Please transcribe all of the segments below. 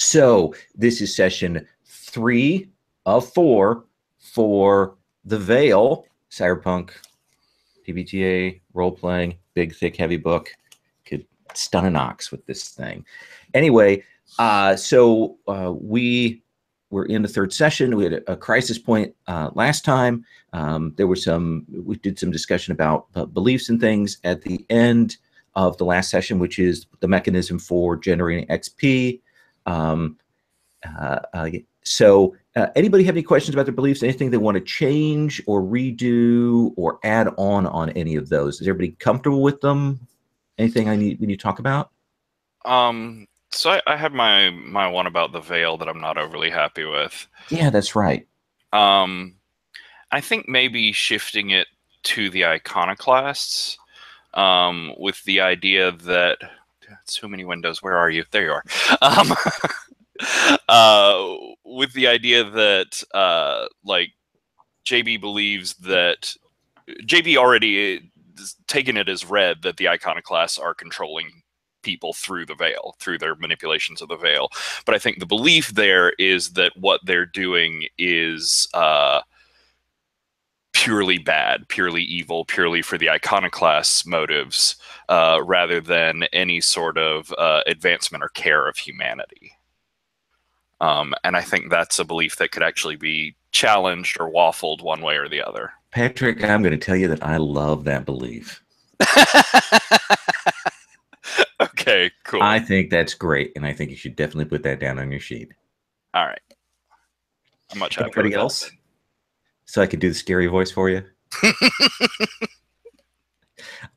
So this is session 3 of 4 for The Veil, cyberpunk, PbtA, role-playing, big, thick, heavy book. Could stun an ox with this thing. Anyway, we were in the third session. We had a crisis point last time. We did some discussion about beliefs and things at the end of the last session, which is the mechanism for generating XP. Anybody have any questions about their beliefs? Anything they want to change or redo or add on any of those? Is everybody comfortable with them? Anything we need to talk about? So I had my one about the veil that I'm not overly happy with. Yeah, that's right. I think maybe shifting it to the iconoclasts, with the idea that so many windows. Where are you? There you are. With the idea that like JB believes that JB already taken it as read that the iconoclasts are controlling people through the veil, through their manipulations of the veil. But I think the belief there is that what they're doing is purely bad, purely evil, purely for the iconoclasts' motives, rather than any sort of advancement or care of humanity. And I think that's a belief that could actually be challenged or waffled one way or the other. Patrick, I'm going to tell you that I love that belief. Okay, cool. I think that's great, and I think you should definitely put that down on your sheet. All right. I'm much happier. Anybody else? That. So I could do the scary voice for you.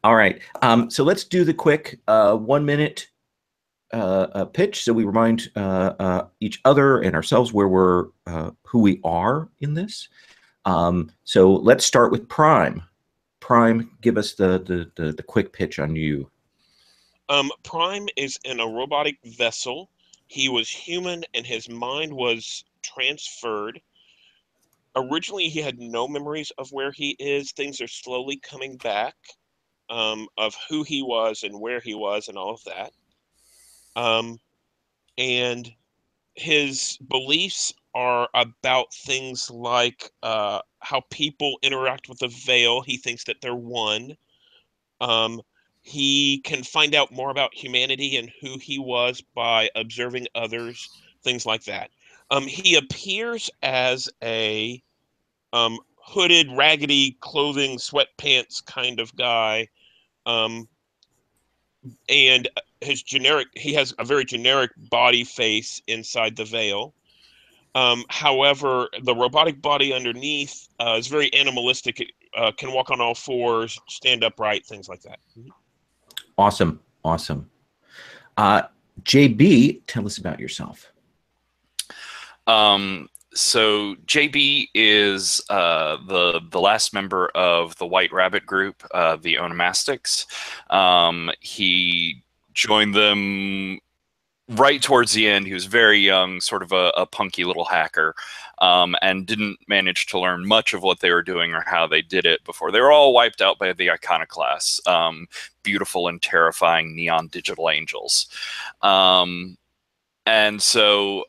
All right. So let's do the quick 1 minute pitch, so we remind each other and ourselves who we are in this. So let's start with Prime. Prime, give us the quick pitch on you. Prime is in a robotic vessel. He was human and his mind was transferred. Originally, he had no memories of where he is. Things are slowly coming back, of who he was and where he was and all of that. And his beliefs are about things like how people interact with the veil. He thinks that they're one. He can find out more about humanity and who he was by observing others, things like that. He appears as a hooded, raggedy clothing, sweatpants kind of guy. And he has a very generic body face inside the veil. However, the robotic body underneath is very animalistic. It can walk on all fours, stand upright, things like that. Awesome. JB, tell us about yourself. So JB is the last member of the White Rabbit group, the Onomastics. He joined them right towards the end. He was very young, sort of a punky little hacker, and didn't manage to learn much of what they were doing or how they did it before. They were all wiped out by the iconoclasts, beautiful and terrifying neon digital angels. And so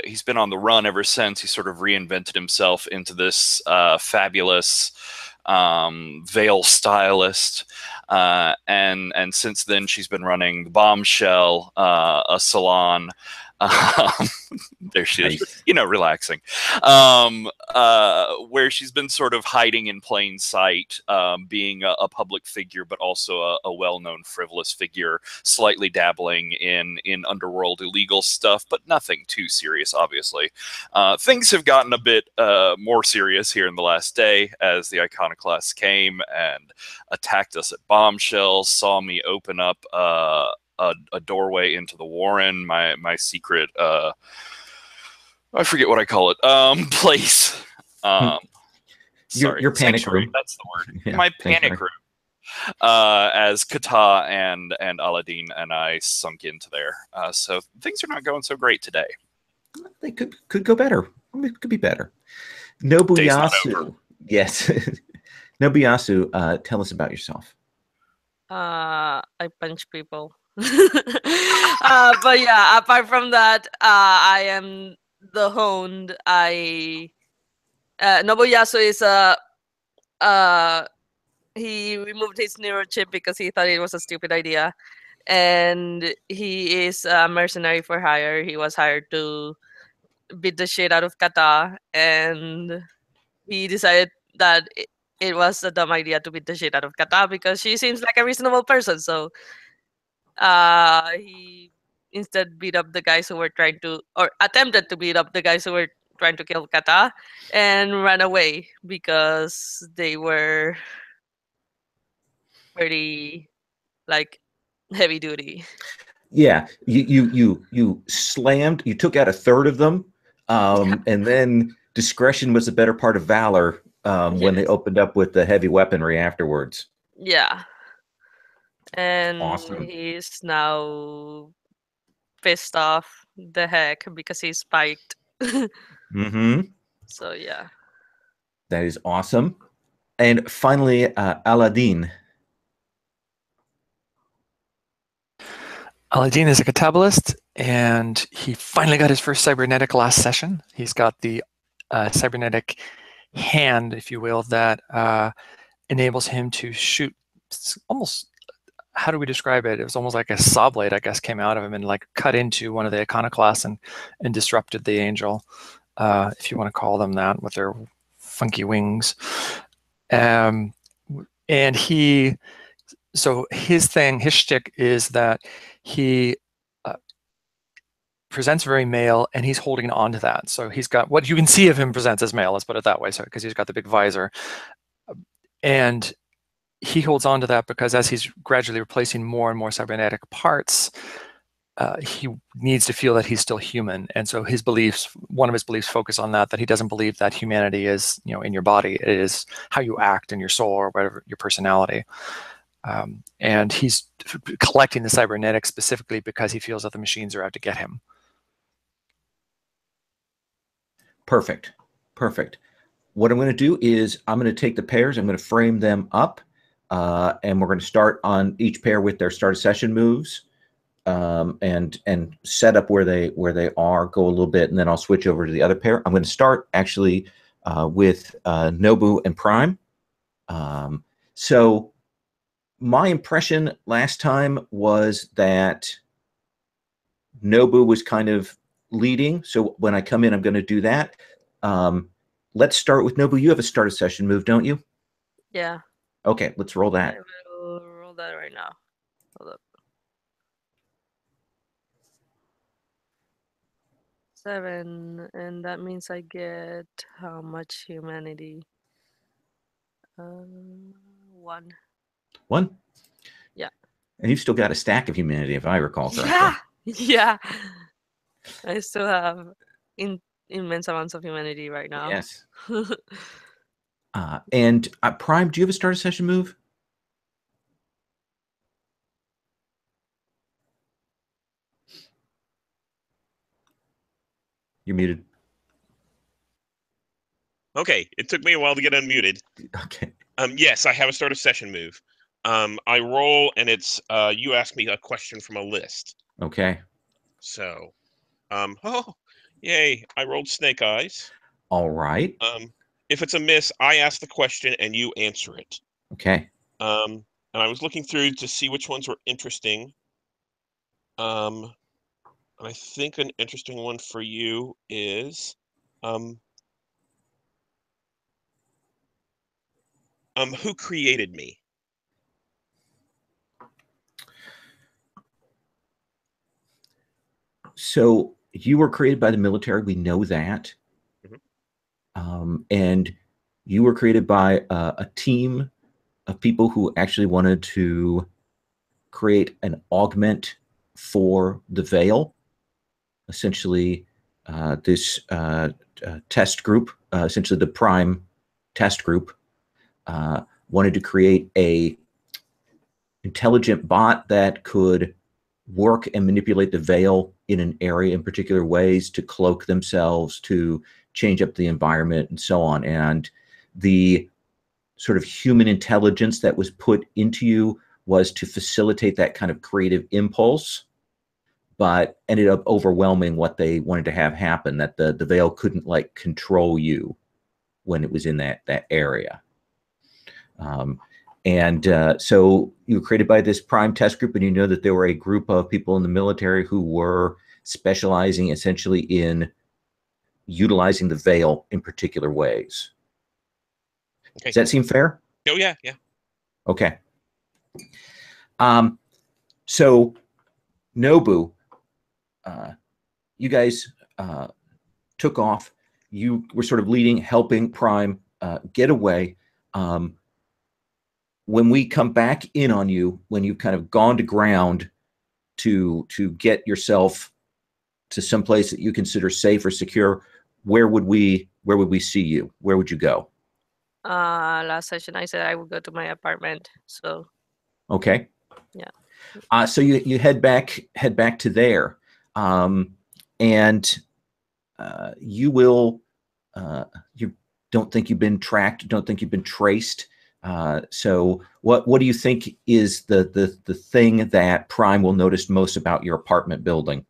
he's been on the run ever since. He sort of reinvented himself into this fabulous veil stylist. And since then, she's been running the Bombshell, a salon. There she is, relaxing, where she's been sort of hiding in plain sight, being a public figure, but also a well-known frivolous figure, slightly dabbling in underworld illegal stuff, but nothing too serious, obviously. Things have gotten a bit more serious here in the last day as the iconoclasts came and attacked us at Bombshell, saw me open up a doorway into the Warren, my secret, I forget what I call it, place. Your panic room. That's the word. Yeah, my panic room. As Kata and Aladdin and I sunk into there. So things are not going so great today. They could go better. It could be better. Nobuyasu. Yes. Nobuyasu, tell us about yourself. I punch people. But yeah, apart from that, I am the Hound. Nobuyasu is he removed his neurochip because he thought it was a stupid idea, and he is a mercenary for hire. He was hired to beat the shit out of Kata, and he decided that it was a dumb idea to beat the shit out of Kata because she seems like a reasonable person. So he instead beat up the guys who were trying to, or attempted to beat up the guys who were trying to kill Kata, and ran away because they were pretty like heavy duty. Yeah, you slammed. You took out a third of them, and then discretion was the better part of valor when they opened up with the heavy weaponry afterwards. Yeah. And Awesome. he's now pissed off the heck because he's spiked. Mm-hmm. So yeah. That is awesome. And finally, Aladdin. Aladdin is a catabolist, and he finally got his first cybernetic last session. He's got the cybernetic hand, if you will, that enables him to shoot almost, how do we describe it? It was almost like a saw blade, I guess, came out of him and like cut into one of the iconoclasts and disrupted the angel, if you want to call them that, with their funky wings. And so his shtick is that he presents very male, and he's holding on to that. So he's got, what you can see of him presents as male, let's put it that way, so because he's got the big visor. And he holds on to that because as he's gradually replacing more and more cybernetic parts, he needs to feel that he's still human. And so his beliefs, one of his beliefs, focus on that he doesn't believe that humanity is, in your body. It is how you act in your soul or whatever, your personality. And he's collecting the cybernetics specifically because he feels that the machines are out to get him. Perfect. What I'm going to do is I'm going to take the pairs, I'm going to frame them up, and we're going to start on each pair with their start of session moves, and set up where they are, go a little bit, and then I'll switch over to the other pair. I'm going to start actually with Nobu and Prime. So my impression last time was that Nobu was kind of leading. So when I come in, I'm going to do that. Let's start with Nobu. You have a start of session move, don't you? Yeah. Okay, let's roll that. I will roll that right now. Hold up. 7, and that means I get how much humanity? 1. 1? Yeah. And you've still got a stack of humanity, if I recall correctly. Yeah. I still have immense amounts of humanity right now. Yes. And Prime, do you have a start of session move? You're muted. Okay, it took me a while to get unmuted. Okay. Yes, I have a start of session move. I roll, and it's you ask me a question from a list. Okay. So, oh, yay! I rolled Snake Eyes. All right. If it's a miss, I ask the question and you answer it. Okay. And I was looking through to see which ones were interesting. And I think an interesting one for you is, who created me? So you were created by the military. We know that. And you were created by a team of people who actually wanted to create an augment for the Veil. Essentially, this test group, essentially the Prime test group, wanted to create a intelligent bot that could work and manipulate the Veil in an area in particular ways to cloak themselves, to change up the environment, and so on. And the sort of human intelligence that was put into you was to facilitate that kind of creative impulse, but ended up overwhelming what they wanted to have happen, that the veil couldn't like control you when it was in that area. So you were created by this prime test group, and you know that there were a group of people in the military who were specializing essentially in utilizing the veil in particular ways. Okay. Does that seem fair? Oh, yeah, yeah. Okay. So Nobu, you guys took off. You were sort of leading, helping Prime get away. When we come back in on you, when you've kind of gone to ground to get yourself to some place that you consider safe or secure, where would we see you? Where would you go? Last session I said I would go to my apartment. So okay. Yeah. So you head back to there, and you will. You don't think you've been tracked. Don't think you've been traced. So what do you think is the thing that Prime will notice most about your apartment building?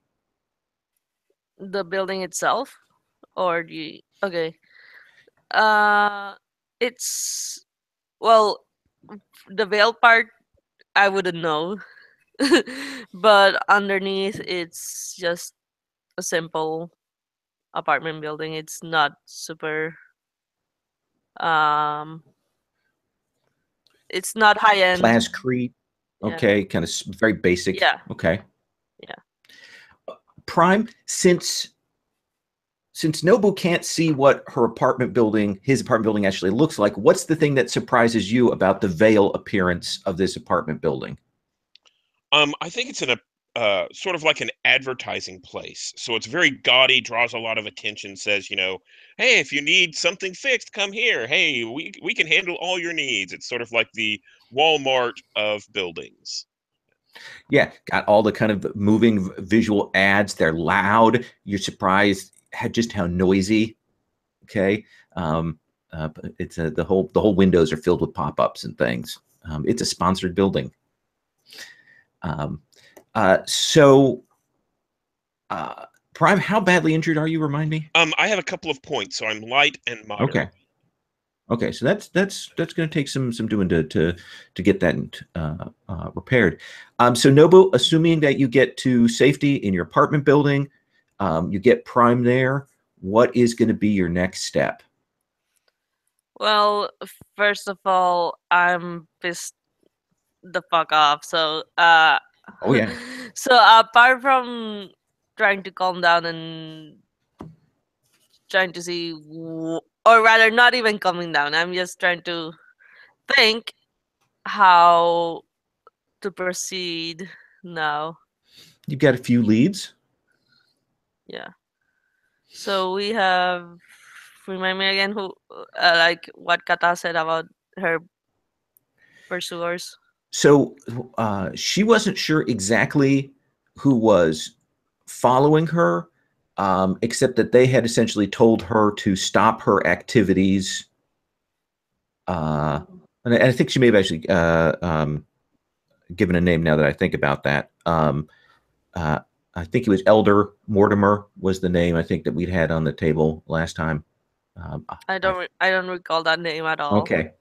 The building itself, or okay. It's, well, the veil part I wouldn't know. But underneath it's just a simple apartment building. It's not super it's not high end. Plascrete. Yeah. Okay, kind of very basic. Yeah. Okay. Yeah. Prime, since Nobu can't see what his apartment building actually looks like, what's the thing that surprises you about the veil appearance of this apartment building? I think it's in a sort of like an advertising place. So it's very gaudy, draws a lot of attention, says, hey, if you need something fixed, come here. Hey, we can handle all your needs. It's sort of like the Walmart of buildings. Yeah, got all the kind of moving visual ads. They're loud. You're surprised just how noisy. Okay, it's the whole windows are filled with pop-ups and things. It's a sponsored building. Prime, how badly injured are you? Remind me. I have a couple of points, so I'm light and moderate. Okay, so that's going to take some doing to get that repaired. So Nobu, assuming that you get to safety in your apartment building, you get Prime there. What is going to be your next step? Well, first of all, I'm pissed the fuck off. So Oh yeah. So apart from trying to calm down and trying to see, or rather, not even calming down, I'm just trying to think how to proceed now. You've got a few leads. Yeah. So we have. Remind me again who, like what Kata said about her pursuers. So she wasn't sure exactly who was following her, except that they had essentially told her to stop her activities. And I think she may have actually given a name now that I think about that. I think it was Elder Mortimer was the name I think that we'd had on the table last time. I don't recall that name at all. Okay.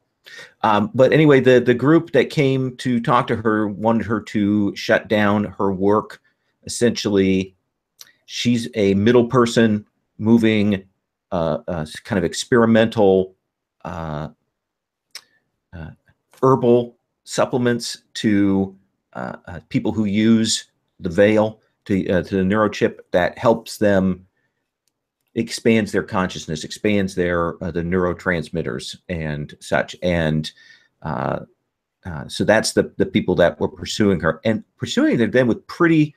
But anyway, the group that came to talk to her wanted her to shut down her work. Essentially, she's a middle person moving kind of experimental herbal supplements to people who use the veil, to the neurochip that helps them, expands their consciousness, expands their the neurotransmitters and such. And so that's the people that were pursuing her, and pursuing them then with pretty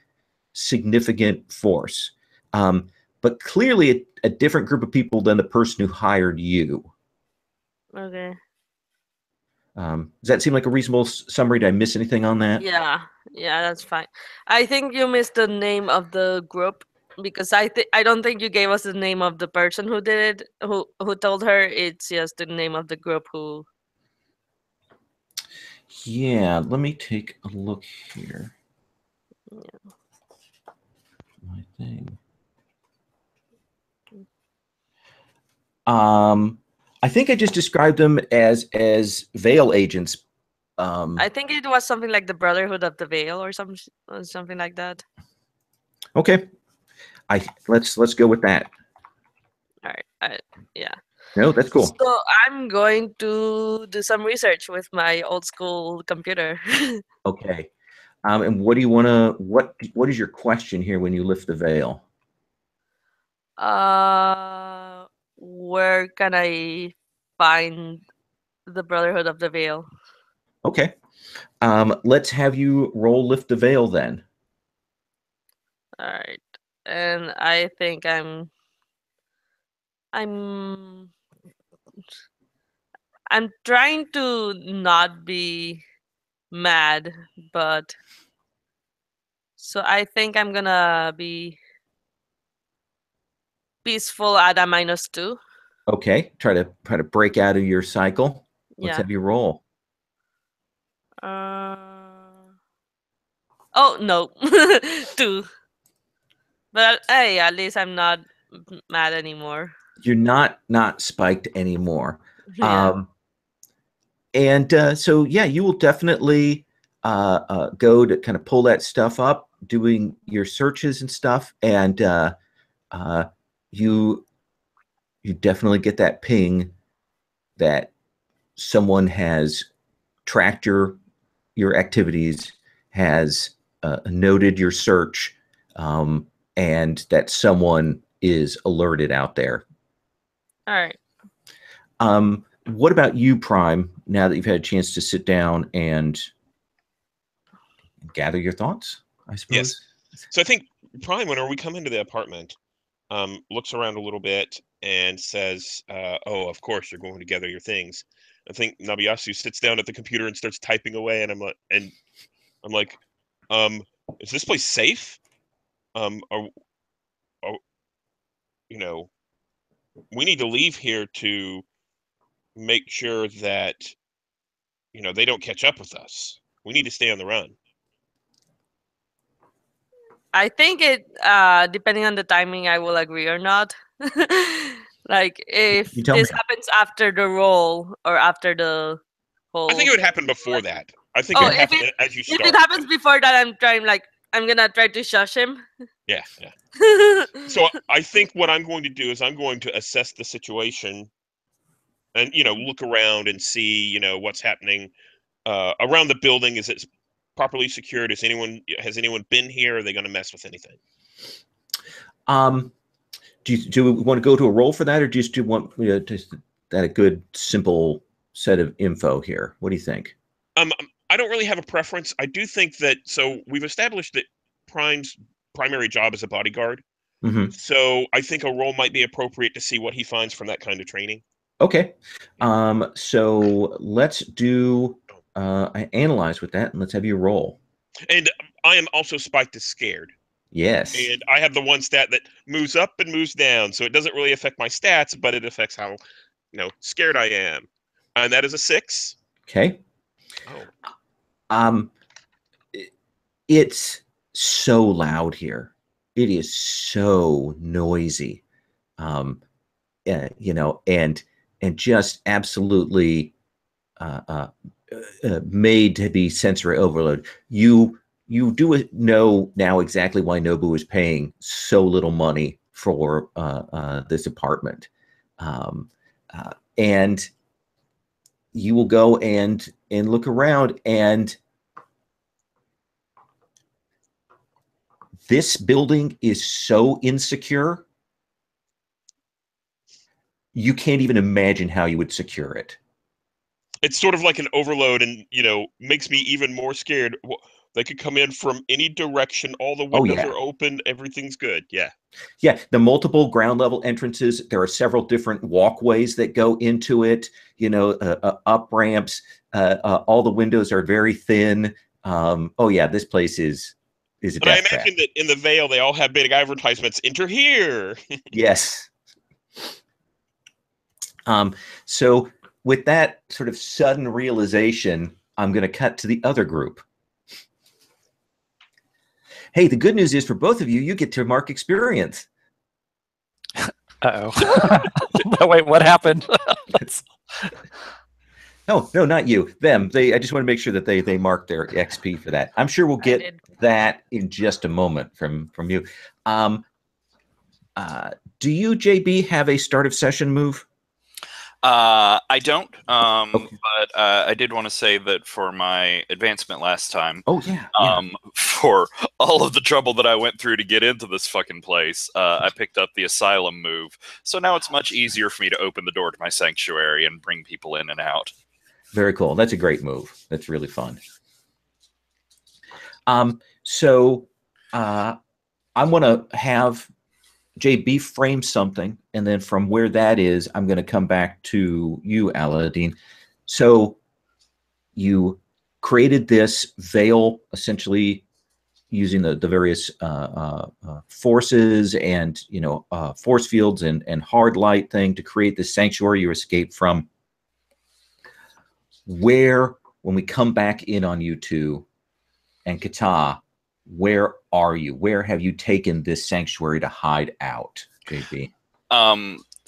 significant force. But clearly a different group of people than the person who hired you. Okay. Does that seem like a reasonable summary? Did I miss anything on that? Yeah, that's fine. I think you missed the name of the group, because I don't think you gave us the name of the person who did it, who told her. It's just the name of the group who. Yeah, let me take a look here. Yeah. My thing. I think I just described them as Veil agents. I think it was something like the Brotherhood of the Veil or something like that. Okay, let's go with that. All right. Yeah. No, that's cool. So I'm going to do some research with my old school computer. Okay. And what do you want to? What is your question here when you lift the veil? Where can I find the Brotherhood of the Veil? Okay. Let's have you roll lift the veil then. All right. And I think I'm trying to not be mad, but so I think I'm gonna be peaceful at a -2. Okay. Try to break out of your cycle. Let's Yeah. have you roll. Oh no, 2. But hey, at least I'm not mad anymore. You're not spiked anymore. Yeah. And so yeah, you will definitely go to kind of pull that stuff up, doing your searches and stuff, and you definitely get that ping that someone has tracked your activities, has noted your search, and that someone is alerted out there. All right. What about you, Prime, now that you've had a chance to sit down and gather your thoughts, I suppose? Yes. So I think Prime, whenever we come into the apartment, looks around a little bit and says, oh, of course, you're going to gather your things. I think Nabiyasu sits down at the computer and starts typing away, and I'm like, is this place safe? You know, we need to leave here to make sure that, they don't catch up with us. We need to stay on the run. I think it depending on the timing, I will agree or not. Like if You tell this me. happens after the roll or after the whole. I think it would happen before that. I think Oh, it would happen as you start. If it happens before that, I'm gonna try to shush him. Yeah. So I think what I'm going to do is I'm going to assess the situation and, look around and see, what's happening around the building. Is it properly secured? Has anyone been here? Are they going to mess with anything? Do we want to go to a roll for that, or do you want just that a good simple set of info here? What do you think? I don't really have a preference. I do think that, so we've established that Prime's primary job is a bodyguard. Mm-hmm. So I think a roll might be appropriate to see what he finds from that kind of training. Okay. So let's do analyze with that, and let's have you roll. And I am also spiked as scared. Yes. And I have the one stat that moves up and moves down, so it doesn't really affect my stats, but it affects how, scared I am. And that is a 6. Okay. Oh. It's so loud here. It is so noisy. And just absolutely made to be sensory overload. You do know now exactly why Nobu is paying so little money for this apartment, and you will go and look around, and this building is so insecure. You can't even imagine how you would secure it. It's sort of like an overload, and makes me even more scared. They could come in from any direction. All the windows are open. Everything's good. Yeah. The multiple ground level entrances. There are several different walkways that go into it. Up ramps. All the windows are very thin. This place is a death I trap. imagine that in the Vale they all have big advertisements. Enter here. Yes. So with that sort of sudden realization, I'm going to cut to the other group. Hey, the good news is for both of you, you get to mark experience. Uh-oh. No, wait, what happened? No, not you. Them. I just want to make sure that they mark their XP for that. I'm sure we'll get that in just a moment from you. Do you, JB, have a start of session move? I don't, Okay. but I did want to say that for my advancement last time, for all of the trouble that I went through to get into this fucking place, I picked up the asylum move. So now it's much easier for me to open the door to my sanctuary and bring people in and out. Very cool. That's a great move. That's really fun. So I want to have JB frame something, and then from where that is, I'm going to come back to you, Aladdin. So you created this veil, essentially using the various forces and force fields and hard light thing to create this sanctuary you escape from. Where, when we come back in on you two and Kata, where are you? Where have you taken this sanctuary to hide out, JB?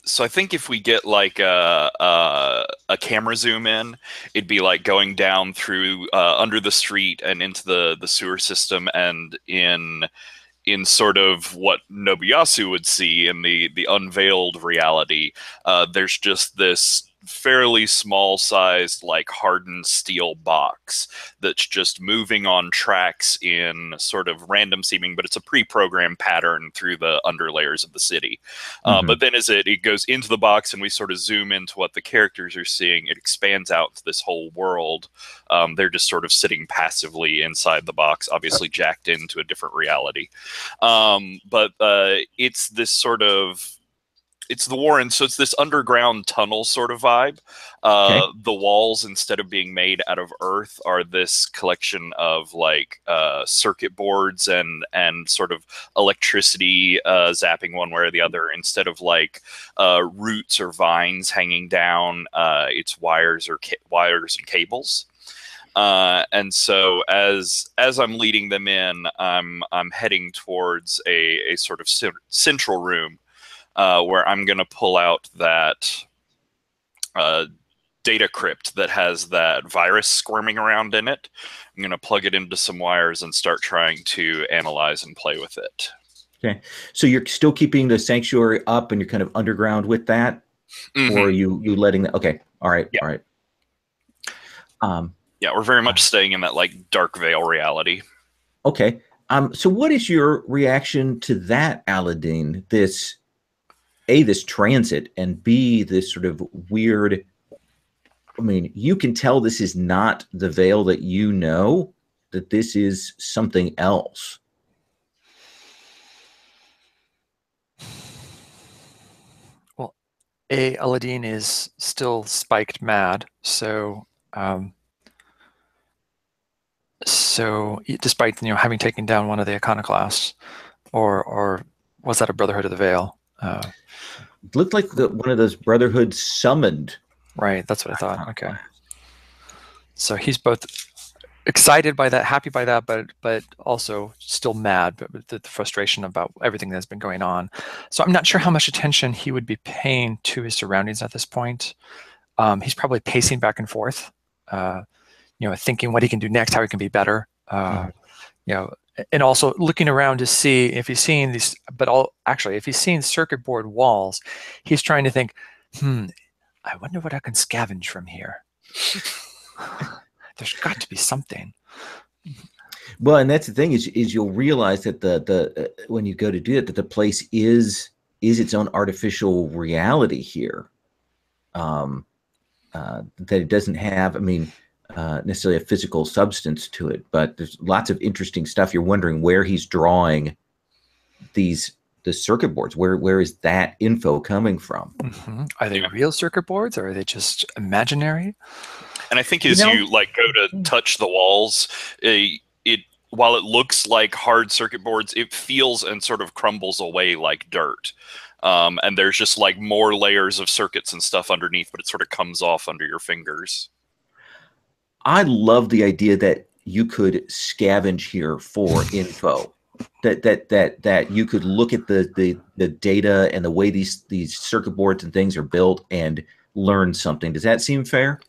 So I think if we get like a camera zoom in, it'd be like going down through under the street and into the sewer system, and in sort of what Nobuyasu would see in the unveiled reality, there's just this fairly small sized, like hardened steel box that's just moving on tracks in sort of random seeming, but it's a pre-programmed pattern through the underlayers of the city. But then as it goes into the box and we sort of zoom into what the characters are seeing, it expands out to this whole world. They're just sort of sitting passively inside the box, obviously jacked into a different reality. But it's this sort of, it's the Warren, so it's this underground tunnel sort of vibe. Okay. The walls, instead of being made out of earth, are this collection of like circuit boards and sort of electricity zapping one way or the other. Instead of like roots or vines hanging down, it's wires or wires and cables. And so as I'm leading them in, I'm heading towards a sort of central room. Where I'm going to pull out that data crypt that has that virus squirming around in it. I'm going to plug it into some wires and start trying to analyze and play with it. Okay. So you're still keeping the sanctuary up and you're kind of underground with that? Or are you letting that? Okay. All right. Yeah. All right. Yeah, we're very much staying in that like dark veil reality. Okay. So what is your reaction to that, Aladdin? This transit, and B, this sort of weird, I mean, you can tell this is not the veil that you know, that this is something else. Well, Aladdin is still spiked mad, so despite having taken down one of the iconoclasts, or was that a Brotherhood of the Veil? It looked like one of those Brotherhoods summoned. Right, that's what I thought. Okay. So he's both excited by that, happy by that, but also still mad with the frustration about everything that's been going on. So I'm not sure how much attention he would be paying to his surroundings at this point. He's probably pacing back and forth, thinking what he can do next, how he can be better. And also looking around to see if he's seeing these, if he's seeing circuit board walls, he's trying to think, I wonder what I can scavenge from here. There's got to be something. Well, and that's the thing is you'll realize that the when you go to do it, that the place is its own artificial reality here. That it doesn't have, necessarily a physical substance to it, but there's lots of interesting stuff. You're wondering where he's drawing the circuit boards. Where is that info coming from? Are they real circuit boards, or are they just imaginary? And I think as you like go to touch the walls, while it looks like hard circuit boards, it feels and sort of crumbles away like dirt. And there's just like more layers of circuits and stuff underneath, but it sort of comes off under your fingers. I love the idea that you could scavenge here for info. That you could look at the data and the way these circuit boards and things are built and learn something. Does that seem fair?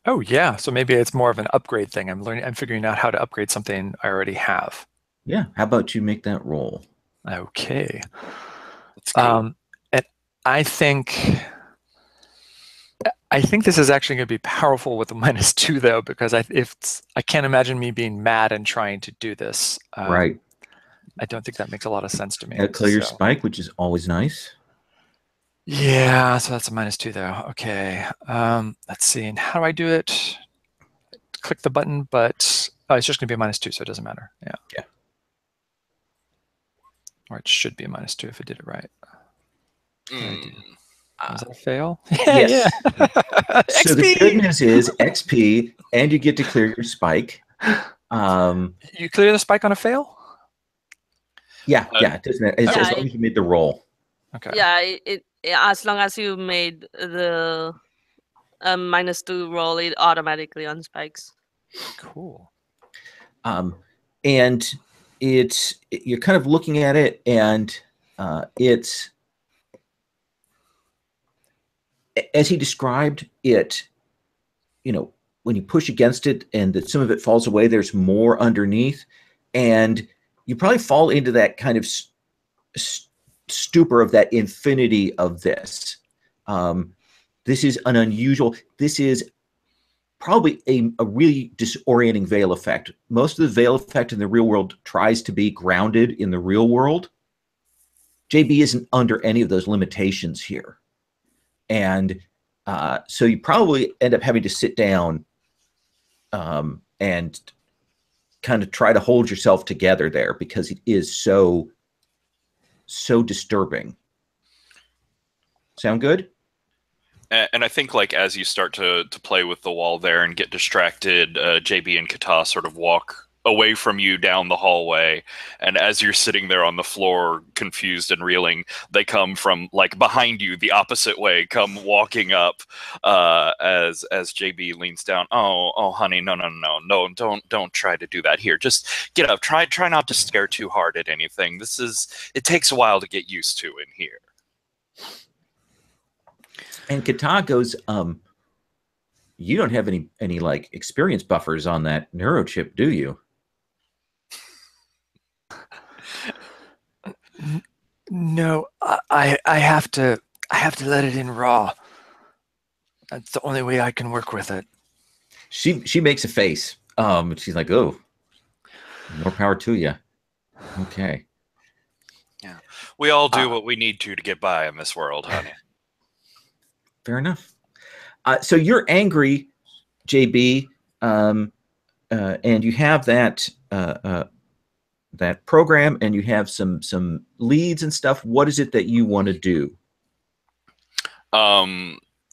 Oh yeah. So maybe it's more of an upgrade thing. I'm figuring out how to upgrade something I already have. Yeah. How about you make that roll? Okay. That's cool. And I think this is actually going to be powerful with the -2 though, because I can't imagine me being mad and trying to do this. Right. I don't think that makes a lot of sense to me. Clear your spike, which is always nice. Yeah, so that's a -2 though. Okay. Let's see. And how do I do it? Click the button, but it's just going to be a -2, so it doesn't matter. Yeah. Yeah. Or it should be a -2 if I did it right. Was that a fail? Yes. Yeah. So the good news is XP, and you get to clear your spike. You clear the spike on a fail? Yeah, it doesn't. As long as you made the roll. Okay. Yeah, it as long as you made the -2 roll, it automatically unspikes. Cool. And you're kind of looking at it, and it's as he described it. You know, when you push against it, and that some of it falls away, there's more underneath, and you probably fall into that kind of stupor of that infinity of this. This is an unusual. This is probably a really disorienting veil effect. Most of the veil effect in the real world tries to be grounded in the real world. JB isn't under any of those limitations here. And so you probably end up having to sit down and kind of try to hold yourself together there, because it is so disturbing. Sound good? And I think, like, as you start to play with the wall there and get distracted, JB and Kata sort of walk away from you down the hallway, and as you're sitting there on the floor, confused and reeling, they come from, like, behind you, the opposite way, come walking up, as JB leans down. Oh, honey, no, don't try to do that here. Just get up. Try not to stare too hard at anything. It takes a while to get used to in here. And Kata goes, you don't have any like experience buffers on that neurochip, do you? No, I have to let it in raw. That's the only way I can work with it. She makes a face. She's like, oh, more power to you. Okay. Yeah, we all do what we need to get by in this world, honey. Fair enough. So you're angry, JB, and you have that program, and you have some leads and stuff. What is it that you want to do?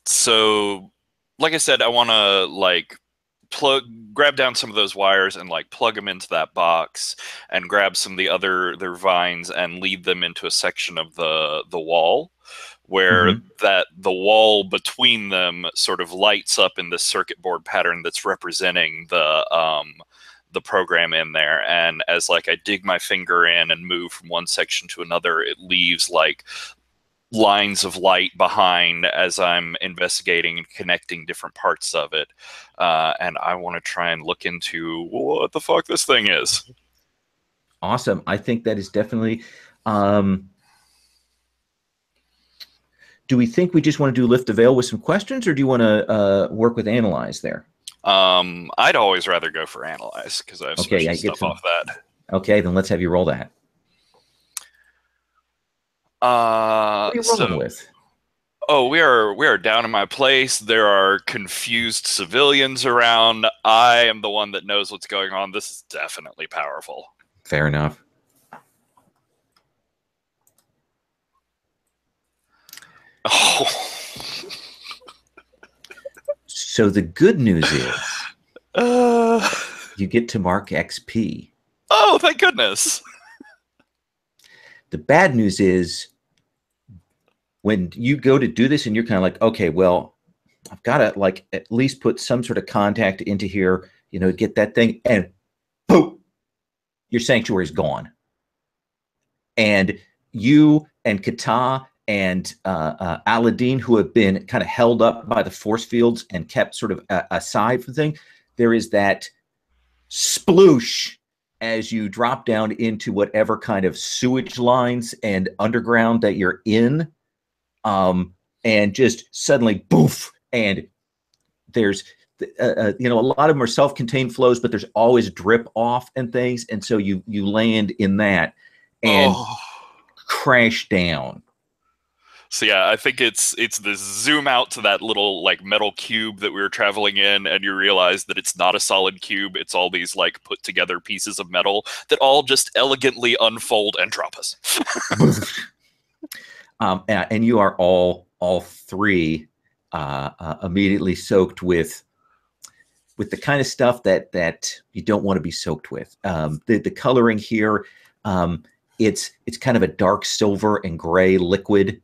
So, like I said, I want to, like, grab down some of those wires and, like, plug them into that box, and grab some of the other their vines and lead them into a section of the wall, where the wall between them sort of lights up in this circuit board pattern that's representing the program in there. And as, like, I dig my finger in and move from one section to another, it leaves, like, lines of light behind as I'm investigating and connecting different parts of it. And I want to try and look into what the fuck this thing is. Awesome. I think that is definitely... do we think we just want to do lift the veil with some questions, or do you want to work with analyze there? I'd always rather go for analyze, because I have special stuff off that. Okay, then let's have you roll that. What are you rolling with? Oh, we are down in my place. There are confused civilians around. I am the one that knows what's going on. This is definitely powerful. Fair enough. Oh. So the good news is you get to mark XP. Oh, thank goodness. The bad news is when you go to do this and you're kind of like, okay, well, I've got to like at least put some sort of contact into here, get that thing, and boom, your sanctuary's gone. And you and Kata and Aladdin, who have been kind of held up by the force fields and kept sort of aside from the thing, there is that sploosh as you drop down into whatever kind of sewage lines and underground that you're in, and just suddenly boof, and there's a lot of them are self-contained flows, but there's always drip off and things, and so you land in that and crash down. So yeah, I think it's this zoom out to that little like metal cube that we were traveling in, and you realize that it's not a solid cube. It's all these like put together pieces of metal that all just elegantly unfold and drop us. And you are all three immediately soaked with the kind of stuff that you don't want to be soaked with. The coloring here, it's kind of a dark silver and gray liquid.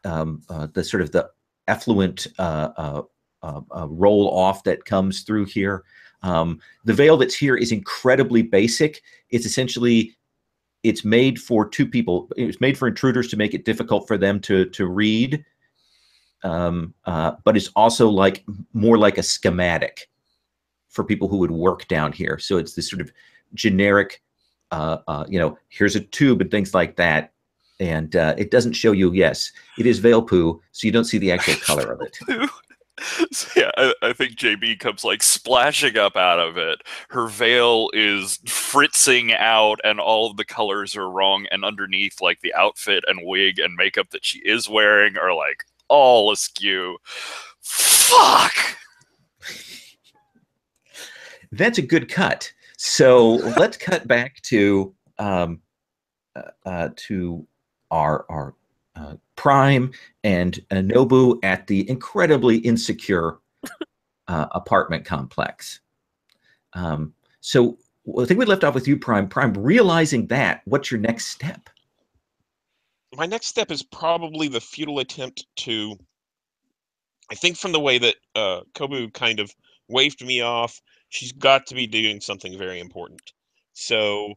The sort of the effluent roll off that comes through here. The veil that's here is incredibly basic. It's made for two people. It's made for intruders to make it difficult for them to read. But it's also like more like a schematic for people who would work down here. So it's this sort of generic, here's a tube and things like that. And it doesn't show you, yes, it is veil poo, so you don't see the actual color of it. So yeah, I think JB comes like splashing up out of it. Her veil is fritzing out and all of the colors are wrong. And underneath, like the outfit and wig and makeup that she is wearing are like all askew. Fuck! That's a good cut. So let's cut back to our Prime and Nobu at the incredibly insecure apartment complex. So I think we left off with you, Prime. Prime, realizing that, what's your next step? My next step is probably the futile attempt to, I think from the way that Kobu kind of waved me off, she's got to be doing something very important. So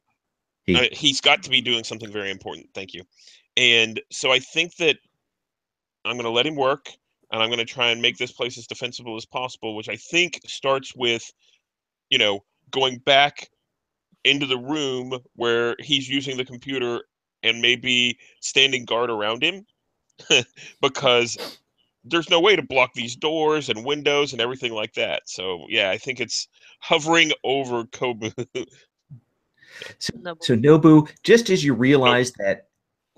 he's got to be doing something very important. Thank you. And so I think that I'm going to let him work, and I'm going to try and make this place as defensible as possible, which I think starts with, going back into the room where he's using the computer and maybe standing guard around him, because there's no way to block these doors and windows and everything like that. So yeah, I think it's hovering over Kobu. So Nobu, just as you realize that,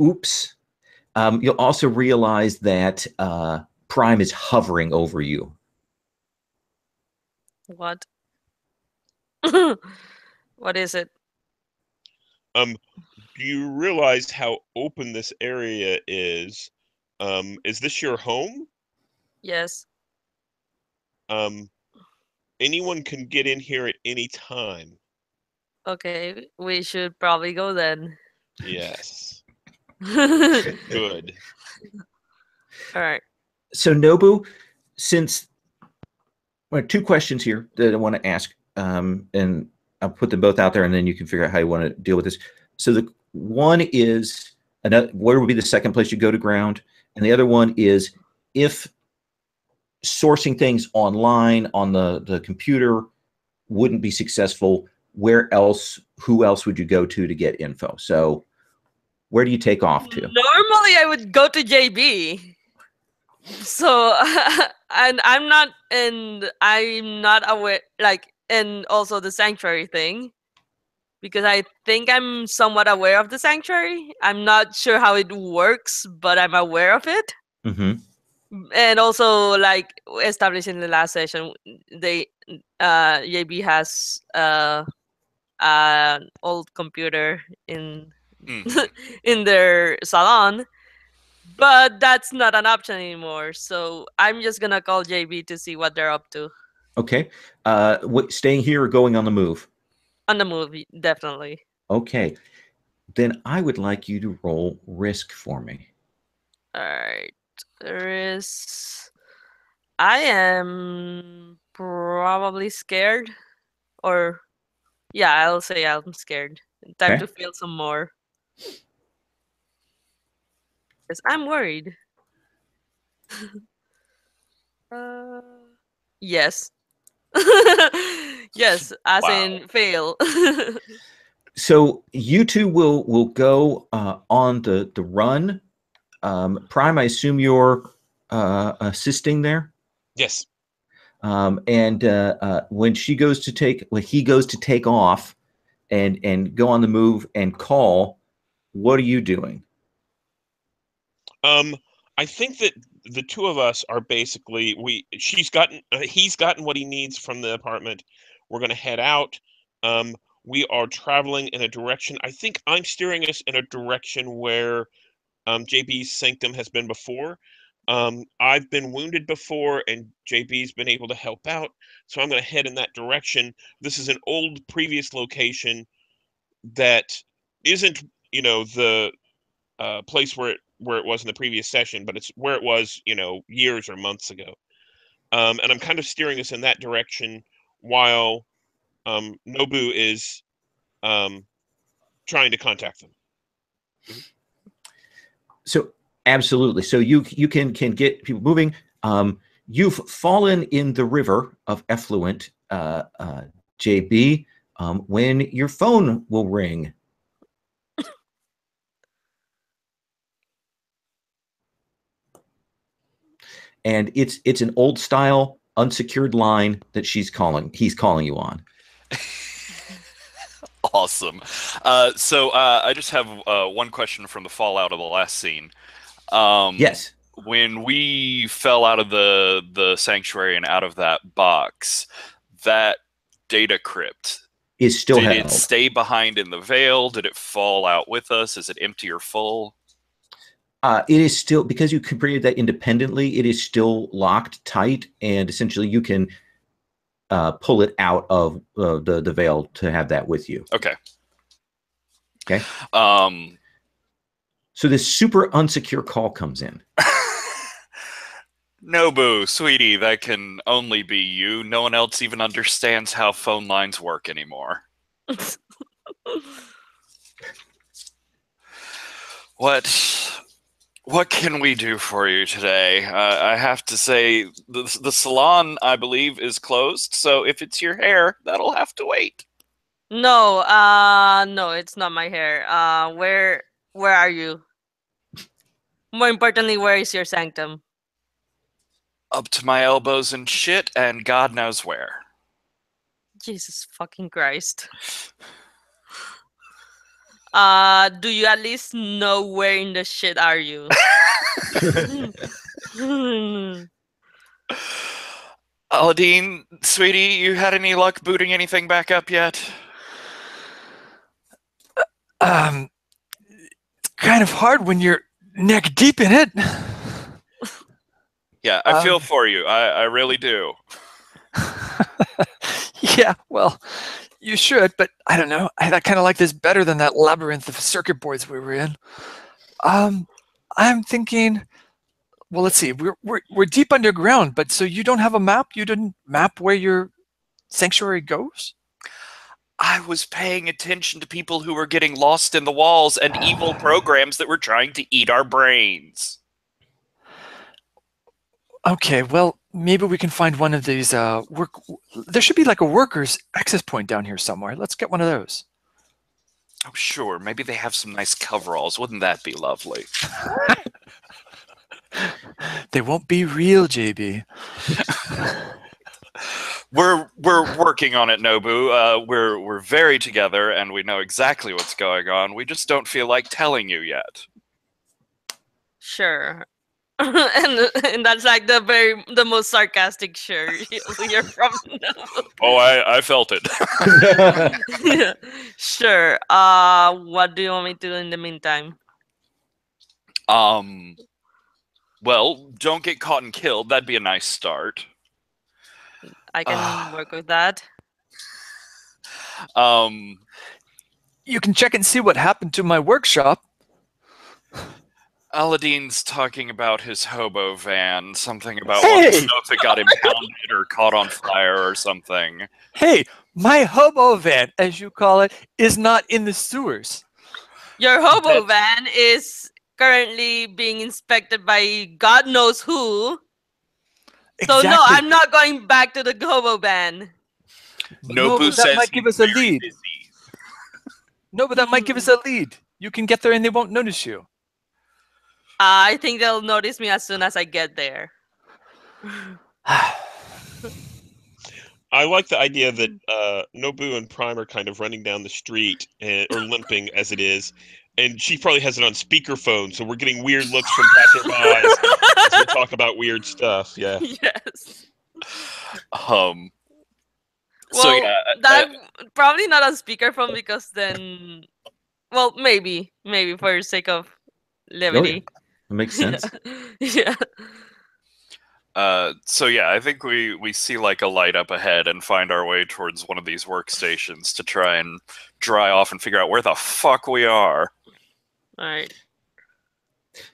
oops, you'll also realize that Prime is hovering over you. What? What is it? Do you realize how open this area is? Is this your home? Yes. Anyone can get in here at any time. Okay, we should probably go then. Yes. All Good. right. So Nobu, since two questions here that I want to ask, and I'll put them both out there, and then you can figure out how you want to deal with this. So the one is, where would be the second place you go to ground? And the other one is, if sourcing things online on the computer wouldn't be successful, who else would you go to get info? So where do you take off to? Normally I would go to JB. So and I'm not aware, and also the sanctuary thing, because I think I'm somewhat aware of the sanctuary. I'm not sure how it works, but I'm aware of it. Mm-hmm. And also, like established in the last session, JB has an old computer in in their salon, but that's not an option anymore. So I'm just gonna call JB to see what they're up to. Okay. Staying here or going on the move? On the move, definitely. Okay. Then I would like you to roll risk for me. All right. There is I am probably scared, or yeah, I'll say I'm scared. Time Okay. to feel some more. Because I'm worried. Uh, yes. Yes, as Wow. in fail. So you two will go on the run. Prime, I assume you're assisting there. Yes. And when he goes to take off and go on the move and call, what are you doing? I think that the two of us are basically he's gotten what he needs from the apartment. We're going to head out. We are traveling in a direction. I think I'm steering us in a direction where JB's sanctum has been before. I've been wounded before, and JB's been able to help out, so I'm going to head in that direction. This is an old previous location that isn't, the place where it was in the previous session, but it's where it was, years or months ago. And I'm kind of steering us in that direction while Nobu is trying to contact them. So absolutely. So you can get people moving. You've fallen in the river of effluent, JB. When your phone will ring. And it's an old style unsecured line that he's calling you on. Awesome. So I just have one question from the fallout of the last scene. Yes. When we fell out of the sanctuary and out of that box, that data crypt Is still did held. it stay behind in the veil? Did it fall out with us? Is it empty or full? It is still, because you created that independently, it is still locked tight, and essentially you can pull it out of the veil to have that with you. Okay. Okay. So this super unsecure call comes in. Nobu, sweetie, that can only be you. No one else even understands how phone lines work anymore. What can we do for you today? I have to say, the salon, I believe, is closed. So if it's your hair, that'll have to wait. No, no, it's not my hair. Where are you? More importantly, where is your sanctum? Up to my elbows in shit, and God knows where. Jesus fucking Christ. Do you at least know where in the shit are you? Aladdin, sweetie, you had any luck booting anything back up yet? It's kind of hard when you're neck deep in it. Yeah, I feel for you. I really do. Yeah, well, you should, but I don't know. I kind of like this better than that labyrinth of circuit boards we were in. I'm thinking, well, let's see. We're deep underground, but so you don't have a map? You didn't map where your sanctuary goes? I was paying attention to people who were getting lost in the walls and evil programs that were trying to eat our brains. Okay, well, maybe we can find one of these there should be like a workers access point down here somewhere. Let's get one of those. Oh, sure. Maybe they have some nice coveralls. Wouldn't that be lovely? They won't be real, JB. We're working on it, Nobu. We're very together, and we know exactly what's going on. We just don't feel like telling you yet. Sure. and that's like the most sarcastic sure you'll hear from Nobu. Oh, I felt it. Yeah. Sure. What do you want me to do in the meantime? Well, don't get caught and killed. That'd be a nice start. I can work with that. You can check and see what happened to my workshop. Aladdin's talking about his hobo van, something about Hey! wanting to know if it got impounded or caught on fire or something. Hey, my hobo van, as you call it, is not in the sewers. Your hobo van is currently being inspected by God knows who. So no, I'm not going back to the hobo van. Nobu that says might give us a lead. No, but that might give us a lead. You can get there and they won't notice you. I think they'll notice me as soon as I get there. I like the idea that Nobu and Prime are kind of running down the street, or limping as it is, and she probably has it on speakerphone, so we're getting weird looks from passerbys as we talk about weird stuff. Yeah. Yes. So Well, yeah, that probably not on speakerphone because then, well, maybe for the sake of levity. That makes sense. Yeah. So yeah, I think we see like a light up ahead and find our way towards one of these workstations to try and dry off and figure out where the fuck we are. All right.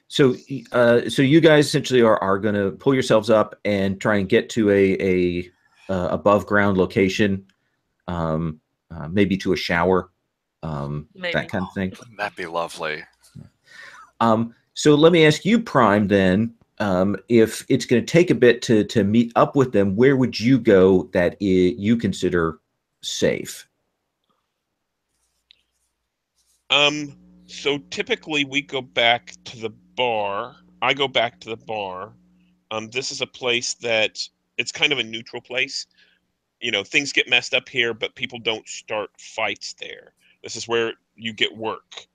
So you guys essentially are going to pull yourselves up and try and get to a above ground location, maybe to a shower, that kind of thing. That'd be lovely. So let me ask you, Prime, then, if it's going to take a bit to meet up with them, where would you go that you consider safe? So typically we go back to the bar. I go back to the bar. This is a place that it's kind of a neutral place. You know, things get messed up here, but people don't start fights there. This is where you get work.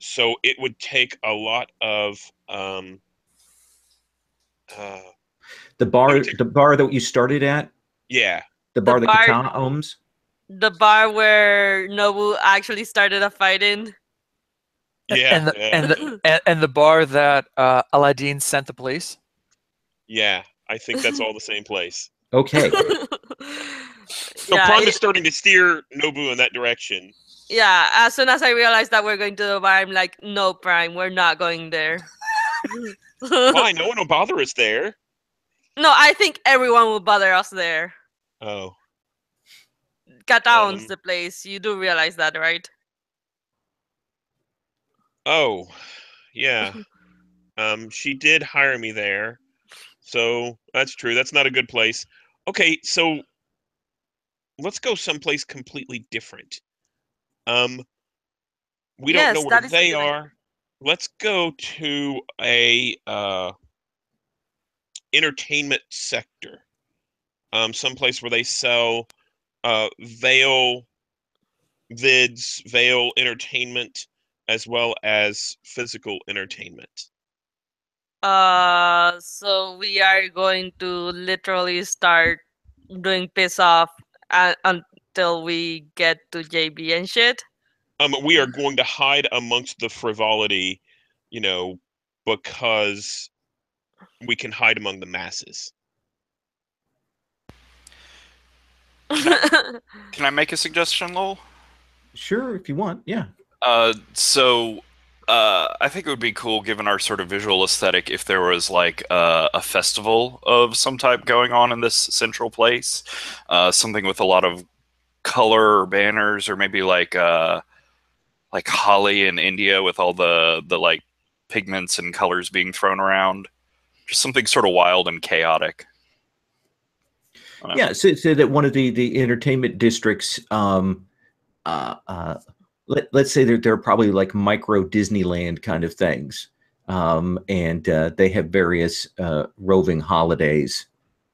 So it would take a lot of the bar that you started at? Yeah. The bar that Katana owns? The bar where Nobu actually started a fight in. Yeah. And the bar that Aladdin sent the police? Yeah, I think that's all the same place. Okay. So Prime is starting to steer Nobu in that direction. Yeah, as soon as I realized that we're going to the bar, I'm like, no, Prime, we're not going there. Why? No one will bother us there. No, I think everyone will bother us there. Oh. Kata owns the place. You do realize that, right? Oh, yeah. She did hire me there. So that's true. That's not a good place. Okay, so let's go someplace completely different. We don't know where they are. Let's go to a entertainment sector. Someplace where they sell Veil vids, Veil entertainment, as well as physical entertainment. So we are going to literally start doing piss off until we get to JB and shit. We are going to hide amongst the frivolity, because we can hide among the masses. Can I make a suggestion, Lowell? Sure, if you want. Yeah. I think it would be cool, given our sort of visual aesthetic, if there was like a festival of some type going on in this central place. Something with a lot of color or banners, or maybe like Holi in India with all the like pigments and colors being thrown around. Just something sort of wild and chaotic. Yeah, so that one of the entertainment districts, let's say they're probably like micro Disneyland kind of things, and they have various roving holidays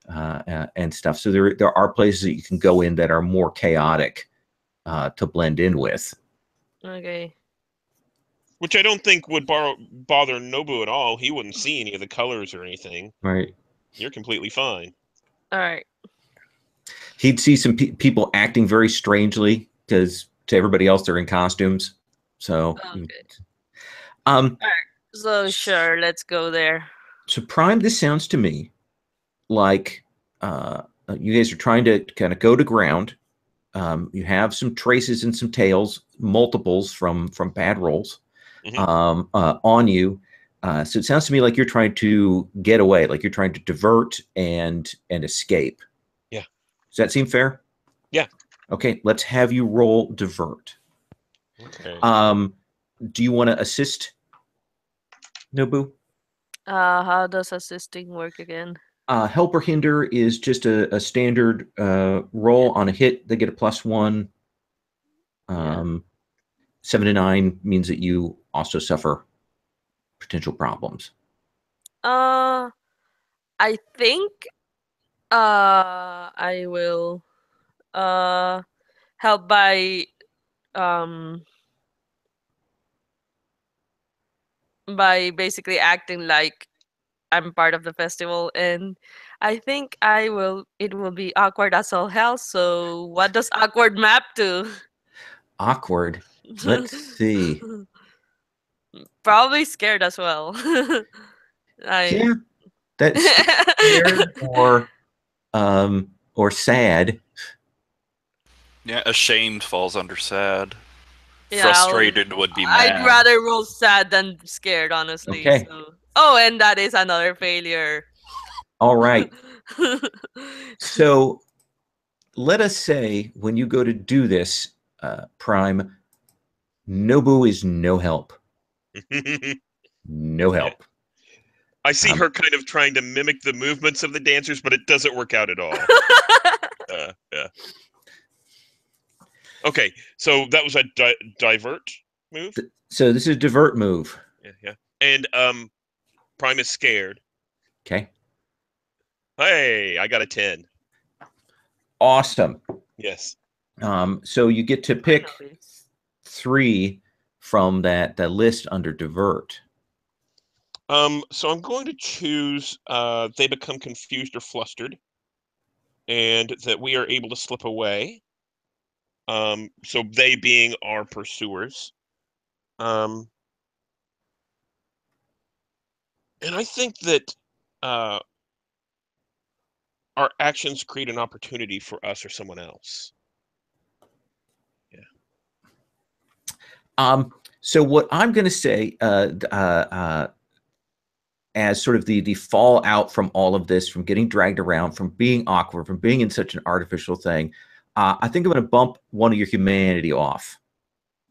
and stuff. So there are places that you can go in that are more chaotic to blend in with. Okay. Which I don't think would bother Nobu at all. He wouldn't see any of the colors or anything. Right. You're completely fine. All right. He'd see some people acting very strangely because to everybody else they're in costumes. So, all right. So sure, let's go there. So Prime, this sounds to me like you guys are trying to kind of go to ground. You have some traces and some tails, multiples from bad rolls on you. So it sounds to me like you're trying to get away, like you're trying to divert and escape. Yeah. Does that seem fair? Yeah. Okay, let's have you roll divert. Okay. Do you want to assist, Nobu? How does assisting work again? Help or hinder is just a standard roll. On a hit, they get a +1. 7 to 9 means that you also suffer potential problems. I think I will help by basically acting like I'm part of the festival, and I think it will be awkward as all hell. So what does awkward map to? Awkward. Let's see. Probably scared as well. Yeah, that's scared or sad. Yeah, ashamed falls under sad. Yeah, Frustrated would be mad. I'd rather roll sad than scared, honestly. Okay. So. Oh, and that is another failure. All right. So let us say when you go to do this, Prime, Nobu is no help. No help. I see her kind of trying to mimic the movements of the dancers, but it doesn't work out at all. Yeah. Okay, so that was a divert move. So this is a divert move. Yeah. And Prime is scared. Okay. Hey, I got a 10. Awesome. Yes. So you get to pick 3 from that list under divert. So I'm going to choose they become confused or flustered, and that we are able to slip away. So they being our pursuers. And I think that our actions create an opportunity for us or someone else. Yeah. So what I'm going to say, as sort of the fallout from all of this, from getting dragged around, from being awkward, from being in such an artificial thing, I think I'm going to bump one of your humanity off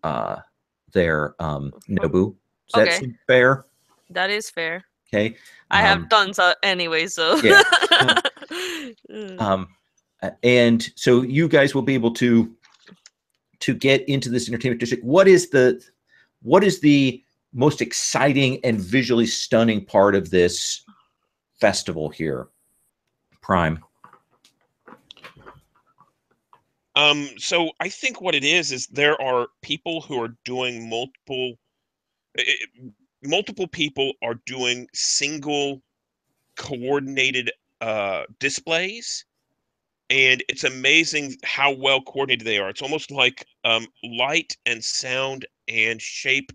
there, Nobu. Does that seem fair? That is fair. Okay. I have tons anyway, so. Yeah. And so you guys will be able to get into this entertainment district. What is the most exciting and visually stunning part of this festival here, Prime? So I think what it is there are people who are doing multiple people are doing single coordinated displays, and it's amazing how well coordinated they are. It's almost like light and sound and shape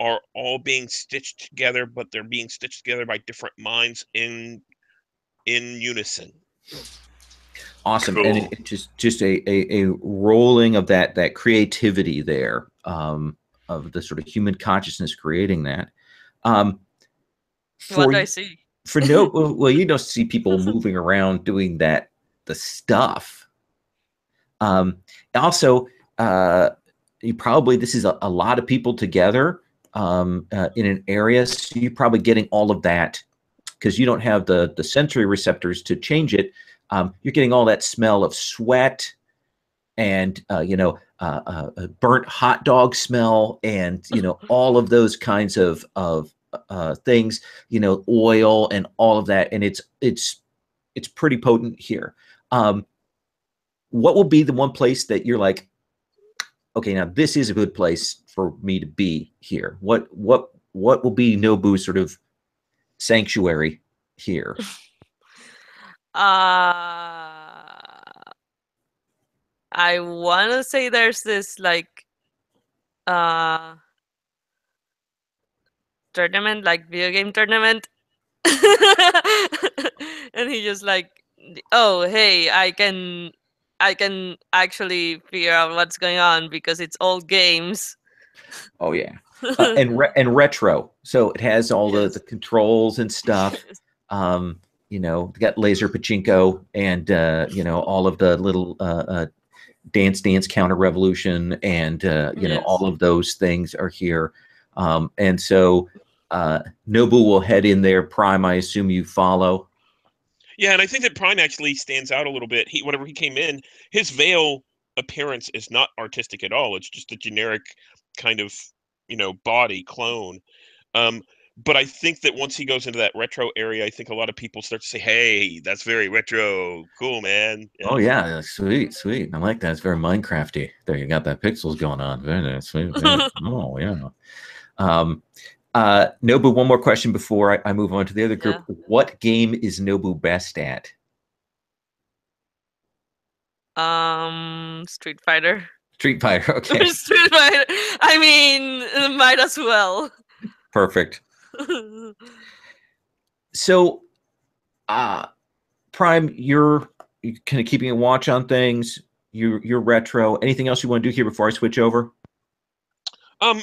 are all being stitched together, but they're being stitched together by different minds in unison. Awesome. Cool. And it's just a rolling of that creativity there, of the sort of human consciousness creating that. What do I see? For no, well, you don't see people moving around doing the stuff. Also, this is a lot of people together in an area, so you're probably getting all of that because you don't have the sensory receptors to change it. You're getting all that smell of sweat and burnt hot dog smell, and all of those kinds of things, oil and all of that, and it's pretty potent here. What will be the one place that you're like, okay, now this is a good place for me to be here? What will be Nobu's sort of sanctuary here? I want to say there's this tournament, like video game tournament. And he just oh, hey, I can actually figure out what's going on because it's old games. Oh yeah. and retro. So it has all Yes. the controls and stuff. You know, they got laser pachinko and you know, all of the little Dance Dance Counter Revolution and you know, Yes. all of those things are here. And so Nobu will head in there. Prime, I assume you follow. Yeah, and I think that Prime actually stands out a little bit. Whenever he came in, his veil appearance is not artistic at all. It's just a generic kind of, body clone. But I think that once he goes into that retro area, I think a lot of people start to say, "Hey, that's very retro, cool, man." Oh yeah, sweet, sweet. I like that. It's very Minecrafty. There, you got that pixels going on. Very sweet. Oh yeah. Nobu, one more question before I move on to the other group. Yeah. What game is Nobu best at? Street Fighter. Street Fighter. Okay, Street Fighter. I mean, might as well. perfect. So, Prime, you're kind of keeping a watch on things. You're retro. Anything else you want to do here before I switch over?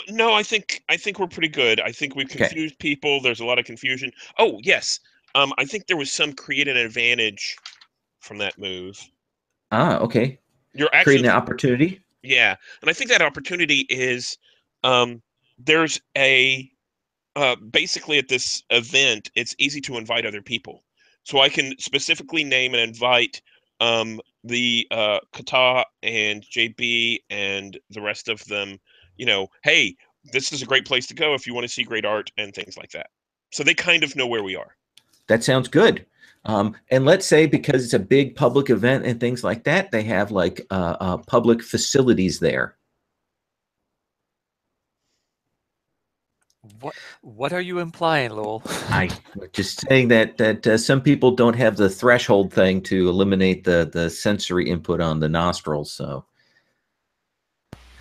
No, I think we're pretty good. I think we've confused people. There's a lot of confusion. Oh, yes. I think there was some created advantage from that move. Okay. You're actually Creating an opportunity. Yeah, and I think that opportunity is there's a basically at this event, it's easy to invite other people. So I can specifically name and invite the Kata and JB and the rest of them, hey, this is a great place to go if you want to see great art and things like that. So they kind of know where we are. That sounds good. And let's say because it's a big public event and things like that, they have like public facilities there. What are you implying, Lowell? I just saying that some people don't have the threshold thing to eliminate the sensory input on the nostrils. So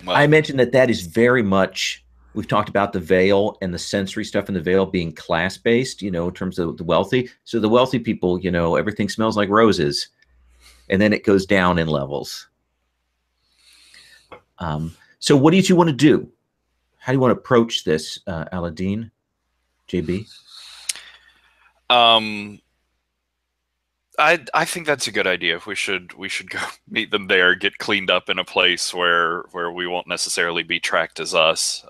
Well, I mentioned that is very much. We've talked about the veil and the sensory stuff in the veil being class-based, in terms of the wealthy. So the wealthy people, everything smells like roses, and then it goes down in levels. So what do you two want to do? How do you want to approach this, Aladdin, JB? I think that's a good idea. We should go meet them there, get cleaned up in a place where we won't necessarily be tracked as us,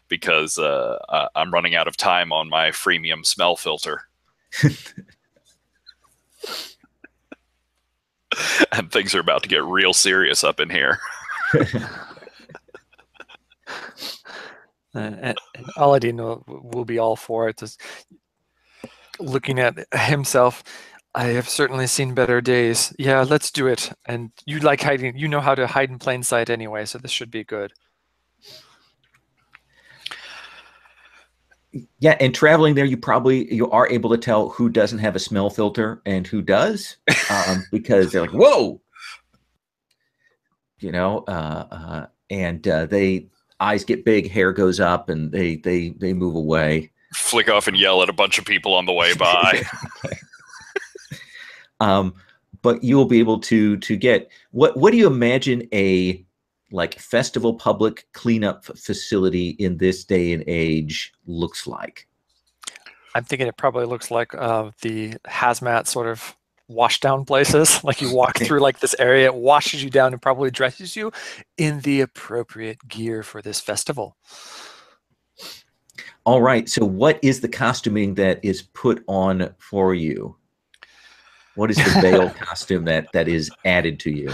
because I'm running out of time on my freemium smell filter. And things are about to get real serious up in here. And Aladdin will be all for it. Just looking at himself, I have certainly seen better days. Yeah, let's do it. And you like hiding. You know how to hide in plain sight anyway, so this should be good. Yeah, and traveling there, you are able to tell who doesn't have a smell filter and who does, because they're like, whoa, and they eyes get big, hair goes up, and they move away. Flick off and yell at a bunch of people on the way by. But you'll be able to get what do you imagine a festival public cleanup facility in this day and age looks like? I'm thinking it probably looks like the hazmat sort of wash down places. Like you walk through this area, it washes you down and probably dresses you in the appropriate gear for this festival. All right. So what is the costuming that is put on for you? What is the veil costume that is added to you?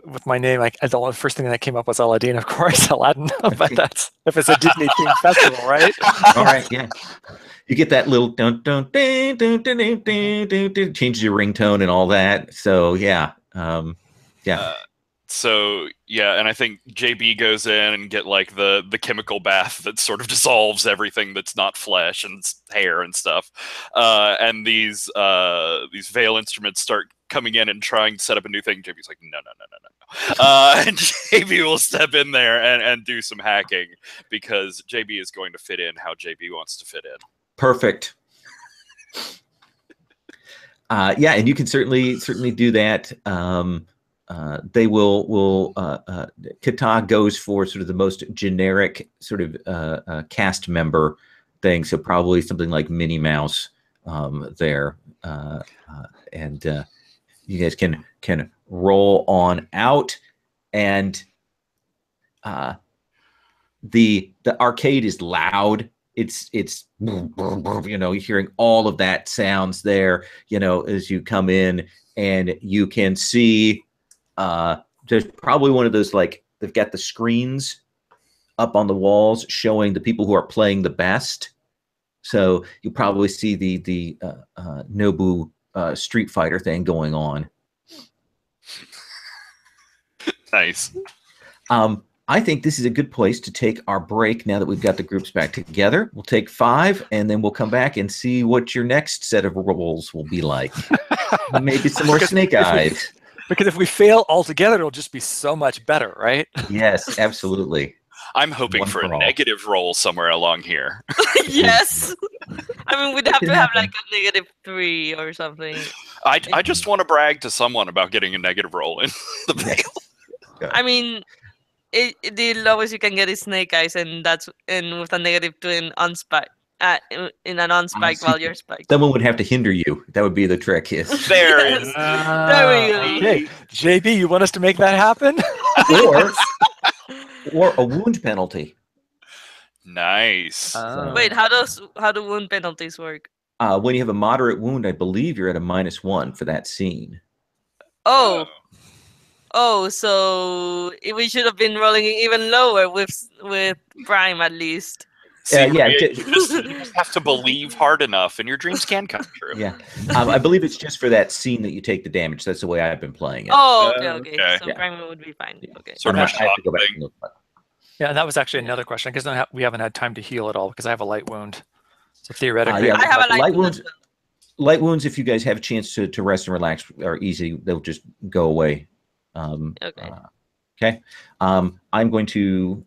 With my name, the first thing that came up was Aladdin, of course, Aladdin. But that's if it's a Disney-themed festival, right? All right, yeah. You get that little dun dun dun dun dun dun dun dun dun, changes your ringtone and all that. So yeah, yeah. So yeah, and I think JB goes in and get the chemical bath that sort of dissolves everything that's not flesh and hair and stuff, and these veil instruments start coming in and trying to set up a new thing. JB's like, no. And JB will step in there and do some hacking because JB is going to fit in how JB wants to fit in. Perfect. Yeah, and you can certainly do that. they will Kata goes for sort of the most generic sort of cast member thing, so probably something like Minnie Mouse there, and you guys can roll on out, and the arcade is loud. It's you're hearing all of that sounds there, as you come in, and you can see there's probably one of those, like, they've got the screens up on the walls showing the people who are playing the best. So you probably see the Nobu Street Fighter thing going on. Nice. I think this is a good place to take our break now that we've got the groups back together. We'll take 5, and then we'll come back and see what your next set of rolls will be like. Maybe some more snake eyes. Because if we fail altogether, it'll just be so much better, right? Yes, absolutely. I'm hoping One for a for all. negative roll somewhere along here. Yes. I mean, we'd have to have like a -3 or something. I just want to brag to someone about getting a negative roll in the mail. I mean, the lowest you can get is snake eyes, and with a -2 in unspike. In an unspike while you're spiked. Someone would have to hinder you. That would be the trick. Yes. There Yes. it is. There we go. Okay, JB, you want us to make that happen? or a wound penalty. Nice. Wait, how do wound penalties work? When you have a moderate wound, I believe you're at a -1 for that scene. Oh, so we should have been rolling even lower with Prime at least. See, yeah, you just have to believe hard enough, and your dreams can come true. Yeah, I believe it's just for that scene that you take the damage. That's the way I've been playing it. Oh, okay. Okay. So Yeah. Prime would be fine. Okay. Sort of I a have to go back shock and look. Yeah, and that was actually another question, because we haven't had time to heal at all, because I have a light wound. So theoretically, Yeah, I have a light wound. Light wounds, if you guys have a chance to rest and relax, are easy. They'll just go away. Okay. Okay. I'm going to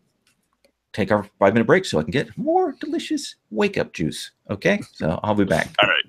take our 5-minute break so I can get more delicious wake-up juice. Okay? So I'll be back. All right.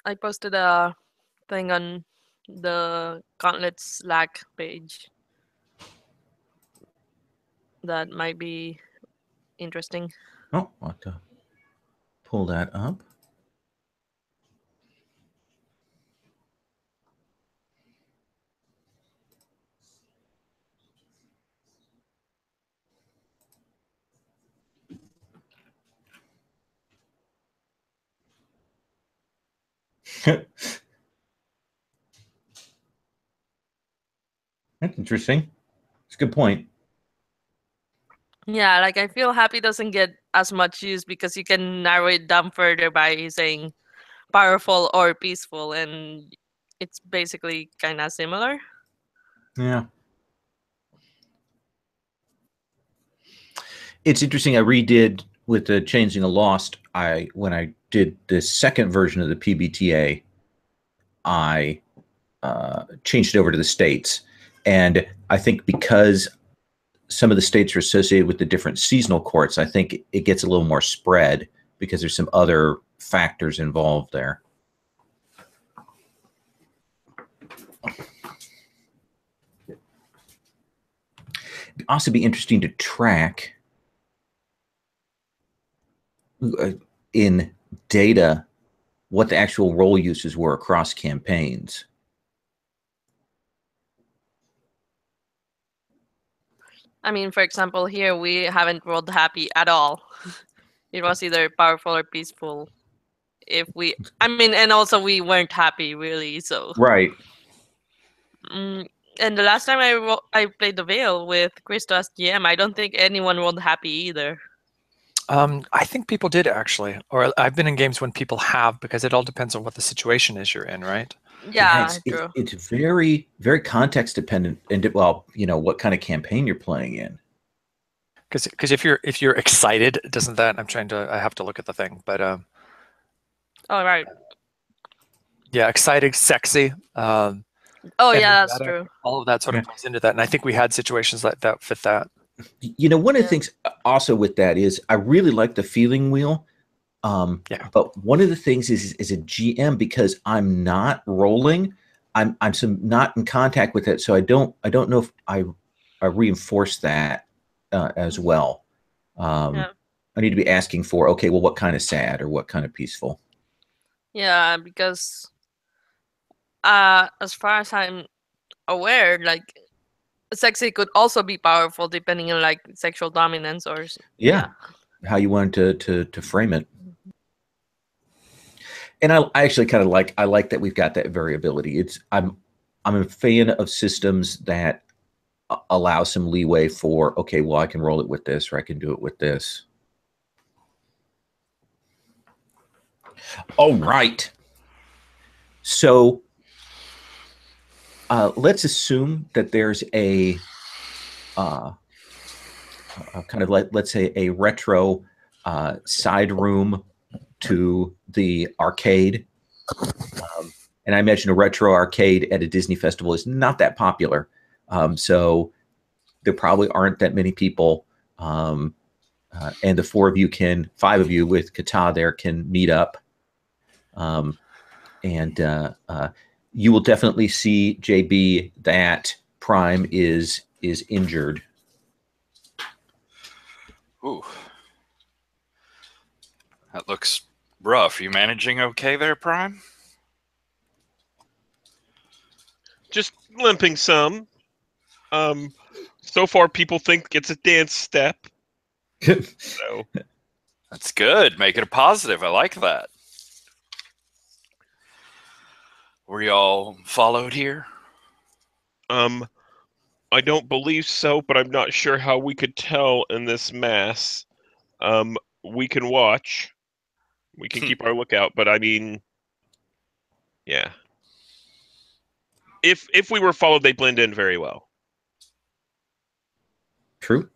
I posted a thing on the Gauntlet Slack page that might be interesting. Oh, I'll have to pull that up. That's interesting. It's a good point. Yeah, like I feel happy doesn't get as much use because you can narrow it down further by saying powerful or peaceful, and it's basically kind of similar. Yeah. It's interesting. I redid with the Changing of Lost. When I did the second version of the PbtA, I changed it over to the states, and I think because some of the states are associated with the different seasonal courts, I think it gets a little more spread because there's some other factors involved there. It'd also be interesting to track in data what the actual role uses were across campaigns. I mean, for example, here we haven't rolled happy at all. It was either powerful or peaceful. And also we weren't happy really. So Right. and the last time I played the Veil with Christo as GM, I don't think anyone rolled happy either. I think people did actually, or I've been in games when people have, because it all depends on what the situation is you're in, right? Yeah, true. It's very, very context dependent, and what kind of campaign you're playing in. Because if you're excited, doesn't that? I have to look at the thing, but oh right. Yeah, excited, sexy. Oh yeah, that's true. All of that sort of plays into that, and I think we had situations that fit that. One of the things also with that is I really like the feeling wheel. But one of the things is a GM, because I'm not rolling, I'm not in contact with it, so I don't know if I reinforce that as well. I need to be asking for, okay, well, what kind of sad or what kind of peaceful? Yeah, because as far as I'm aware, like sexy could also be powerful depending on like sexual dominance or how you want to frame it. And I actually kind of like that we've got that variability. I'm a fan of systems that allow some leeway for, okay, well, I can roll it with this, or I can do it with this. All right. So let's assume that there's a kind of let's say a retro side room to the arcade. And I imagine a retro arcade at a Disney festival is not that popular. So there probably aren't that many people. And the 5 of you with PbtA there can meet up. And you will definitely see, JB, that Prime is injured. Ooh. That looks rough. You managing okay there, Prime? Just limping some. So far people think it's a dance step. So that's good. Make it a positive. I like that. Were y'all followed here? I don't believe so, but I'm not sure how we could tell in this mass. We can watch. We can keep our lookout, but I mean, yeah. If we were followed, they blend in very well. True.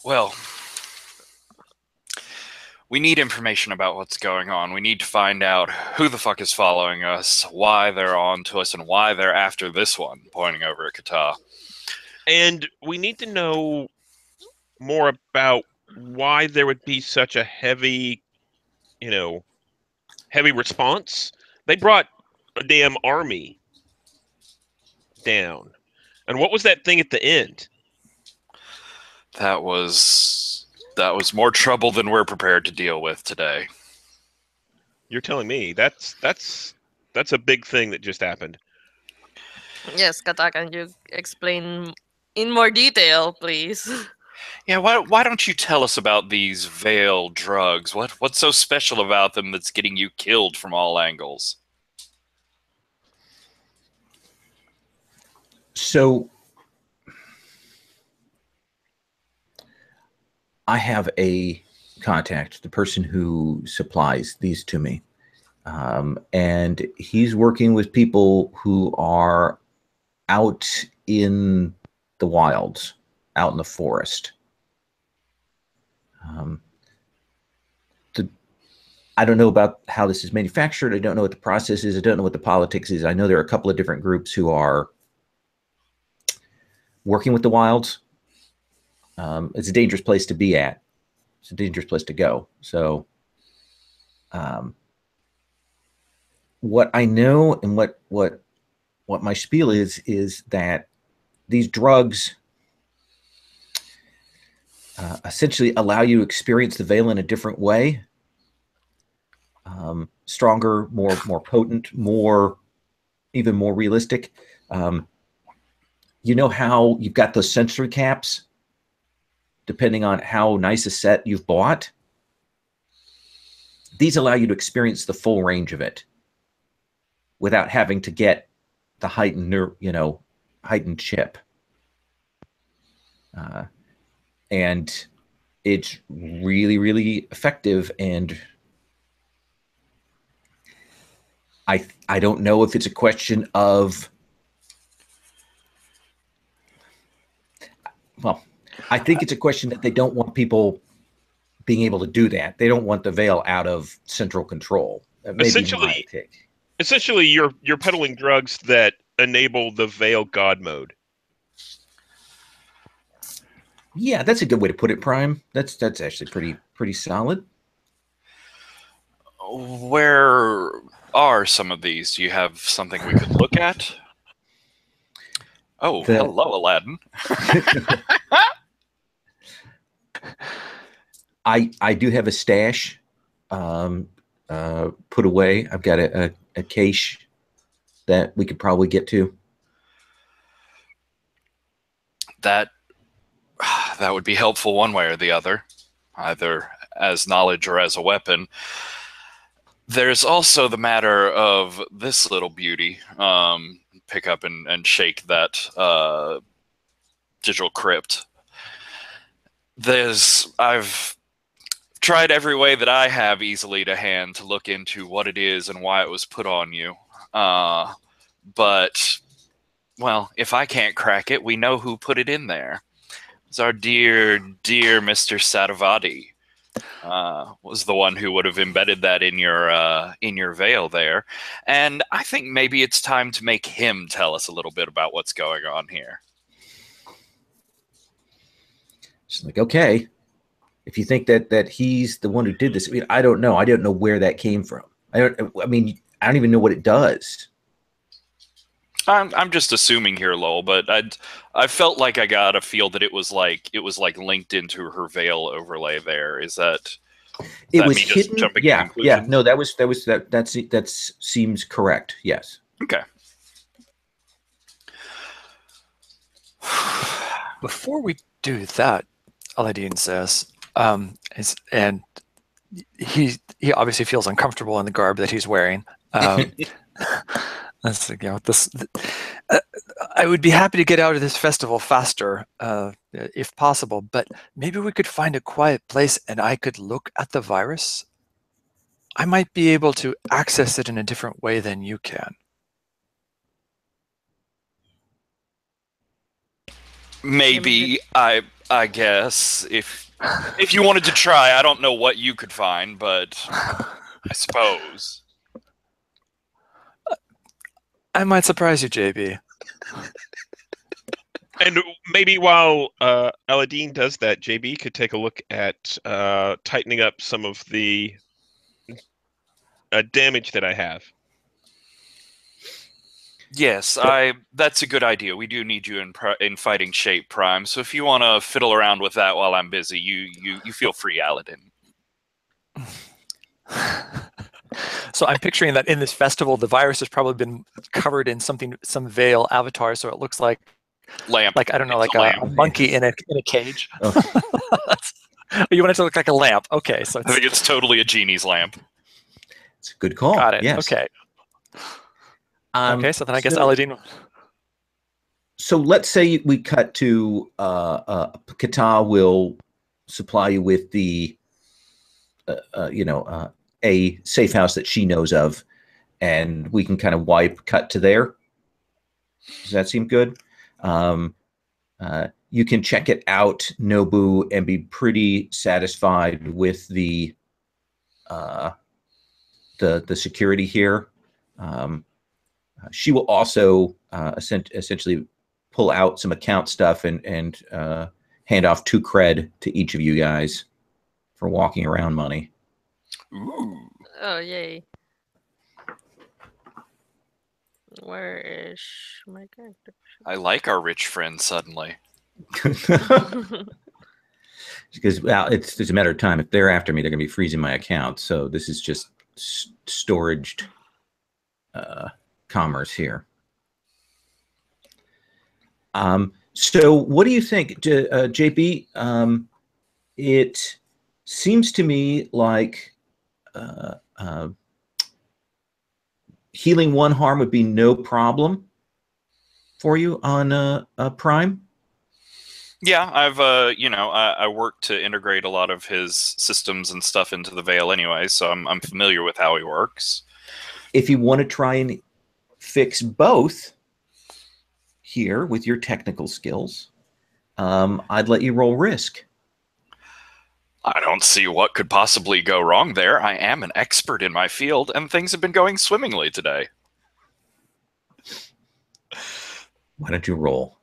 Well, we need information about what's going on. We need to find out who the fuck is following us, why they're on to us, and why they're after this one, pointing over at PbtA. And we need to know more about why there would be such a heavy, heavy response. They brought a damn army down. And what was that thing at the end? That was more trouble than we're prepared to deal with today. You're telling me that's a big thing that just happened. Yes, Kata, can you explain in more detail, please? Yeah, why don't you tell us about these veil drugs? What's so special about them that's getting you killed from all angles? So I have a contact, the person who supplies these to me. And he's working with people who are out in the wilds, out in the forest. I don't know about how this is manufactured. I don't know what the process is. I don't know what the politics is. I know there are a couple of different groups who are working with the wilds. It's a dangerous place to be at. It's a dangerous place to go. So what I know and what my spiel is that these drugs essentially allow you to experience the veil in a different way. Stronger, more potent, even more realistic. You know how you've got those sensory caps, depending on how nice a set you've bought? These allow you to experience the full range of it without having to get the heightened chip. And it's really, really effective. And I don't know if it's a question of, well, I think it's a question that they don't want people being able to do that. They don't want the veil out of central control. Essentially, you're peddling drugs that enable the veil god mode. Yeah, that's a good way to put it, Prime. That's actually pretty solid. Where are some of these? Do you have something we could look at? Oh, hello, Aladdin. I do have a stash put away. I've got a cache that we could probably get to. That would be helpful one way or the other, either as knowledge or as a weapon. There's also the matter of this little beauty. Pick up and shake that digital crypt. I've tried every way that I have easily to hand to look into what it is and why it was put on you. But, well, if I can't crack it, we know who put it in there. It's our dear, dear Mr. Sadavati. Was the one who would have embedded that in your veil there. And I think maybe it's time to make him tell us a little bit about what's going on here. It's like, okay, if you think that he's the one who did this, I mean, I don't know. I don't know where that came from. I don't even know what it does. I'm just assuming here, Lowell, but I felt like I got a feel that it was like linked into her veil overlay there. Is that it was me hidden? Just jumping Yeah, to conclusions? No, that seems correct. Yes. Okay. Before we do that, Aladdin says, and he obviously feels uncomfortable in the garb that he's wearing. That's I would be happy to get out of this festival faster, if possible. But maybe we could find a quiet place and I could look at the virus. I might be able to access it in a different way than you can. Maybe I guess if you wanted to try, I don't know what you could find, but I suppose. I might surprise you, JB. And maybe while Aladdin does that, JB could take a look at tightening up some of the damage that I have. Yes, that's a good idea. We do need you in fighting shape, Prime. So if you want to fiddle around with that while I'm busy, you feel free, Aladdin. So I'm picturing that in this festival, the virus has probably been covered in some veil avatar, so it looks like Lamp. like I don't know, It's like a a monkey in a cage. Oh. You want it to look like a lamp? Okay, so I think it's totally a genie's lamp. It's a good call. got it. Yes. Okay. Okay, so then I guess so- Aladdin. So let's say we cut to PbtA will supply you with the a safe house that she knows of, and we can kind of cut to there. Does that seem good? You can check it out, Nobu, and be pretty satisfied with the security here. She will also essentially pull out some account stuff and hand off 2 cred to each of you guys for walking around money. Ooh. Oh, yay. Where is my character? I like our rich friend suddenly. Because, well, it's a matter of time. If they're after me, they're going to be freezing my account. So this is just storaged commerce here. So what do you think, JB? It seems to me like healing 1 harm would be no problem for you on Prime. Yeah, I've I worked to integrate a lot of his systems and stuff into the Veil anyway, so I'm familiar with how he works. If you want to try and fix both here with your technical skills, I'd let you roll risk. I don't see what could possibly go wrong there. I am an expert in my field, and things have been going swimmingly today. Why don't you roll?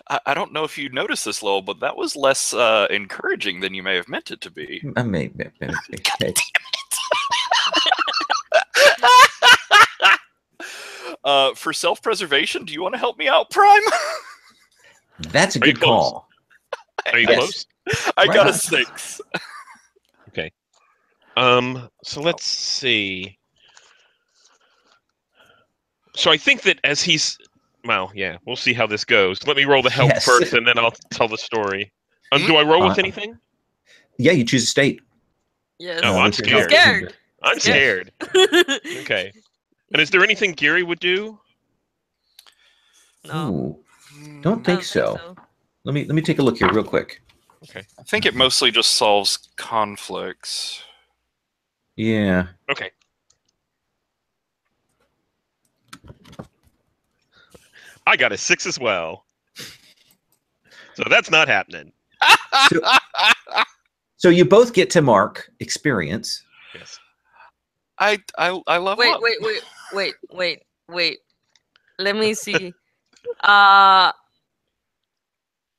I don't know if you noticed this, Lowell, but that was less encouraging than you may have meant it to be. I may. God damn it. For self-preservation, do you want to help me out, Prime? That's a good call. Are you close? I got on. a 6. Okay. So let's see. So I think that as he's, well, yeah, we'll see how this goes. Let me roll the help Yes. first, and then I'll tell the story. Do I roll with anything? Yeah, you choose a state. Yes. Oh, I'm this is scared. Scared. I'm scared. Okay. And is there anything Gary would do? No. Ooh, Mm, don't think so. Let me take a look here real quick. Okay. I think it mostly just solves conflicts. Yeah. Okay. I got a 6 as well. So that's not happening. So you both get to mark experience. Yes. I love Wait, up. wait. Let me see.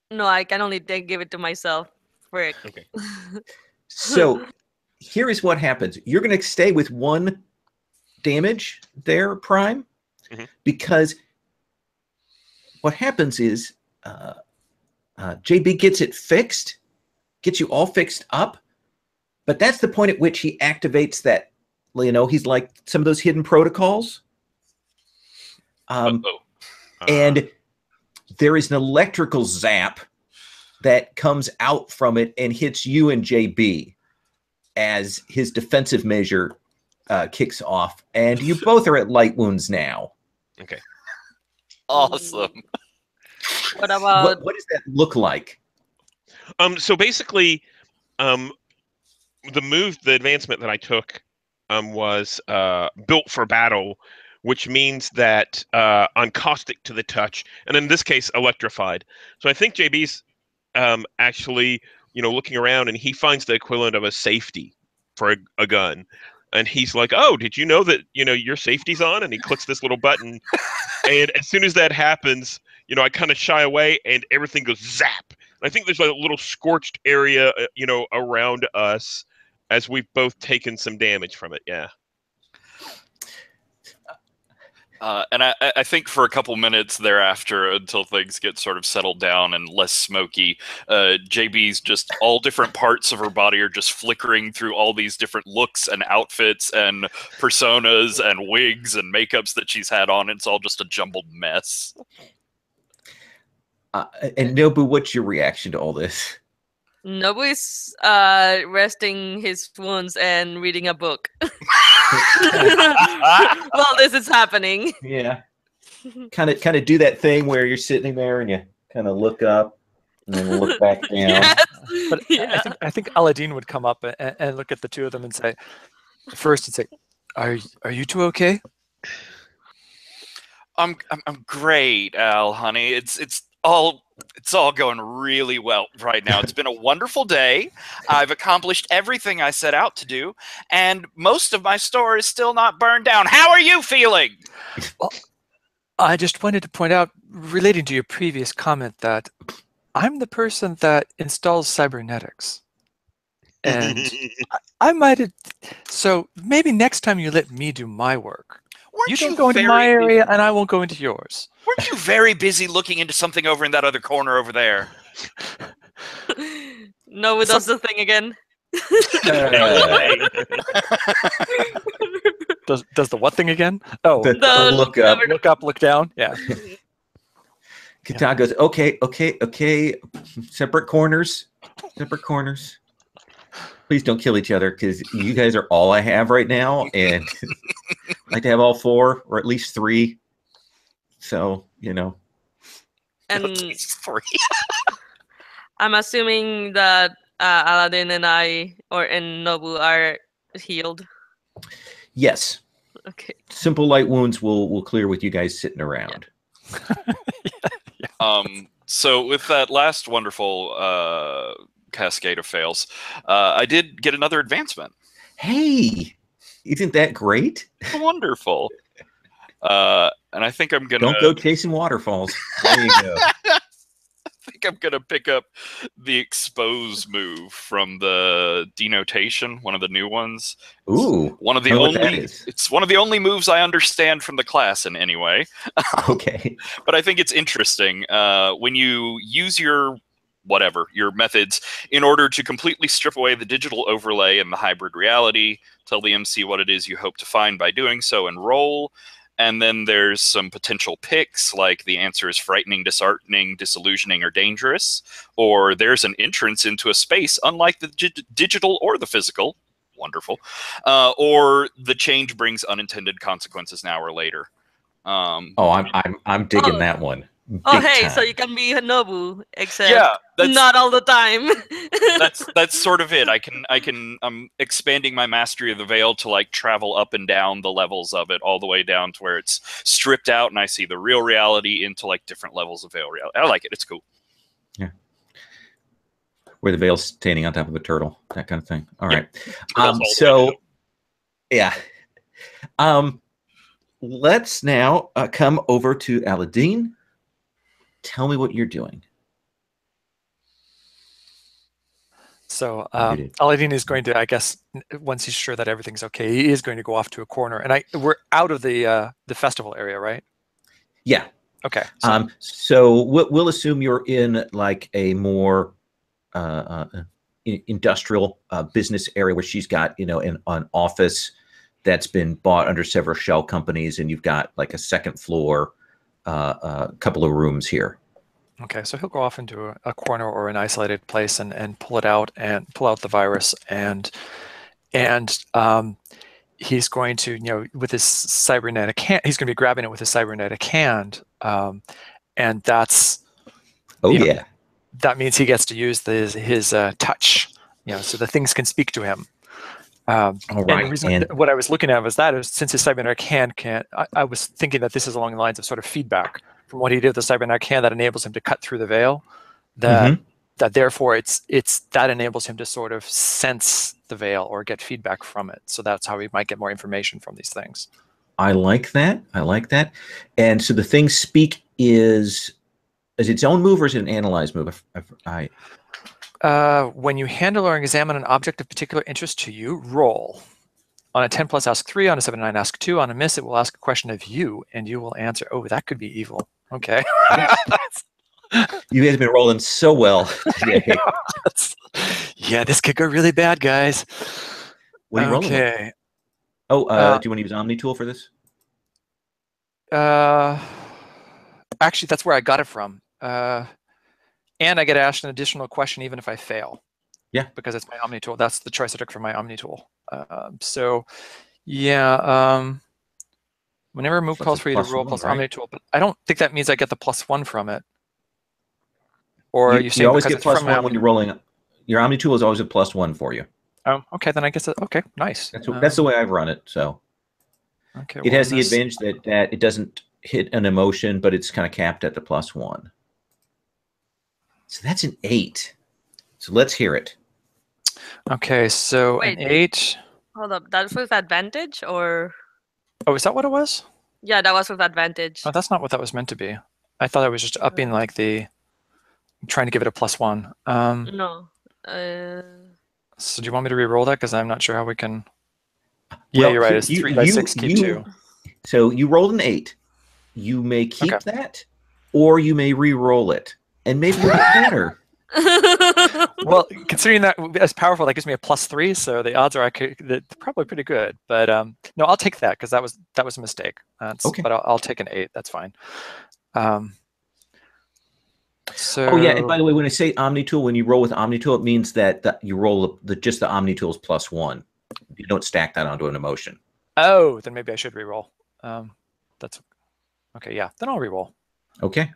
No, I can only give it to myself. Frick. Okay. So here is what happens. You're going to stay with 1 damage there, Prime, because what happens is JB gets it fixed, gets you all fixed up, but that's the point at which he activates that, he's like some of those hidden protocols. And there is an electrical zap that comes out from it and hits you and JB as his defensive measure kicks off. And you both are at light wounds now. Okay. Awesome. What about? What does that look like? So basically, the advancement that I took was built for battle, which means that I'm caustic to the touch, and in this case, electrified. So I think JB's actually, looking around, and he finds the equivalent of a safety for a gun. And he's like, "Oh, did you know that your safety's on?" And he clicks this little button, and as soon as that happens, I kind of shy away, and everything goes zap. I think there's a little scorched area, around us as we've both taken some damage from it. Yeah. And I think for a couple minutes thereafter, until things get sort of settled down and less smoky, JB's just all different parts of her body are just flickering through all these different looks and outfits and personas and wigs and makeups that she's had on. It's all just a jumbled mess. And Nobu, what's your reaction to all this? Nobu is resting his wounds and reading a book. Well, this is happening. Yeah. Kind of do that thing where you're sitting there and you kind of look up and then look back down. Yes. But Yeah. I think Aladdin would come up and look at the two of them and say, "Are you two okay?" I'm great, Al, honey. It's all going really well right now. It's been a wonderful day. I've accomplished everything I set out to do, and most of my store is still not burned down. How are you feeling? Well, I just wanted to point out, relating to your previous comment, that I'm the person that installs cybernetics. And I might have... So maybe next time you let me do my work. Weren't You don't go into my very area, and I won't go into yours. Weren't you very busy looking into something over in that other corner over there? Nobu does the thing again. Does the what thing again? Oh, The look up. look up, look down. Yeah. Kata goes, okay. Separate corners. Please don't kill each other, because you guys are all I have right now, and I'd like to have all 4 or at least 3. So, And It's 3. I'm assuming that Aladdin and Nobu are healed. yes, Okay. simple light wounds will clear with you guys sitting around. So with that last wonderful cascade of fails, I did get another advancement. Hey, isn't that great? Wonderful. And I think I'm gonna Don't go chasing waterfalls. There you go. I think I'm gonna pick up the expose move from the denotation, one of the new ones. Ooh, One of the I know what that only is. It's one of the only moves I understand from the class in any way. Okay. But I think it's interesting when you use your methods in order to completely strip away the digital overlay and the hybrid reality. Tell the MC what it is you hope to find by doing so, and roll. And then there's some potential picks, like the answer is frightening, disheartening, disillusioning, or dangerous. Or there's an entrance into a space unlike the digital or the physical. Wonderful. Or the change brings unintended consequences now or later. I'm digging that one. Oh, Big hey, time. so you can be a Nobu, except Yeah, not all the time. that's sort of it. I'm expanding my mastery of the veil to like travel up and down the levels of it, all the way down to where it's stripped out and I see the real reality into like different levels of veil reality. I like it. It's cool. Yeah. Where the veil's standing on top of a turtle, that kind of thing. All right. Yeah. Let's now come over to Aladdin. Tell me what you're doing. So Aladdin is going to, I guess, once he's sure that everything's okay, he is going to go off to a corner. And we're out of the festival area, right? Yeah. Okay. So we'll assume you're in like a more industrial business area where she's got, an office that's been bought under several shell companies, and you've got like a second floor, a couple of rooms here. Okay, so he'll go off into a corner or an isolated place and pull it out and pull out the virus, and he's going to, with his cybernetic hand, he's going to be grabbing it with his cybernetic hand, and that's that means he gets to use his touch, so the things can speak to him. All right. And the reason, what I was looking at was since his cybernetic hand can't, I was thinking that this is along the lines of sort of feedback from what he did with the cybernetic hand that enables him to cut through the veil. That that therefore it's that enables him to sort of sense the veil or get feedback from it. So that's how he might get more information from these things. I like that. I like that. And so the thing speak is its own move or is it an analyze move? When you handle or examine an object of particular interest to you, roll. On a 10 plus, ask 3. On a 7 9, ask 2. On a miss, it will ask a question of you, and you will answer. Oh, that could be evil. Okay. You guys have been rolling so well today. Yeah, this could go really bad, guys. What are you rolling with? Okay. Oh, do you want to use Omni Tool for this? Actually, that's where I got it from. And I get asked an additional question even if I fail. Yeah. Because it's my Omni Tool. That's the choice I took for my Omni Tool. So, yeah. Whenever a move calls for you to roll plus Omni Tool, but I don't think that means I get the +1 from it. Or you always get +1 when you're rolling. Your Omni Tool is always a +1 for you. Oh, okay. Then I guess okay, nice. That's the way I've run it. So okay, it has the advantage that it doesn't hit an emotion, but it's kind of capped at the +1. So that's an 8. So let's hear it. Okay, so Wait. an 8. Hold up, that's with advantage or? Oh, is that what it was? Yeah, that was with advantage. Oh, that's not what that was meant to be. I thought I was just upping like trying to give it a +1. No. So do you want me to re-roll that? Because I'm not sure how we can. Yeah, Well, you're right. It's 3 by 6, keep 2. So you rolled an 8. You may keep that, or you may re-roll it, and maybe you'll get better. Well, considering that as powerful, that gives me a +3, so the odds are probably pretty good. But no, I'll take that because that was a mistake. Okay. But I'll take an 8. That's fine. So. Oh yeah, and by the way, when I say Omni Tool, when you roll with Omni Tool, it means that you roll just the Omni Tool's +1. You don't stack that onto an emotion. Oh, then maybe I should re-roll. That's okay. Yeah, then I'll re-roll. Okay.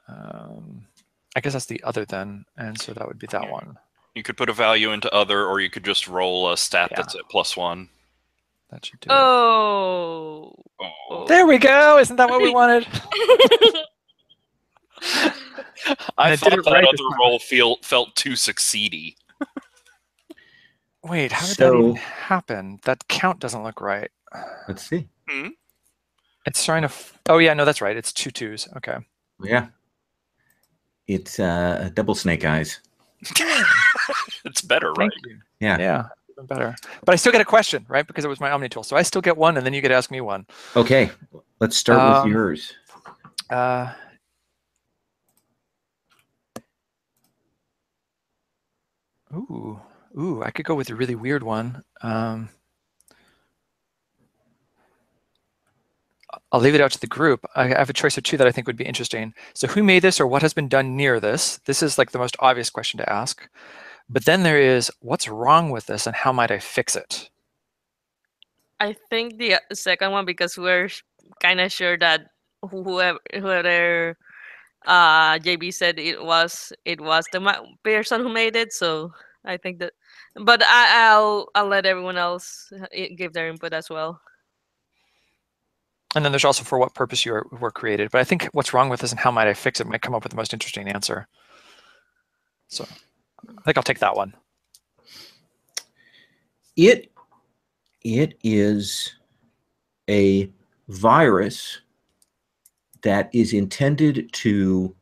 I guess that's the other then, and so that would be that one. You could put a value into other, or you could just roll a stat that's at +1. That should do Oh. There we go. Isn't that what we wanted? I thought that other roll felt too succeedy. Wait, how did that even happen? That count doesn't look right. Let's see. Hmm? It's trying to. Oh yeah, no, that's right. It's 2 2s. Okay. Yeah. It's double snake eyes. It's better, Thank right? you. Yeah. Yeah, even better. But I still get a question, right? Because it was my Omni Tool. So I still get one, and then you get to ask me one. Okay. Let's start with yours. Ooh, I could go with a really weird one. I'll leave it out to the group. I have a choice of 2 that I think would be interesting. So who made this or what has been done near this? This is like the most obvious question to ask. But then there is, what's wrong with this and how might I fix it? I think the second one, because we're kind of sure that whoever JB said it was the person who made it. So I think that, but I'll let everyone else give their input as well. And then there's also for what purpose you were created. But I think what's wrong with this and how might I fix it might come up with the most interesting answer. So I think I'll take that one. It is a virus that is intended to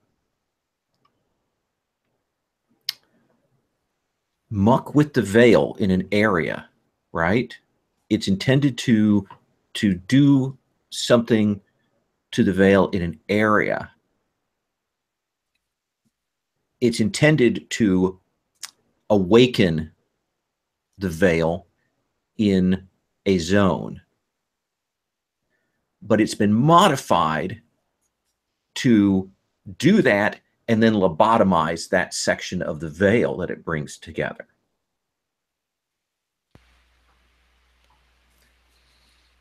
muck with the veil in an area, right? It's intended to do something to the veil in an area. It's intended to awaken the veil in a zone. But it's been modified to do that and then lobotomize that section of the veil that it brings together.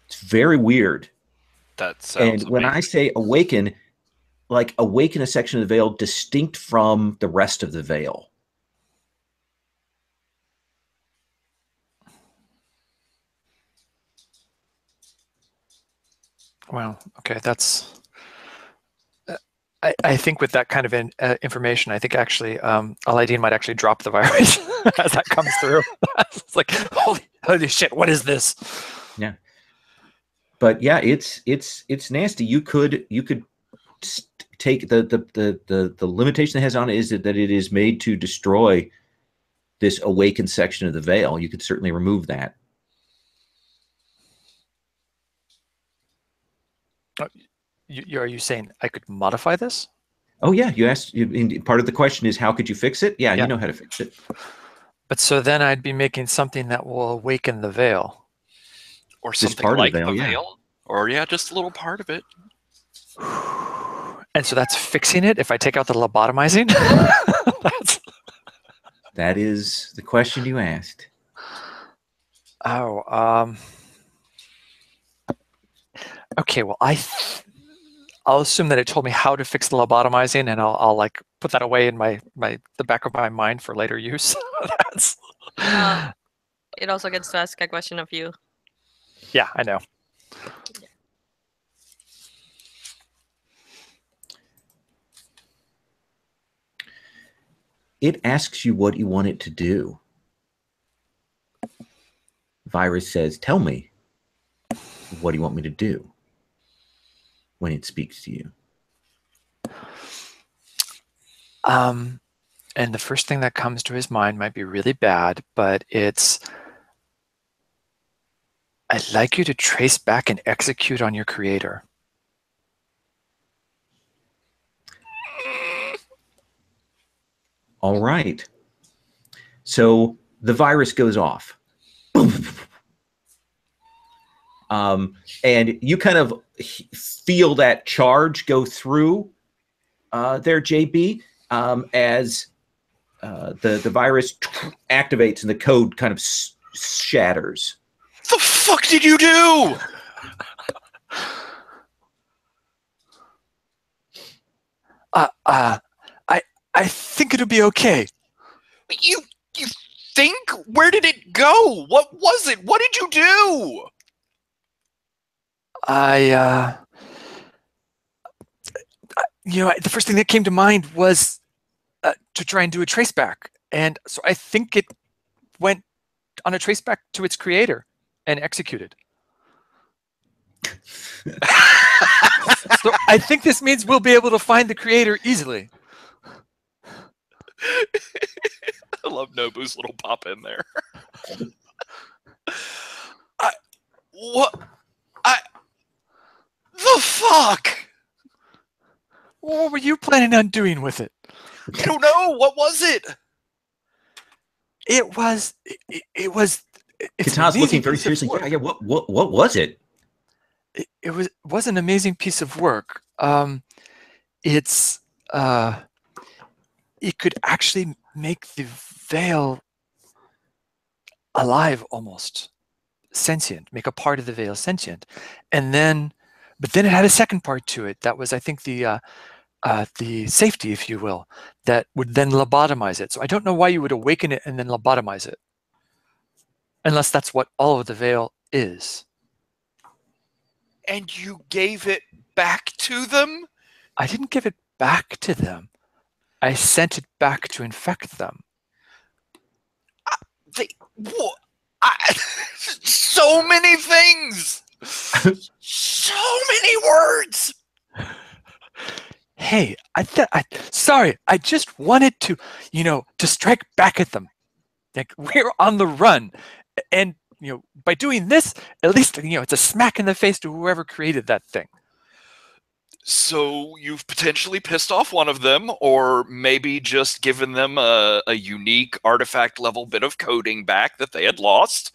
It's very weird. That sounds And when amazing. I say awaken, like awaken a section of the veil distinct from the rest of the veil. Well, okay, that's. I think with that kind of information, I think actually Aladdin might actually drop the virus as that comes through. It's like, holy shit, what is this? Yeah. But yeah, it's nasty. You could take the limitation it has on it is that it is made to destroy this awakened section of the veil. You could certainly remove that. Are you saying I could modify this? Oh yeah, you asked. Part of the question is how could you fix it? Yeah, Yeah. you know how to fix it. But so then I'd be making something that will awaken the veil, Or Just something part of like the the veil, yeah. veil. Or just a little part of it. and so that's fixing it. If I take out the lobotomizing, That is the question you asked. Okay. Well, I'll assume that it told me how to fix the lobotomizing, and I'll like put that away in the back of my mind for later use. It also gets to ask a question of you. Yeah, I know. It asks you what you want it to do. Virus says, tell me, what do you want me to do when it speaks to you? And the first thing that comes to his mind might be really bad, but it's, I'd like you to trace back and execute on your creator. All right. So the virus goes off. And you kind of feel that charge go through there, JB, as the virus activates and the code kind of shatters. The fuck did you do? I think it'll be okay. You think? Where did it go? What was it? What did you do? The first thing that came to mind was to try and do a traceback. And so I think it went on a traceback to its creator and executed. So I think this means we'll be able to find the creator easily. I love Nobu's little pop in there. The fuck? What were you planning on doing with it? I don't know. What was it? It was. Katana's looking very seriously. Yeah, what was it? It was an amazing piece of work. It could actually make the veil alive, almost sentient, make a part of the veil sentient, but then it had a second part to it that was, I think, the safety, if you will, that would then lobotomize it. So I don't know why you would awaken it and then lobotomize it, unless that's what all of the veil is. And you gave it back to them? I didn't give it back to them. I sent it back to infect them. So many things! So many words! Hey, sorry, I just wanted to, to strike back at them. Like, we're on the run. And, by doing this, at least, it's a smack in the face to whoever created that thing. So you've potentially pissed off one of them, or maybe just given them a unique artifact level bit of coding back that they had lost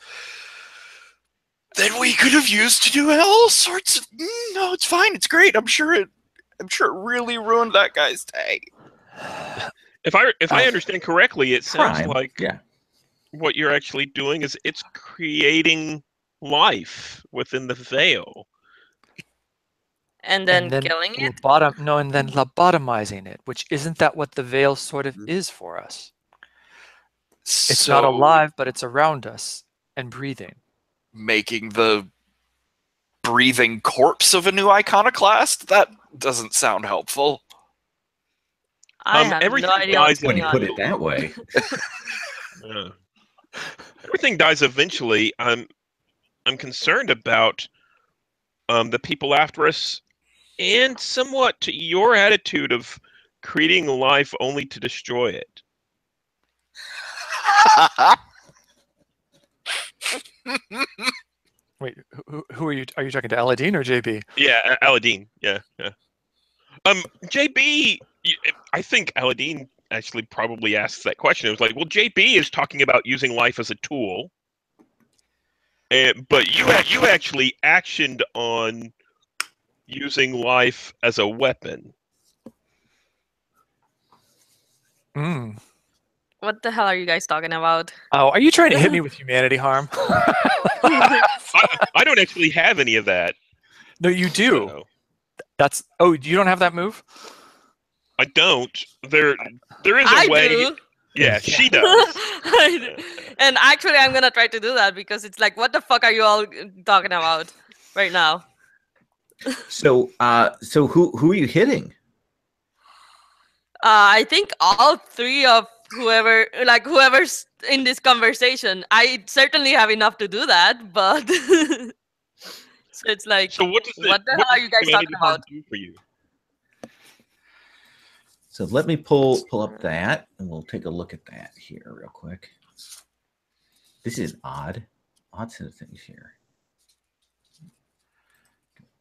that we could have used to do all sorts of. No, it's fine. It's great. I'm sure it really ruined that guy's day. If I understand correctly, it sounds like yeah. What you're actually doing is it's creating life within the veil. And then killing it? And then lobotomizing it, which isn't that what the veil sort of is for us? It's not alive, but it's around us and breathing. Making the breathing corpse of a new iconoclast? That doesn't sound helpful. I have everything no idea dies what's When going you on. put it that way. Yeah. Everything dies eventually. I'm concerned about the people after us, and somewhat to your attitude of creating life only to destroy it. Wait, who are you? Are you talking to Aladdin or JB? Yeah, Aladdin. Yeah. JB, I think Aladdin actually probably asked that question. It was like, well, JB is talking about using life as a tool, but you actually actioned on using life as a weapon. Mm. What the hell are you guys talking about? Oh, are you trying to hit me with humanity harm? I don't actually have any of that. No, you do. So That's you don't have that move? I don't. There is I a way. do. Yeah, she does. And actually, I'm gonna try to do that because it's like, what the fuck are you all talking about right now? So, who are you hitting? I think all three of whoever's in this conversation. I certainly have enough to do that, but so it's like, So what what the hell are you guys humanity talking harm about? do for you? So let me pull up that, and we'll take a look at that here real quick. This is odd set of things here.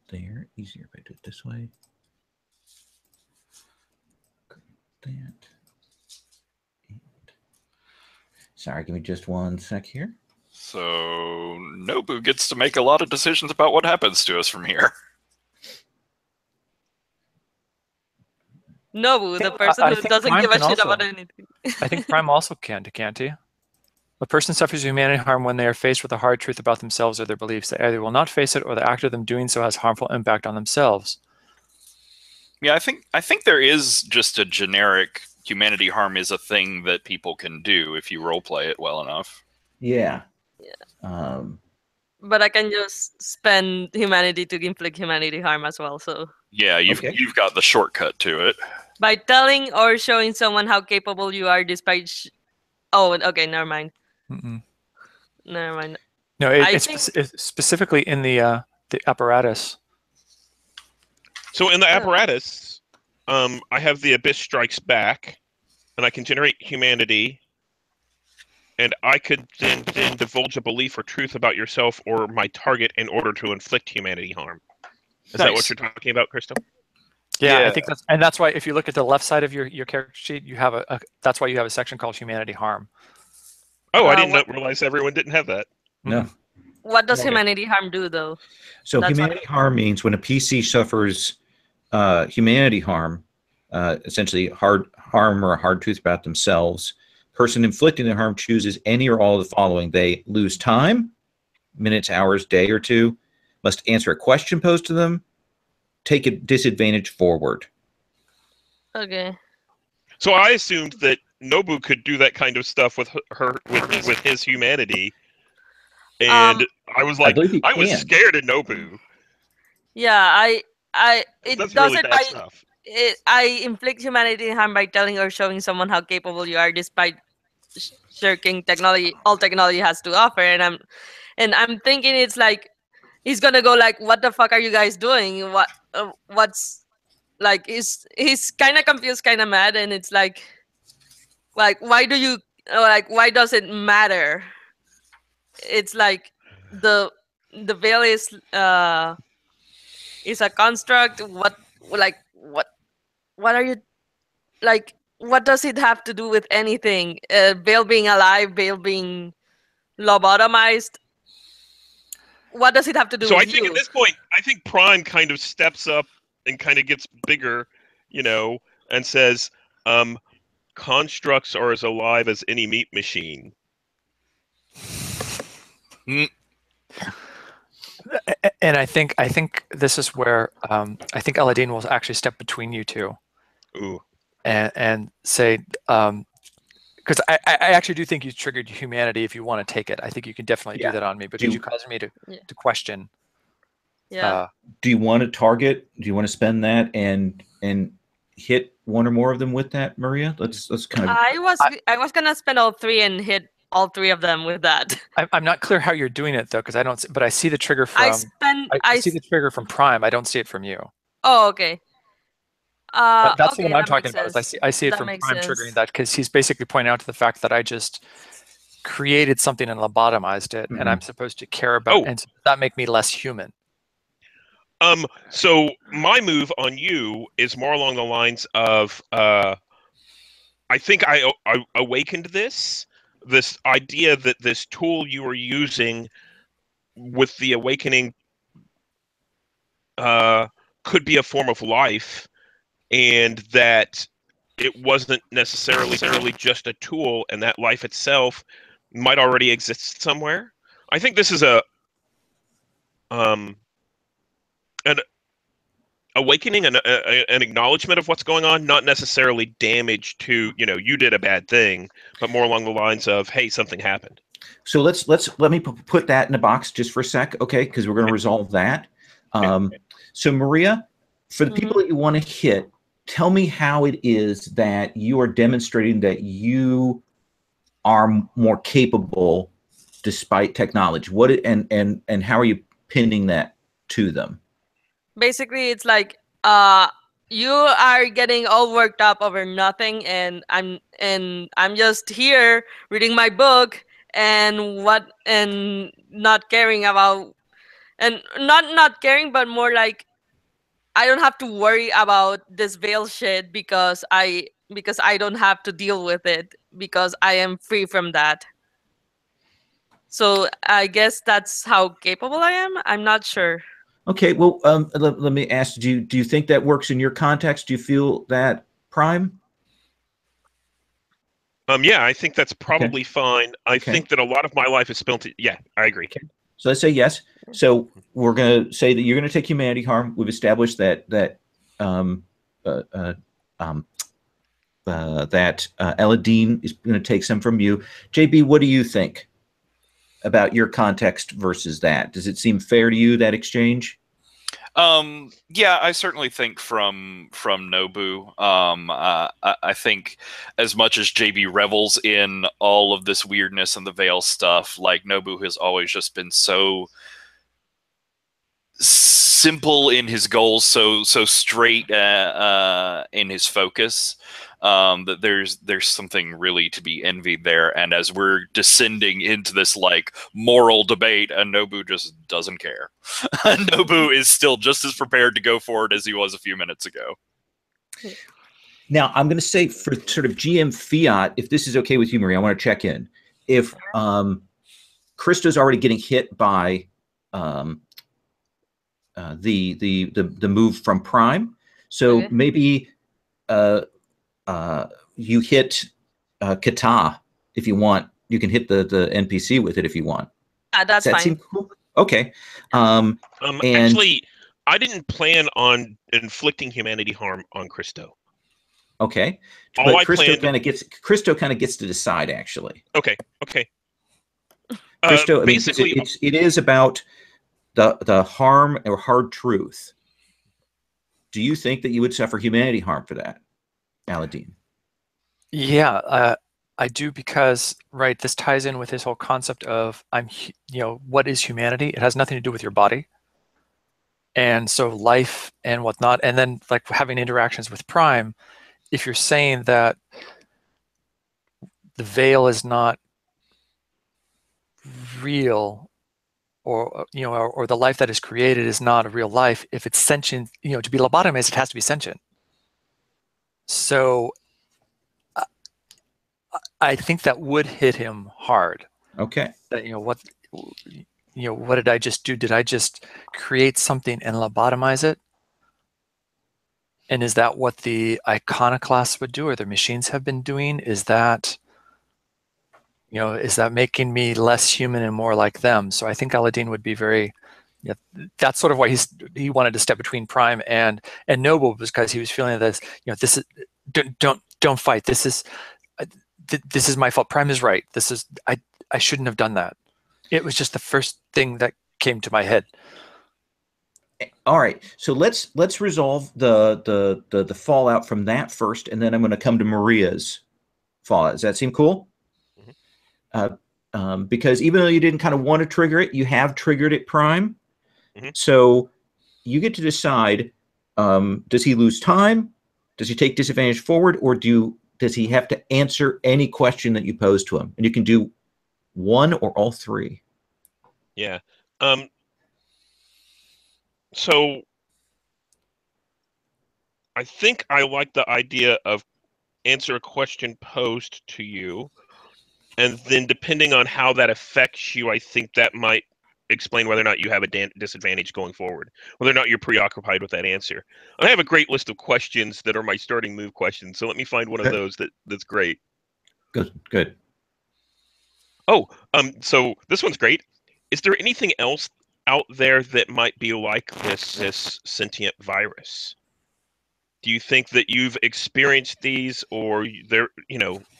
There, easier if I do it this way. That. And sorry, give me just one sec here. So Nobu gets to make a lot of decisions about what happens to us from here. Nobu, the person I who think doesn't Prime give a can shit also. about anything. I think Prime also can't he? A person suffers humanity harm when they are faced with a hard truth about themselves or their beliefs. They either will not face it, or the act of them doing so has harmful impact on themselves. Yeah, I think there is just a generic humanity harm is a thing that people can do if you roleplay it well enough. Yeah. Yeah. But I can just spend humanity to inflict humanity harm as well. So yeah, you've got the shortcut to it. By telling or showing someone how capable you are, despite. Oh, okay. Never mind. Mm-mm. Never mind. No, it's specifically in the apparatus. So in the apparatus, I have the Abyss Strikes Back, and I can generate humanity, and I could then divulge a belief or truth about yourself or my target in order to inflict humanity harm. Is that what you're talking about, Crystal? Yeah, I think that's why if you look at the left side of your character sheet, you have that's why you have a section called humanity harm. Oh, I didn't realize everyone didn't have that. No. What does humanity harm do, though? So humanity harm means when a PC suffers humanity harm, essentially hard harm or a hard truth about themselves, person inflicting the harm chooses any or all of the following. They lose time, minutes, hours, day or two, must answer a question posed to them, take a disadvantage forward. Okay. So I assumed that Nobu could do that kind of stuff with with his humanity, and I was like, I was scared of Nobu. Yeah, it That's does really it bad stuff. I inflict humanity harm by telling or showing someone how capable you are, despite shirking all technology has to offer. And I'm thinking it's like he's gonna go like, what the fuck are you guys doing? What's like he's kind of confused, kind of mad, and it's like why does it matter? It's like the veil is a construct. What are you like? What does it have to do with anything? Veil being alive, Veil being lobotomized. What does it have to do So with I think at this point, I think Prime kind of steps up and kind of gets bigger, and says, constructs are as alive as any meat machine. And I think this is where I think Aladdin will actually step between you two. Ooh. And say, because I actually do think you triggered humanity. If you want to take it, I think you can definitely do that on me because you caused me to question. Yeah. Do you want to target? Do you want to spend that and hit one or more of them with that, Maria? Let's kind of. I was gonna spend all 3 and hit all 3 of them with that. I'm not clear how you're doing it though, because I don't. But I see the trigger from. I see the trigger from Prime. I don't see it from you. Oh, okay. That's okay, what I'm that talking makes about. Is sense. I see it That from makes Prime sense. triggering that, because he's basically pointing out to the fact that I just created something and lobotomized it, and I'm supposed to care about, and so that make me less human. So my move on you is more along the lines of I think I awakened this idea that this tool you were using with the awakening could be a form of life, and that it wasn't necessarily just a tool, and that life itself might already exist somewhere. I think this is an awakening, an acknowledgement of what's going on, not necessarily damage to, you did a bad thing, but more along the lines of, hey, something happened. So let me put that in a box just for a sec, okay? Because we're going to resolve that. So Maria, for the people that you want to hit, tell me how it is that you are demonstrating that you are more capable despite technology. And how are you pinning that to them? Basically, it's like you are getting all worked up over nothing, and I'm just here reading my book and not caring about, and not caring, but more like I don't have to worry about this veil shit because I don't have to deal with it because I am free from that. So I guess that's how capable I am. I'm not sure. Okay, well, let me ask, do you think that works in your context? Do you feel that, Prime? Yeah, I think that's probably fine. I think that a lot of my life is spent. Yeah, I agree. Okay. So let's say yes. So we're going to say that you're going to take humanity harm. We've established that Eladine is going to take some from you. JB, what do you think about your context versus that? Does it seem fair to you, that exchange? Yeah, I certainly think from Nobu. I think as much as JB revels in all of this weirdness and the veil stuff, like Nobu has always just been so simple in his goals, so straight in his focus, that there's something really to be envied there. And as we're descending into this like moral debate, and Nobu just doesn't care. Nobu is still just as prepared to go for it as he was a few minutes ago. Now, I'm going to say for sort of GM fiat, if this is okay with you, Marie, I want to check in. If Krista's already getting hit by the move from Prime, so maybe you hit Kata if you want. You can hit the NPC with it if you want. That's Does that fine. seem cool? Okay. Actually, I didn't plan on inflicting humanity harm on Christo. Okay. All But I Christo planned- kind of gets to decide, actually. Okay. Christo, basically, I mean, it is about the harm or hard truth. Do you think that you would suffer humanity harm for that, Aladine? Yeah, I do, because this ties in with this whole concept of what is humanity? It has nothing to do with your body, and so life and whatnot, and then like having interactions with Prime. If you're saying that the veil is not real, or the life that is created is not a real life, if it's sentient, to be lobotomized, it has to be sentient. So I think that would hit him hard. Okay. That what did I just do? Did I just create something and lobotomize it? And is that what the iconoclasts would do, or the machines have been doing? Is that making me less human and more like them? So I think Aladine would be very. That's sort of why he wanted to step between Prime and Noble, because he was feeling this. This is don't fight. This is my fault. Prime is right. I shouldn't have done that. It was just the first thing that came to my head. All right. So let's resolve the fallout from that first, and then I'm going to come to Maria's fallout. Does that seem cool? Because even though you didn't kind of want to trigger it, you have triggered it, Prime. So you get to decide: does he lose time? Does he take disadvantage forward, or does he have to answer any question that you pose to him? And you can do one or all three. Yeah. So I think I like the idea of answer a question posed to you, and then depending on how that affects you, I think that might explain whether or not you have a disadvantage going forward, whether or not you're preoccupied with that answer. I have a great list of questions that are my starting move questions, so let me find one of those that's great. Good. Oh, so this one's great. Is there anything else out there that might be like this sentient virus? Do you think that you've experienced these, or there,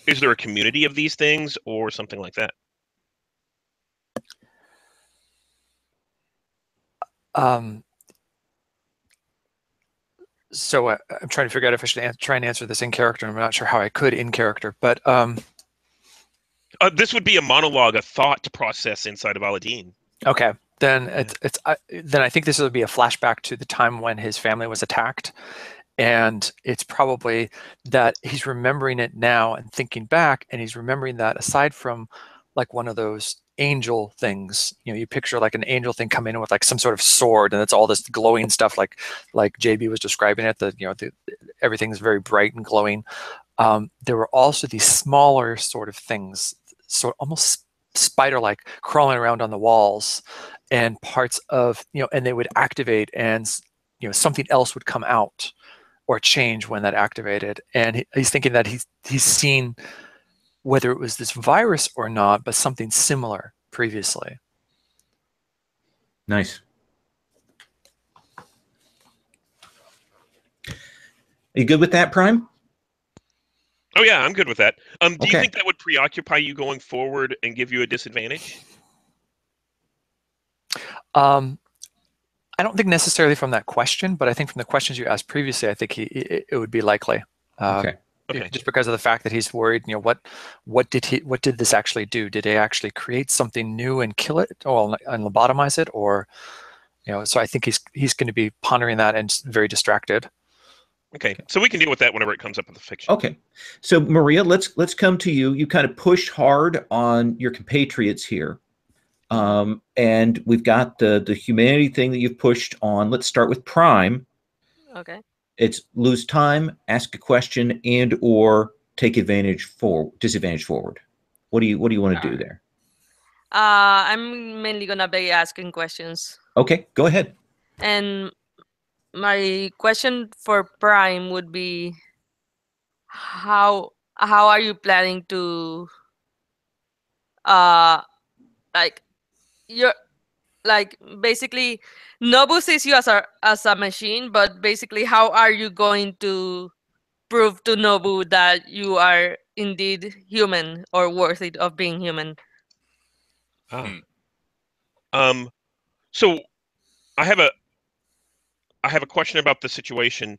is there a community of these things, or something like that? So I'm trying to figure out if I should try and answer this in character. I'm not sure how I could in character, but this would be a monologue, a thought process inside of Aladdin. Okay, then then I think this would be a flashback to the time when his family was attacked, and it's probably that he's remembering it now and thinking back, and he's remembering that aside from like one of those angel things, you picture like an angel thing coming in with like some sort of sword, and it's all this glowing stuff, like JB was describing it. Everything's very bright and glowing. There were also these smaller sort of things, so almost spider-like, crawling around on the walls, and parts of and they would activate, and something else would come out or change when that activated. And he's thinking that he's seen, whether it was this virus or not, but something similar previously. Nice. Are you good with that, Prime? Oh yeah, I'm good with that. Do you think that would preoccupy you going forward and give you a disadvantage? I don't think necessarily from that question, but I think from the questions you asked previously, I think it would be likely. Okay. Just because of the fact that he's worried, what did this actually do? Did they actually create something new and kill it, or and lobotomize it, or so I think he's going to be pondering that and very distracted. Okay, so we can deal with that whenever it comes up with the fiction. Okay, so Maria, let's come to you. You kind of push hard on your compatriots here, and we've got the humanity thing that you've pushed on. Let's start with Prime. Okay. It's lose time, ask a question, and or take disadvantage forward. What do you want to do there? I'm mainly gonna be asking questions. Okay, go ahead. And my question for Prime would be, how are you planning to like you're like basically Nobu sees you as a machine, but basically how are you going to prove to Nobu that you are indeed human or worthy of being human? So I have a question about the situation.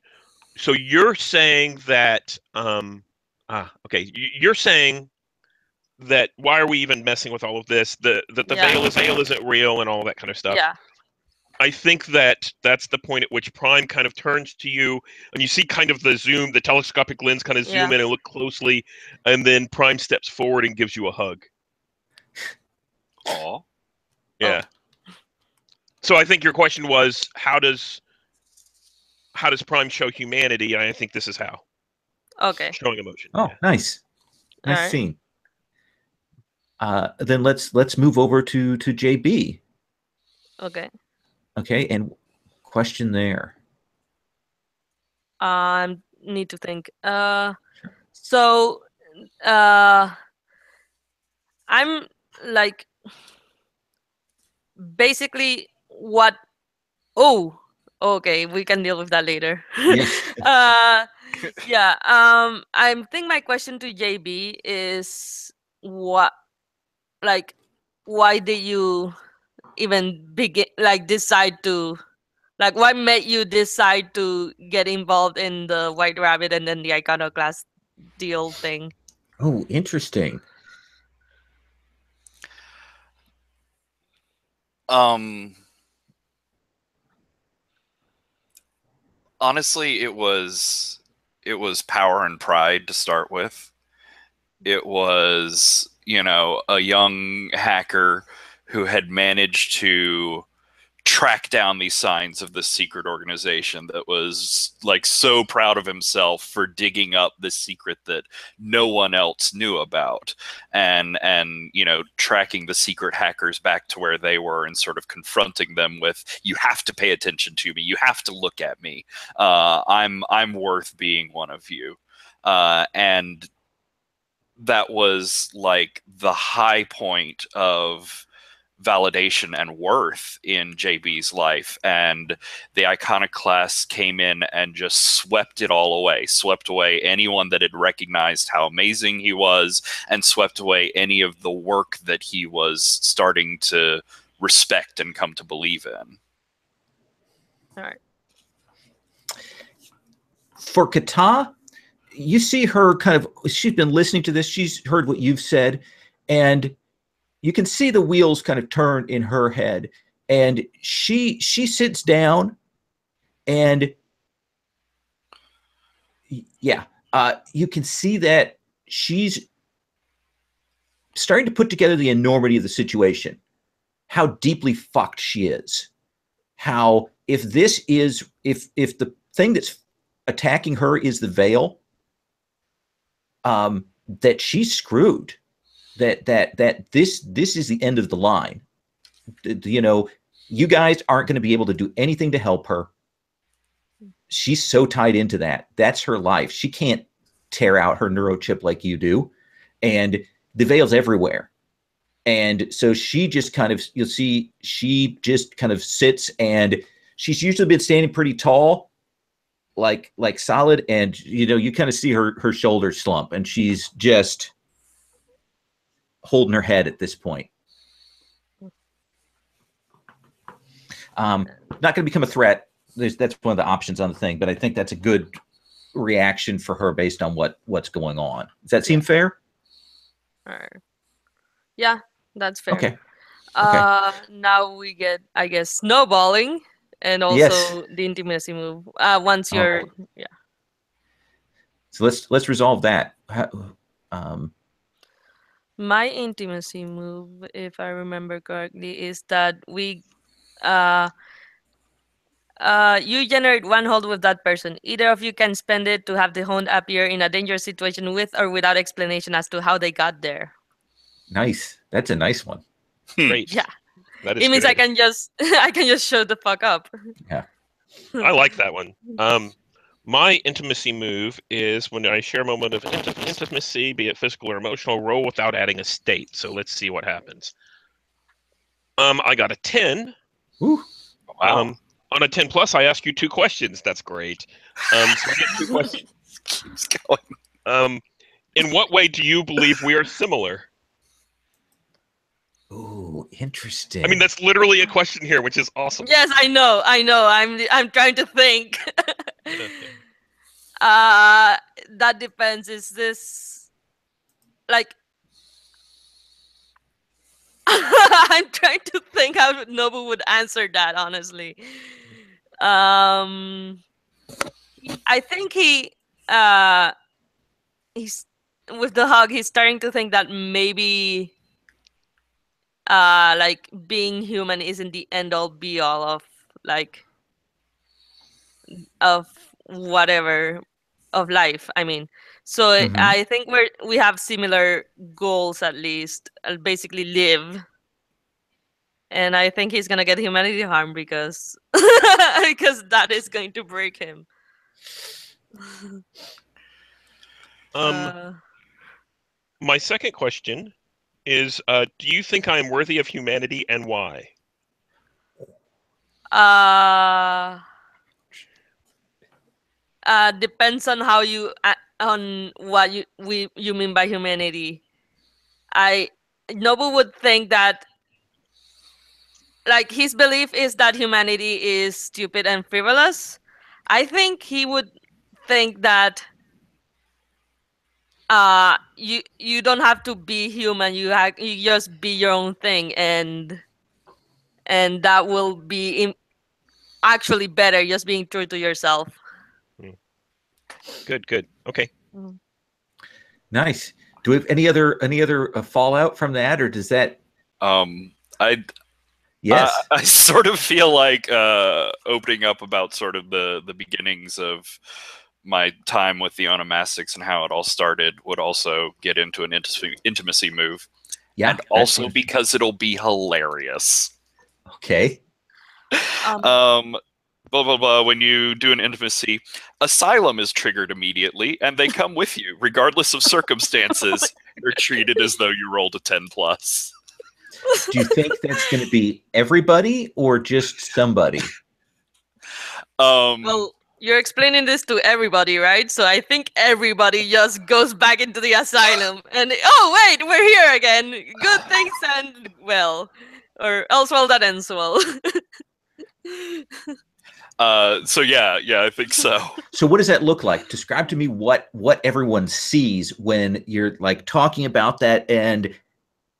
So you're saying that you're saying that why are we even messing with all of this? That the veil isn't real and all that kind of stuff. Yeah. I think that's the point at which Prime kind of turns to you, and you see kind of the telescopic lens kind of zoom in and look closely, and then Prime steps forward and gives you a hug. Aw. Yeah. Oh. So I think your question was, how does Prime show humanity? And I think this is how. Okay. Showing emotion. Oh, yeah. Nice scene. Then let's move over to JB. Okay. Okay, and question there. Need to think. So, I'm like basically what. Oh, okay. We can deal with that later. Yes. Yeah. I think my question to JB is why did you even decide to Like, what made you decide to get involved in the White Rabbit and then the Iconoclast deal thing? Oh, interesting. Honestly, it was power and pride to start with. It was, a young hacker who had managed to track down these signs of this secret organization that was like so proud of himself for digging up this secret that no one else knew about, and tracking the secret hackers back to where they were and sort of confronting them with, you have to pay attention to me, you have to look at me, I'm worth being one of you, and that was like the high point of validation and worth in JB's life. And the Iconoclast came in and just swept it all away, swept away anyone that had recognized how amazing he was, and swept away any of the work that he was starting to respect and come to believe in. All right. For Kata, you see her she's been listening to this. She's heard what you've said, and you can see the wheels kind of turn in her head, and she sits down, and you can see that she's starting to put together the enormity of the situation, how deeply fucked she is, how if the thing that's attacking her is the veil, that she's screwed. That this is the end of the line. You guys aren't going to be able to do anything to help her. She's so tied into that. That's her life. She can't tear out her neurochip like you do. And the veil's everywhere. And so she just you'll see, she just kind of sits, and she's usually been standing pretty tall, like solid. And, you kind of see her shoulders slump, and she's just holding her head at this point. Not going to become a threat. That's one of the options on the thing, but I think that's a good reaction for her based on what's going on. Does that seem fair? All right. Yeah, that's fair. Okay. Now we get, I guess, snowballing, and also the intimacy move. Once you're, yeah. So let's resolve that. My intimacy move, if I remember correctly, is that we you generate one hold with that person. Either of you can spend it to have the hold appear in a dangerous situation with or without explanation as to how they got there. Nice. That's a nice one. Great. Yeah. That is it means good. I can just show the fuck up. Yeah. I like that one. My intimacy move is when I share a moment of intimacy, be it physical or emotional, roll without adding a state. So let's see what happens. I got a 10. Ooh. Wow. On a 10 plus, I ask you 2 questions. That's great. So I get 2 questions. Keeps going. In what way do you believe we are similar? Ooh, interesting. I mean, that's literally a question here, which is awesome. Yes, I know. I'm trying to think. That depends. Is this like I'm trying to think how Nobu would answer that, honestly. I think he's with the hug, he's starting to think that maybe like being human isn't the end all be all of whatever of life. I mean, so I think we have similar goals, at least. Basically live. And I think he's gonna get humanity harm because because that is going to break him. My second question is, do you think I am worthy of humanity, and why? Depends on how you on what you mean by humanity. Nobu would think that like his belief is that humanity is stupid and frivolous. I think he would think that you don't have to be human. You just be your own thing, and that will be actually better. Just being true to yourself. Good. Okay. Nice. Do we have any other fallout from that, or does that? I Yes. I sort of feel like opening up about sort of the beginnings of my time with the Onomastics and how it all started would also get into an intimacy move. Yeah. And also because it'll be hilarious. Okay. Blah, blah, blah. When you do an intimacy, asylum is triggered immediately, and they come with you, regardless of circumstances. You're treated as though you rolled a 10+. Do you think that's going to be everybody or just somebody? Well, you're explaining this to everybody, right? So I think everybody just goes back into the asylum, and oh wait, we're here again. Good things end well, or else well that ends well. So yeah, I think so. So what does that look like? Describe to me what everyone sees when you're like talking about that, and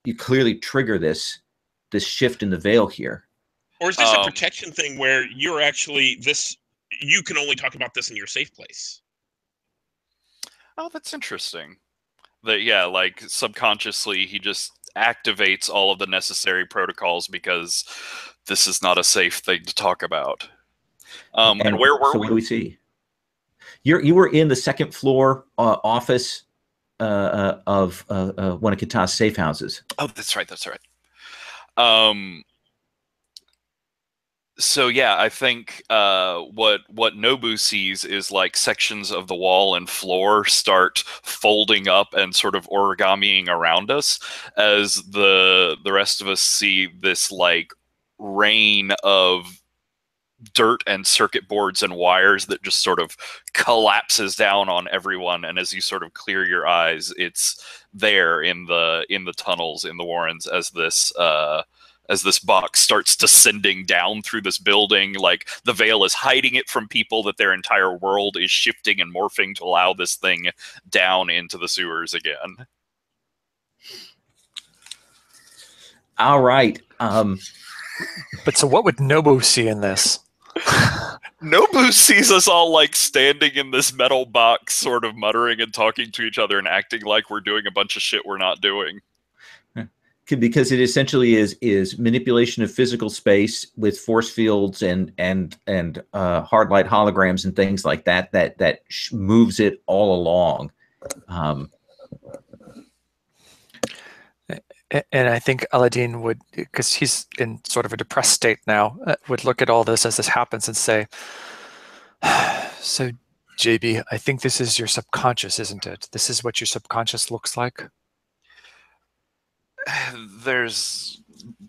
you clearly trigger this shift in the veil here. Or is this a protection thing where you're actually you can only talk about this in your safe place? Oh, that's interesting. That like subconsciously he just activates all of the necessary protocols because this is not a safe thing to talk about. And where were we? What do we see? You were in the second floor office of one of Kata's safe houses. Oh, that's right. So yeah, I think what Nobu sees is like sections of the wall and floor start folding up and sort of origamiing around us, as the rest of us see this like rain of dirt and circuit boards and wires that just sort of collapses down on everyone. And as you sort of clear your eyes, it's there in the tunnels in the Warrens as this box starts descending down through this building. Like the veil is hiding it from people, that their entire world is shifting and morphing to allow this thing down into the sewers again. All right. But so what would Nobu see in this? Nobu sees us all like standing in this metal box, sort of muttering and talking to each other and acting like we're doing a bunch of shit we're not doing. Because it essentially is manipulation of physical space with force fields and hard light holograms and things like that moves it all along. And I think Aladdin would, because he's in sort of a depressed state now, would look at all this as this happens and say, so JB, I think this is your subconscious, isn't it? This is what your subconscious looks like? There's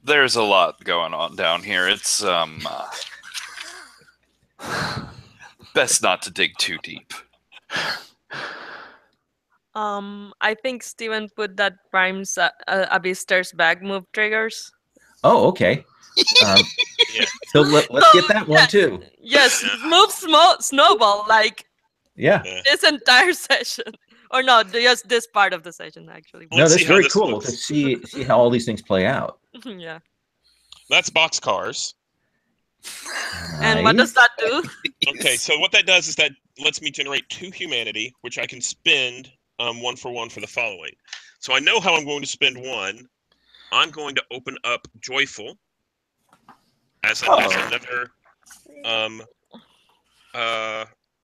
a lot going on down here. It's best not to dig too deep. I think Steven put that Prime's Abyss Stares Back move triggers. Oh, okay. Yeah. So let's get that one too. Yes, move snowball like Yeah. this entire session. Or no, just this part of the session, actually. No, Let's that's see how very this cool looks. to see how all these things play out. Yeah. That's boxcars. And what does that do? Okay, so what that does is that lets me generate 2 humanity, which I can spend 1 for 1 for the following. So I know how I'm going to spend 1. I'm going to open up Joyful as another.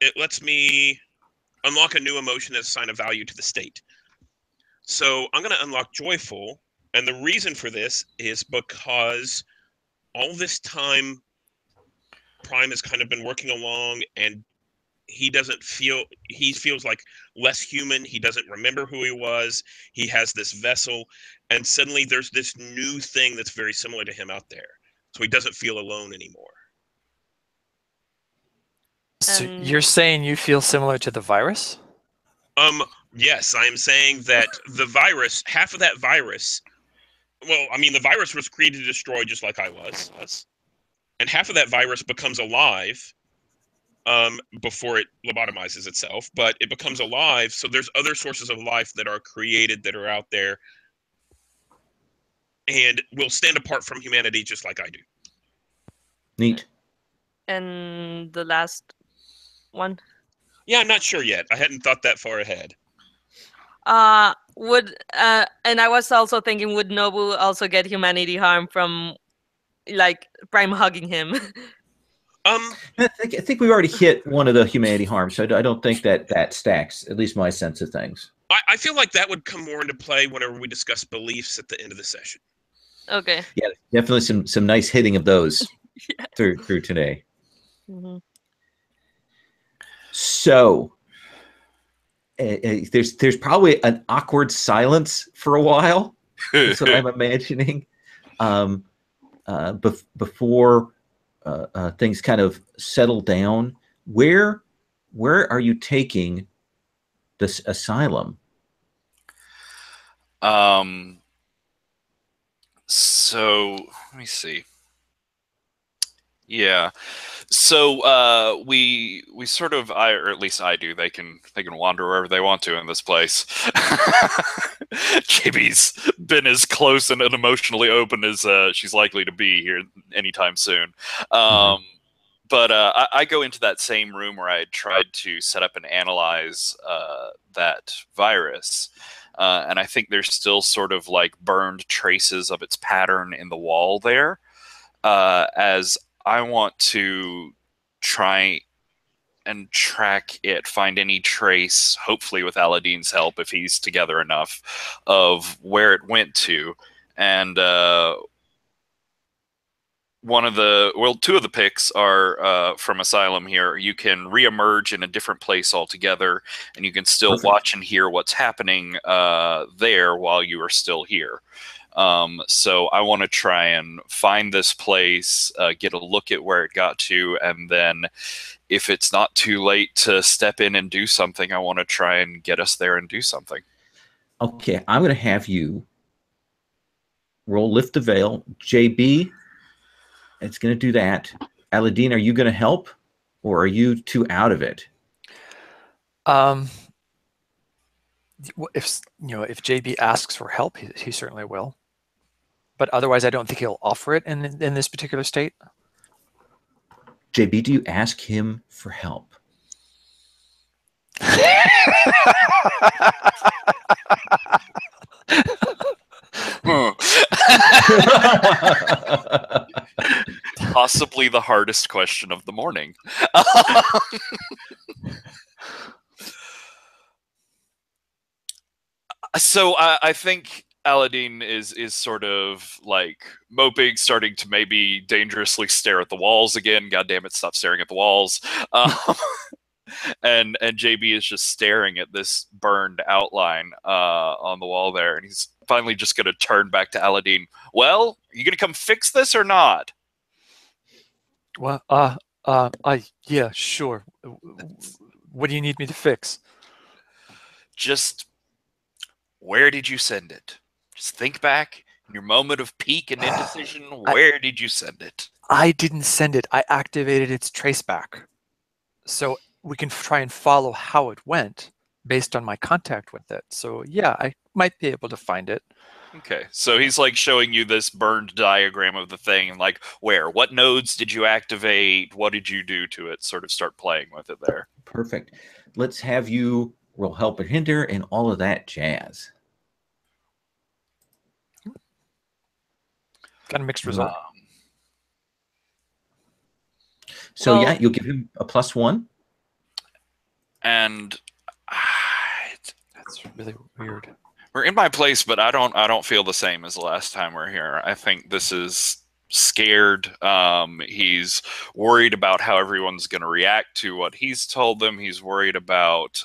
It lets me unlock a new emotion as a sign of value to the state. So I'm going to unlock Joyful, and the reason for this is because all this time Prime has kind of been working along, and he feels like less human. He doesn't remember who he was. He has this vessel, and suddenly there's this new thing that's very similar to him out there. So he doesn't feel alone anymore. So you're saying you feel similar to the virus? Yes, I am saying that the virus, half of that virus Well, I mean, the virus was created to destroy just like I was. And half of that virus becomes alive before it lobotomizes itself, but it becomes alive. So there's other sources of life that are created that are out there and will stand apart from humanity just like I do. Neat. And the last one. Yeah, I'm not sure yet. I hadn't thought that far ahead. And I was also thinking, would Nobu also get humanity harm from like Prime hugging him? I think we've already hit one of the humanity harms, so I don't think that stacks. At least my sense of things. I feel like that would come more into play whenever we discuss beliefs at the end of the session. Okay. Yeah, definitely some nice hitting of those Yeah. through today. Mhm. So there's probably an awkward silence for a while. That's what I'm imagining. Before things kind of settle down, where are you taking this asylum? So let me see. Yeah. So we sort of, or at least I do. They can wander wherever they want to in this place. JB's been as close and emotionally open as she's likely to be here anytime soon. But I go into that same room where I had tried to set up and analyze that virus. And I think there's still sort of like burned traces of its pattern in the wall there. As I want to try and track it, find any trace, hopefully with Aladdin's help, if he's together enough, of where it went to. And two of the picks are from Asylum here. You can reemerge in a different place altogether, and you can still watch and hear what's happening there while you are still here. So I want to try and find this place, get a look at where it got to, and then if it's not too late to step in and do something, I want to try and get us there and do something. Okay, I'm going to have you roll Lift the Veil. JB, it's going to do that. Aladdin, are you going to help, or are you too out of it? If JB asks for help, he certainly will. But otherwise, I don't think he'll offer it in this particular state. JB, do you ask him for help? Possibly the hardest question of the morning. So I think Aladdin is sort of like moping, starting to maybe dangerously stare at the walls again. God damn it, stop staring at the walls. And JB is just staring at this burned outline on the wall there, and he's finally just going to turn back to Aladdin. Well, are you going to come fix this or not? Well, yeah, sure. What do you need me to fix? Just where did you send it? Just think back in your moment of peak and indecision. Where did you send it? I didn't send it. I activated its traceback. So we can try and follow how it went based on my contact with it. So yeah, I might be able to find it. Okay, so he's like showing you this burned diagram of the thing and like what nodes did you activate? What did you do to it? Sort of start playing with it there. Perfect. Let's have you roll help and hinder and all of that jazz. Got a mixed result. So yeah, you'll give him a +1. And that's really weird. We're in my place, but I don't feel the same as the last time we're here. I think this is scared. He's worried about how everyone's going to react to what he's told them. He's worried about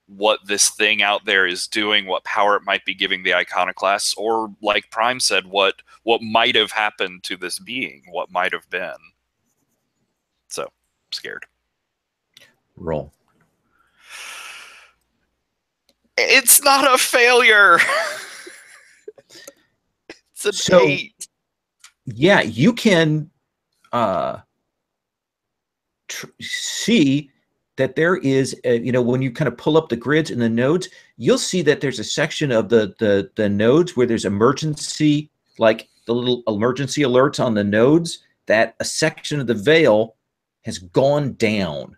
what this thing out there is doing, what power it might be giving the iconoclasts, or like Prime said, what might have happened to this being, what might have been. So, I'm scared. Roll. It's not a failure. It's an So 8. yeah, you can see that there is, when you kind of pull up the grids and the nodes, you'll see that there's a section of the nodes where there's emergency, like the little emergency alerts on the nodes, that a section of the veil has gone down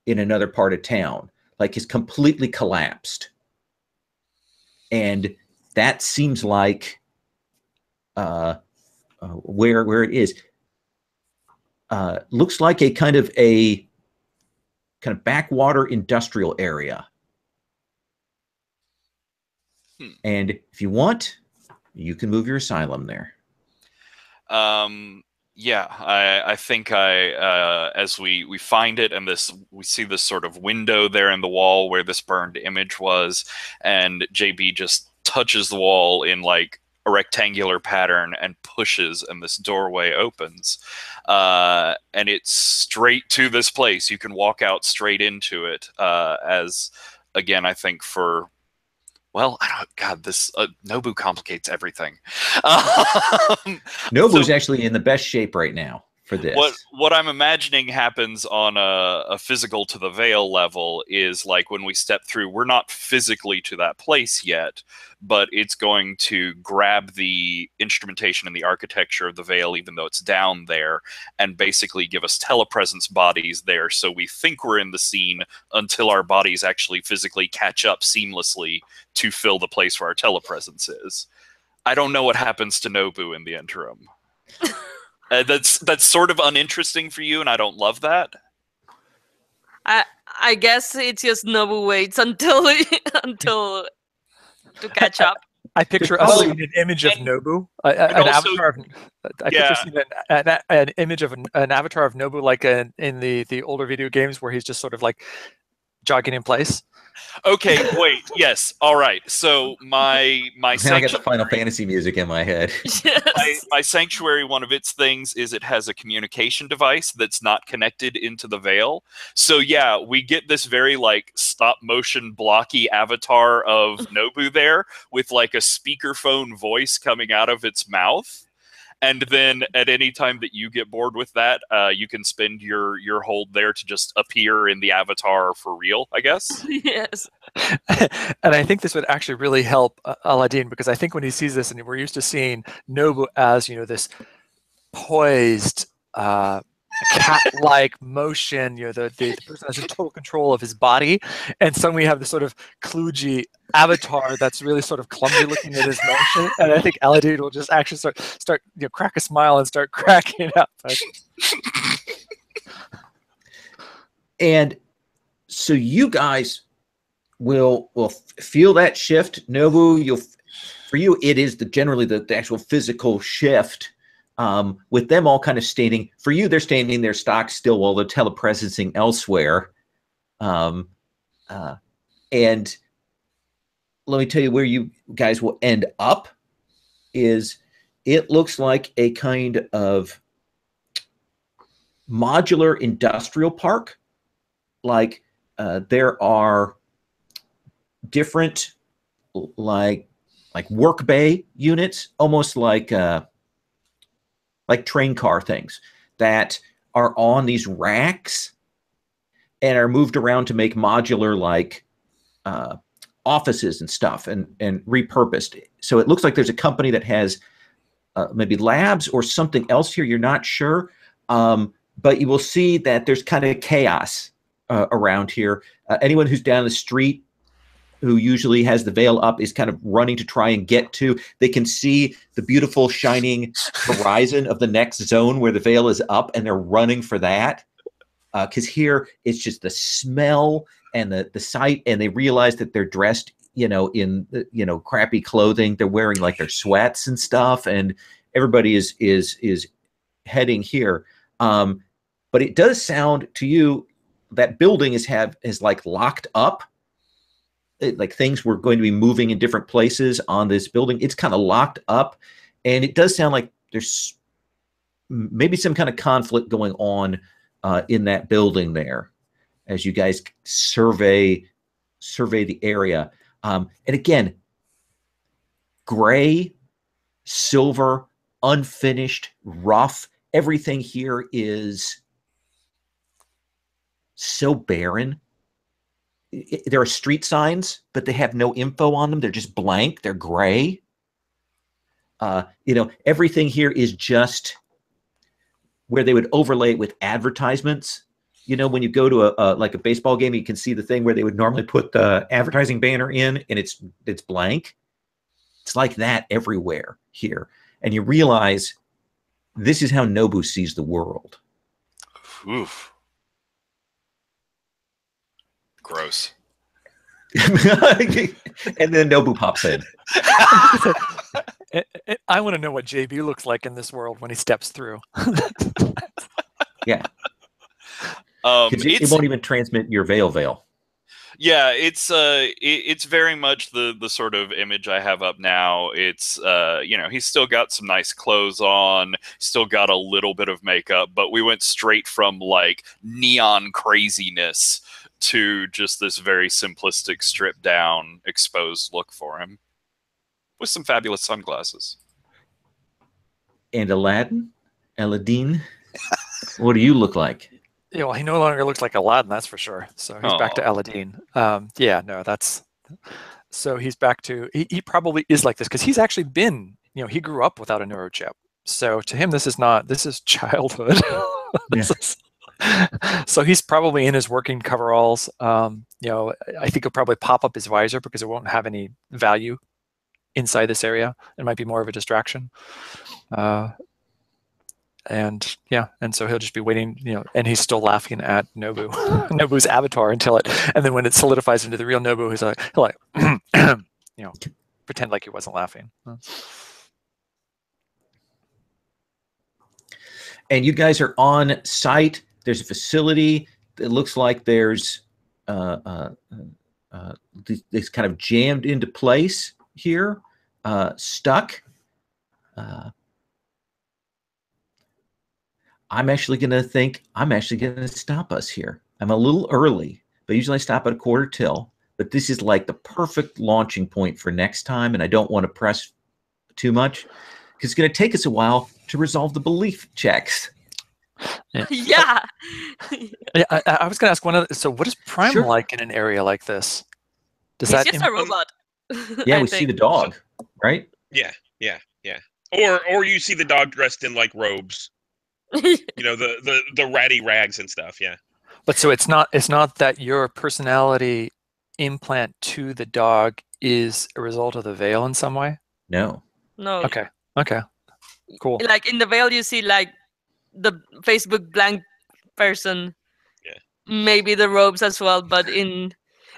in another part of town, like has completely collapsed. And that seems like where it is. Looks like a kind of backwater industrial area. And if you want, you can move your asylum there. Yeah, I think as we find it, and we see this sort of window there in the wall where this burned image was, and JB just touches the wall in like a rectangular pattern and pushes, and this doorway opens, and it's straight to this place. You can walk out straight into it. As again, I think for. Well, this Nobu complicates everything. Nobu's actually in the best shape right now for this. What I'm imagining happens on a physical to the veil level is like when we step through, we're not physically to that place yet, but it's going to grab the instrumentation and the architecture of the veil, even though it's down there, and basically give us telepresence bodies there. So we think we're in the scene until our bodies actually physically catch up seamlessly to fill the place where our telepresence is. I don't know what happens to Nobu in the interim. That's sort of uninteresting for you, and I don't love that. I guess it's just Nobu waits until to catch up. I picture us seeing an image of Nobu, an avatar. I picture seeing an image of an avatar of Nobu, like in the older video games, where he's just sort of like jogging in place. Okay, wait. Yes. All right. So my I got the Final Fantasy music in my head. Yes. My sanctuary, one of its things is it has a communication device that's not connected into the veil. So yeah, we get this very like stop motion blocky avatar of Nobu there with like a speakerphone voice coming out of its mouth. And then at any time that you get bored with that, you can spend your hold there to just appear in the avatar for real, I guess. Yes. And I think this would actually really help Aladdin, because I think when he sees this, and we're used to seeing Nobu as, this poised, cat-like motion, the person has in total control of his body, and suddenly we have this sort of kludgy avatar that's really sort of clumsy looking at his motion, and I think Aladdin will just actually start crack a smile and start cracking up. And so you guys will feel that shift. Nobu, for you it is generally the actual physical shift. With them all kind of standing, for you, they're standing there stock still while they're telepresencing elsewhere. And let me tell you where you guys will end up is it looks like a kind of modular industrial park. Like there are different like work bay units, almost like train car things that are on these racks and are moved around to make modular like offices and stuff and repurposed. So it looks like there's a company that has maybe labs or something else here. You're not sure, but you will see that there's kind of chaos around here. Anyone who's down the street who usually has the veil up is kind of running to try and get to. They can see the beautiful shining horizon of the next zone where the veil is up, and they're running for that. Because here it's just the smell and the sight, and they realize that they're dressed, in crappy clothing. They're wearing like their sweats and stuff, and everybody is heading here. But it does sound to you that building is like locked up. Like things were going to be moving in different places on this building. It's kind of locked up, and it does sound like there's maybe some kind of conflict going on in that building there as you guys survey the area. And again, gray silver, unfinished, rough. Everything here is so barren. There are street signs, but they have no info on them. They're just blank. They're gray. Everything here is just where they would overlay it with advertisements. When you go to a baseball game, you can see the thing where they would normally put the advertising banner in, and it's blank. It's like that everywhere here. And you realize this is how Nobu sees the world. Oof. Gross. And then Nobu pops in. I want to know what JB looks like in this world when he steps through. Yeah. It won't even transmit your veil. Yeah, it's very much the sort of image I have up now. It's he's still got some nice clothes on, still got a little bit of makeup, but we went straight from like neon craziness to just this very simplistic, stripped down, exposed look for him, with some fabulous sunglasses. And Aladdin, what do you look like? Yeah, well, he no longer looks like Aladdin, that's for sure. So he's back to Aladdin. So he's back to, he probably is like this because he's actually been, he grew up without a neurochip. So to him, this is childhood. So he's probably in his working coveralls. I think he'll probably pop up his visor because it won't have any value inside this area. It might be more of a distraction. And so he'll just be waiting, and he's still laughing at Nobu, Nobu's avatar and then when it solidifies into the real Nobu, he'll like, pretend like he wasn't laughing. And you guys are on site. There's a facility. It looks like there's this kind of jammed into place here, stuck. I'm actually going to stop us here. I'm a little early, but usually I stop at 1:45. But this is like the perfect launching point for next time, and I don't want to press too much because it's going to take us a while to resolve the belief checks. Yeah. I was going to ask one other. So, what is Prime like in an area like this? He's just a robot. Yeah, we see the dog, right? Yeah. Or you see the dog dressed in like robes. The ratty rags and stuff. Yeah. But so it's not that your personality implant to the dog is a result of the veil in some way? No. Okay. Cool. Like in the veil, you see like the Facebook blank person. Yeah. Maybe the robes as well, but in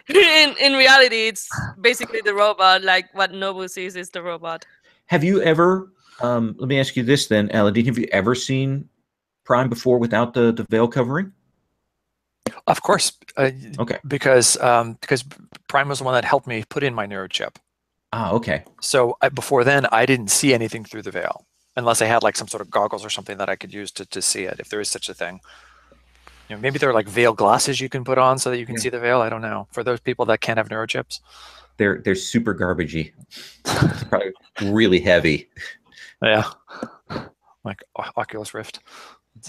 reality, it's basically the robot. Like what Nobu sees is the robot. Have you ever? Let me ask you this then, Aladdin. Have you ever seen Prime before without the veil covering? Of course. Okay. Because Prime was the one that helped me put in my neurochip. Ah, okay. So before then, I didn't see anything through the veil, unless I had like some sort of goggles or something that I could use to see it, if there is such a thing. Maybe there are like veil glasses you can put on so that you can see the veil. I don't know. For those people that can't have neurochips. They're super garbagey. It's probably really heavy. Yeah. Like Oculus Rift.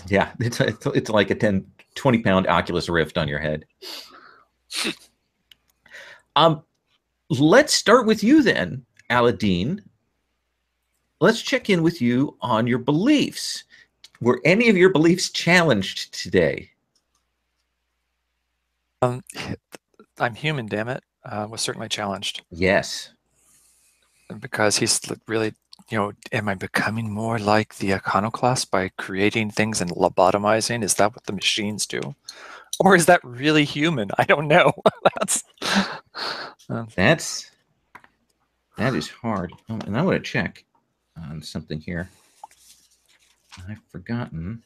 Yeah, it's like a 20-pound Oculus Rift on your head. Let's start with you then, Aladdin. Let's check in with you on your beliefs. Were any of your beliefs challenged today? I'm human, damn it. Was certainly challenged. Yes. Because he's really, am I becoming more like the iconoclast by creating things and lobotomizing? Is that what the machines do? Or is that really human? I don't know. That is hard. Oh, and I want to check on something here. I've forgotten.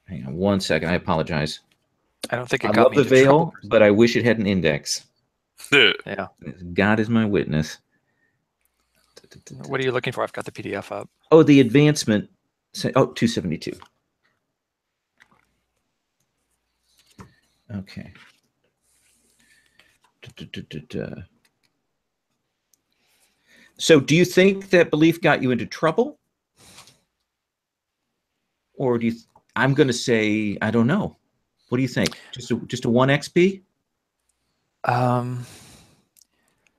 Hang on 1 second. I apologize. I don't think it I got love me the into trouble. veil, but I wish it had an index. Yeah. God is my witness. What are you looking for? I've got the PDF up. Oh, the advancement. 272. Okay. So do you think that belief got you into trouble? Or do you, I'm going to say, I don't know. What do you think? Just a 1 XP?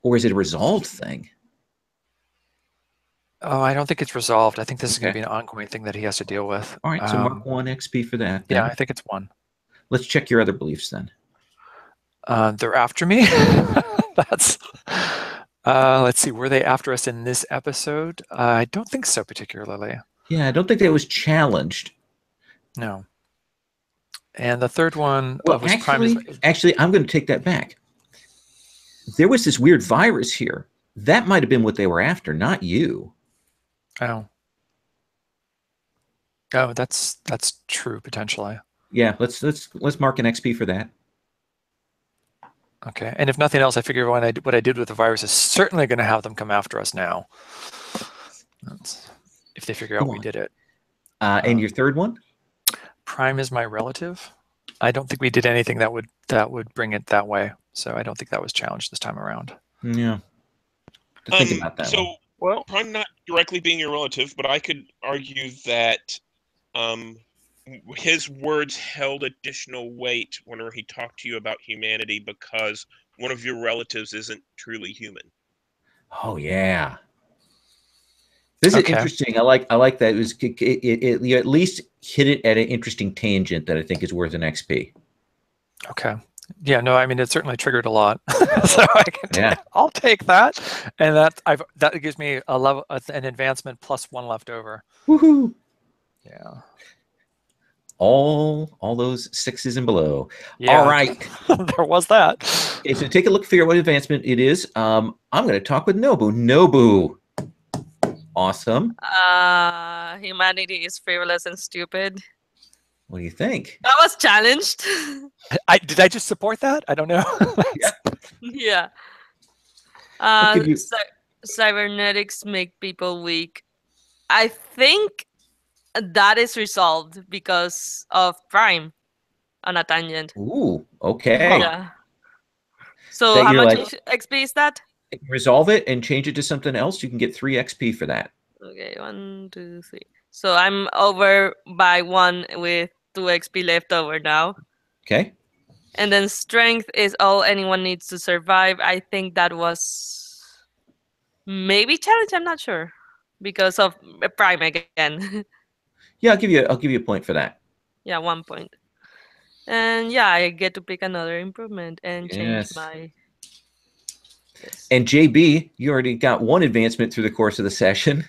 Or is it a resolved thing? Oh, I don't think it's resolved. I think this is going Okay. to be an ongoing thing that he has to deal with. All right, so mark 1 XP for that. Yeah, then. I think it's 1. Let's check your other beliefs then. They're after me. That's. Let's see. Were they after us in this episode? I don't think so, particularly. Yeah, I don't think that was challenged. No. And the third one Well, was actually, I'm going to take that back. There was this weird virus here. That might have been what they were after, not you. Oh. Oh, that's true potentially. Yeah, let's mark an XP for that. Okay, and if nothing else, I figure what I did with the virus is certainly going to have them come after us now. If they figure out we did it. And your third one? Prime is my relative. I don't think we did anything that would bring it that way. So I don't think that was challenged this time around. Yeah. Think about that. So, well, Prime not directly being your relative, but I could argue that his words held additional weight whenever he talked to you about humanity because one of your relatives isn't truly human. Oh yeah. This is interesting. I like that. You at least hit it at an interesting tangent that I think is worth an XP. Okay. Yeah, no, I mean it certainly triggered a lot, so I'll take that, and that gives me a level, an advancement plus 1 left over. Woohoo! Yeah. All those 6s and below. Yeah. All right. There was that. Okay, so take a look, figure out what advancement it is. I'm going to talk with Nobu. Nobu. Awesome. Humanity is frivolous and stupid. What do you think? That was challenged. Did I just support that? I don't know. Yeah. Cybernetics make people weak. I think that is resolved because of Prime on a tangent. Ooh, okay. Yeah. So how much XP is that? Resolve it and change it to something else. You can get 3 XP for that. Okay, 1, 2, 3. So I'm over by 1 with 2 XP left over now. Okay. And then strength is all anyone needs to survive. I think that was maybe challenge. I'm not sure because of Prime again. Yeah, I'll give you a point for that. Yeah, 1 point. And yeah, I get to pick another improvement and change my. And JB, you already got 1 advancement through the course of the session.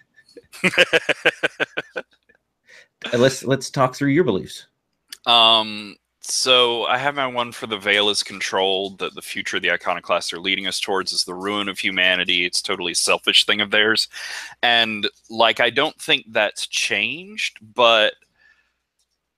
Let's talk through your beliefs. So I have my one for the Veil is controlled, that the future of the iconoclasts are leading us towards is the ruin of humanity. It's totally a selfish thing of theirs. And like, I don't think that's changed, but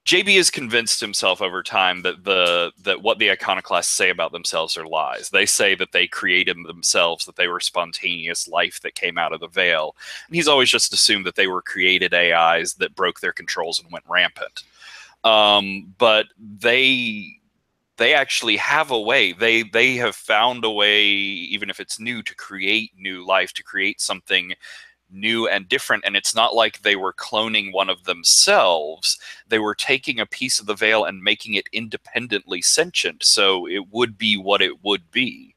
JB has convinced himself over time that what the iconoclasts say about themselves are lies. They say that they created themselves, that they were spontaneous life that came out of the Veil. And he's always just assumed that they were created AIs that broke their controls and went rampant. But they actually have a way. They have found a way, even if it's new, to create new life, to create something new and different. And it's not like they were cloning one of themselves. They were taking a piece of the Veil and making it independently sentient, so it would be what it would be.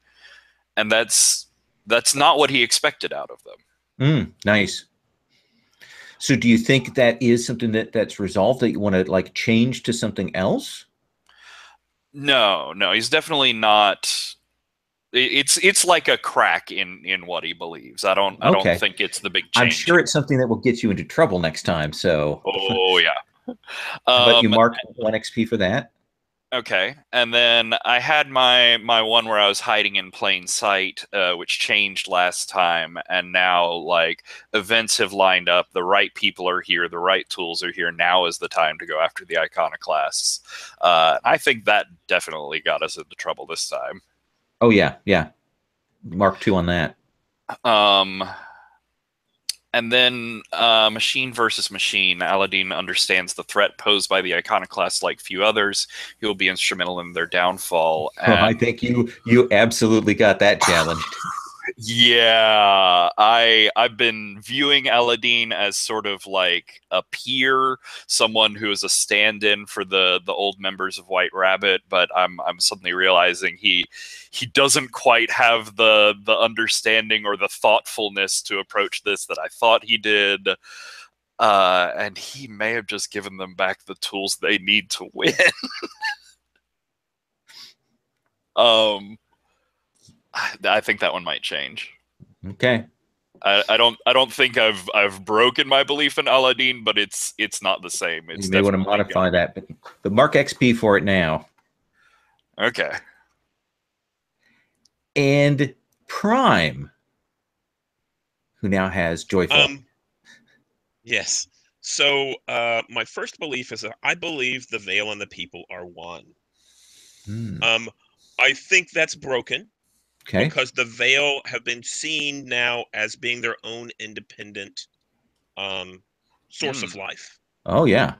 And that's not what he expected out of them. Nice. So do you think that is something that's resolved, that you want to like change to something else? No, he's definitely not. It's like a crack in what he believes. I don't think it's the big change. I'm sure it's something that will get you into trouble next time. So. Oh yeah. But you mark 1 XP for that. Okay, and then I had my one where I was hiding in plain sight, which changed last time, and now like events have lined up. The right people are here. The right tools are here. Now is the time to go after the iconoclasts. I think that definitely got us into trouble this time. Oh yeah. Mark 2 on that. And then machine versus machine. Aladdin understands the threat posed by the iconoclasts like few others. He will be instrumental in their downfall. And I think you absolutely got that challenged. Yeah, I've been viewing Aladdin as sort of like a peer, someone who is a stand-in for the old members of White Rabbit, but I'm suddenly realizing he doesn't quite have the understanding or the thoughtfulness to approach this that I thought he did. And he may have just given them back the tools they need to win. I think that one might change. Okay. I don't think I've broken my belief in Aladdin, but it's not the same. It's You may want to modify that, but mark XP for it now. Okay. And Prime, who now has Joyful. Yes. So my first belief is that I believe the Veil and the people are one. I think that's broken. Okay. Because the Veil have been seen now as being their own independent source of life. Oh, yeah.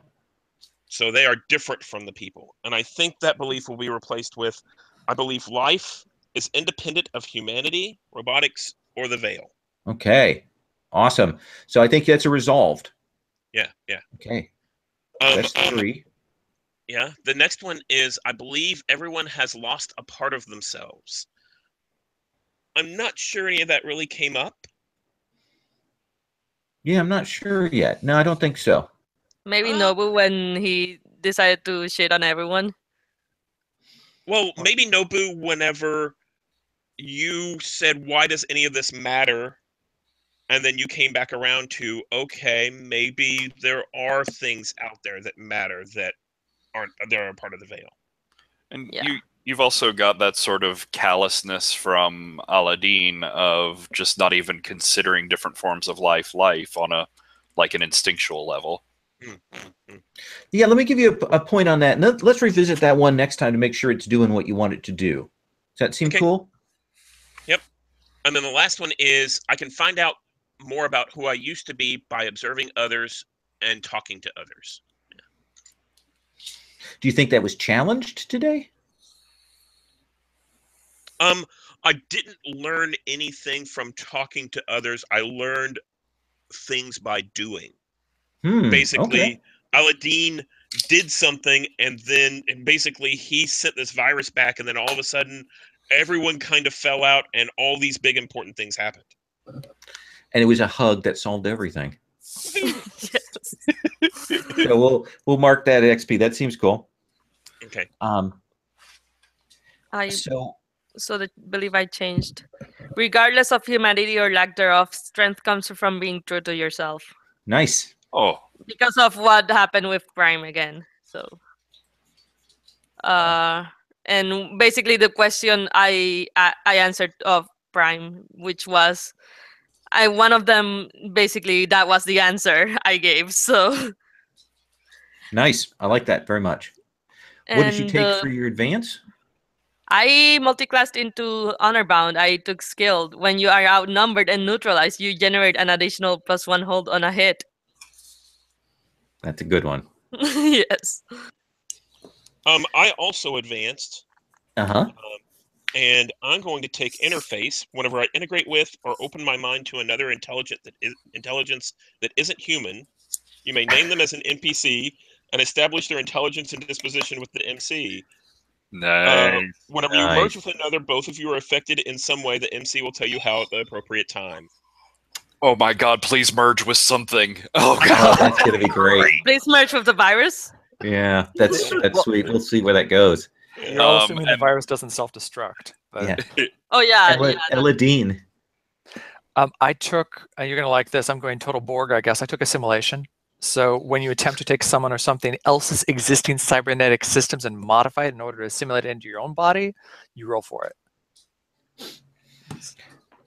So they are different from the people. And I think that belief will be replaced with, I believe life is independent of humanity, robotics, or the Veil. Okay. Awesome. So I think that's a resolved. Yeah. Okay. That's 3. Yeah. The next one is, I believe everyone has lost a part of themselves. I'm not sure any of that really came up. Yeah, I'm not sure yet. No, I don't think so. Maybe Nobu when he decided to shit on everyone. Well, maybe Nobu whenever you said, why does any of this matter? And then you came back around to, okay, maybe there are things out there that matter that aren't, they're a part of the Veil. And Yeah. you've also got that sort of callousness from Aladdin of just not even considering different forms of life on an instinctual level. Yeah, let me give you a point on that. And let's revisit that one next time to make sure it's doing what you want it to do. Does that seem cool? Yep. And then the last one is, I can find out more about who I used to be by observing others and talking to others. Do you think that was challenged today? I didn't learn anything from talking to others. I learned things by doing. Basically, okay. Aladdin did something, and then basically he sent this virus back, and then all of a sudden, everyone kind of fell out, and all these big important things happened. And it was a hug that solved everything. Yes. So we'll mark that XP. That seems cool. Okay. So the belief I changed. Regardless of humanity or lack thereof, strength comes from being true to yourself. Nice. Oh. Because of what happened with Prime again. So and basically the question I answered of Prime, which was one of them, basically that was the answer I gave. So nice. I like that very much. What did you take for your advance? I multiclassed into honor bound. I took skilled. When you are outnumbered and neutralized, you generate an additional +1 hold on a hit. That's a good one. Yes. I also advanced. And I'm going to take interface whenever I integrate with or open my mind to another intelligence that isn't human. You may name them as an NPC and establish their intelligence and disposition with the MC. Nice. Whenever you merge with another, both of you are affected in some way. The MC will tell you how at the appropriate time. Oh my God! Please merge with something. Oh God, that's gonna be great. Please merge with the virus. Yeah, that's sweet. We'll see where that goes. You're all assuming the virus doesn't self-destruct. Yeah. Oh yeah. Aladdin. I took. You're gonna like this. I'm going total Borg. I guess I took assimilation. So when you attempt to take someone or something else's existing cybernetic systems and modify it in order to assimilate it into your own body, you roll for it.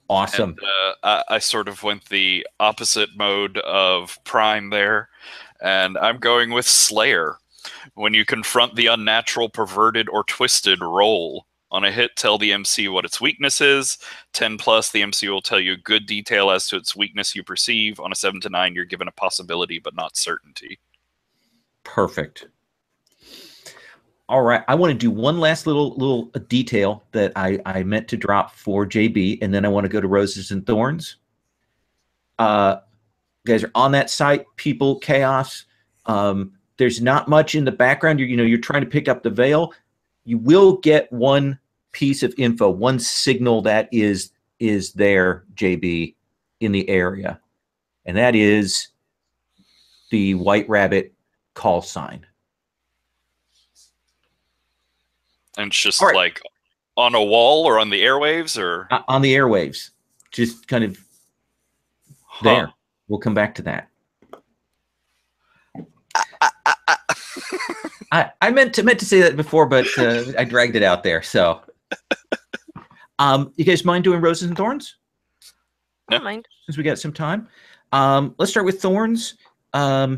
Awesome. And, I sort of went the opposite mode of Prime there, and I'm going with Slayer. When you confront the unnatural, perverted, or twisted, roll. On a hit, tell the MC what its weakness is. 10+, the MC will tell you good detail as to its weakness you perceive. On a 7 to 9, you're given a possibility but not certainty. Perfect. All right, I want to do one last little detail that I meant to drop for JB, and then I want to go to Roses and Thorns. You guys are on that site, people, chaos. There's not much in the background. You're trying to pick up the veil. You will get one piece of info, one signal that is there, JB, in the area, and that is the White Rabbit call sign. And it's just All right. like on a wall or on the airwaves or On the airwaves, just kind of there. We'll come back to that. I meant to say that before, but I dragged it out there. So, you guys mind doing Roses and Thorns? I don't mind. Since we got some time, let's start with Thorns. I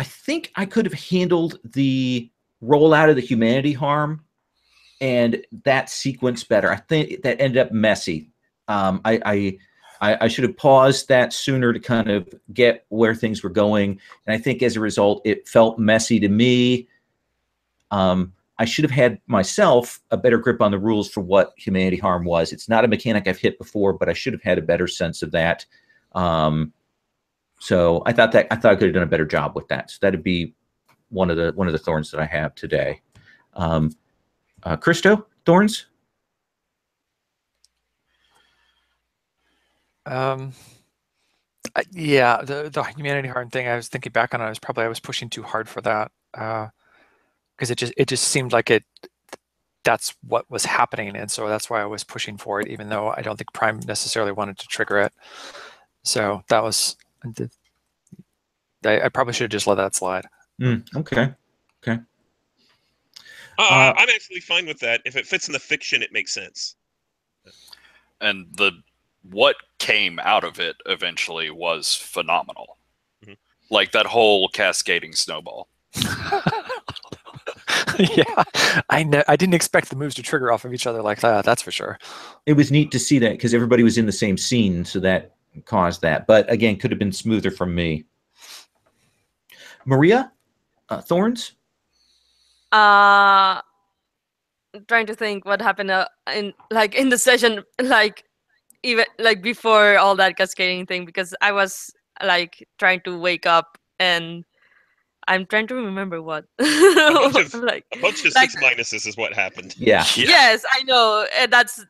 think I could have handled the rollout of the humanity harm and that sequence better. I think that ended up messy. I should have paused that sooner to kind of get where things were going. And I think as a result, it felt messy to me. I should have had myself a better grip on the rules for what humanity harm was. It's not a mechanic I've hit before, but I should have had a better sense of that. So I thought I could have done a better job with that. So that'd be one of the thorns that I have today. Christo, thorns? Yeah, the humanity harm thing, I was thinking back on it, I was pushing too hard for that, because it just seemed like that's what was happening, and so that's why I was pushing for it, even though I don't think Prime necessarily wanted to trigger it. So that was, I probably should have just let that slide. Okay. I'm actually fine with that. If it fits in the fiction, it makes sense. And what came out of it eventually was phenomenal. Mm-hmm. Like that whole cascading snowball. Yeah, I didn't expect the moves to trigger off of each other like that. That's for sure. It was neat to see that because everybody was in the same scene, so that caused that. But again, could have been smoother from me. Maria, thorns. Trying to think what happened in the session, even before all that cascading thing, because I was trying to wake up and I'm trying to remember what. A bunch of 6 minuses is what happened. Yeah. Yes, I know. And that's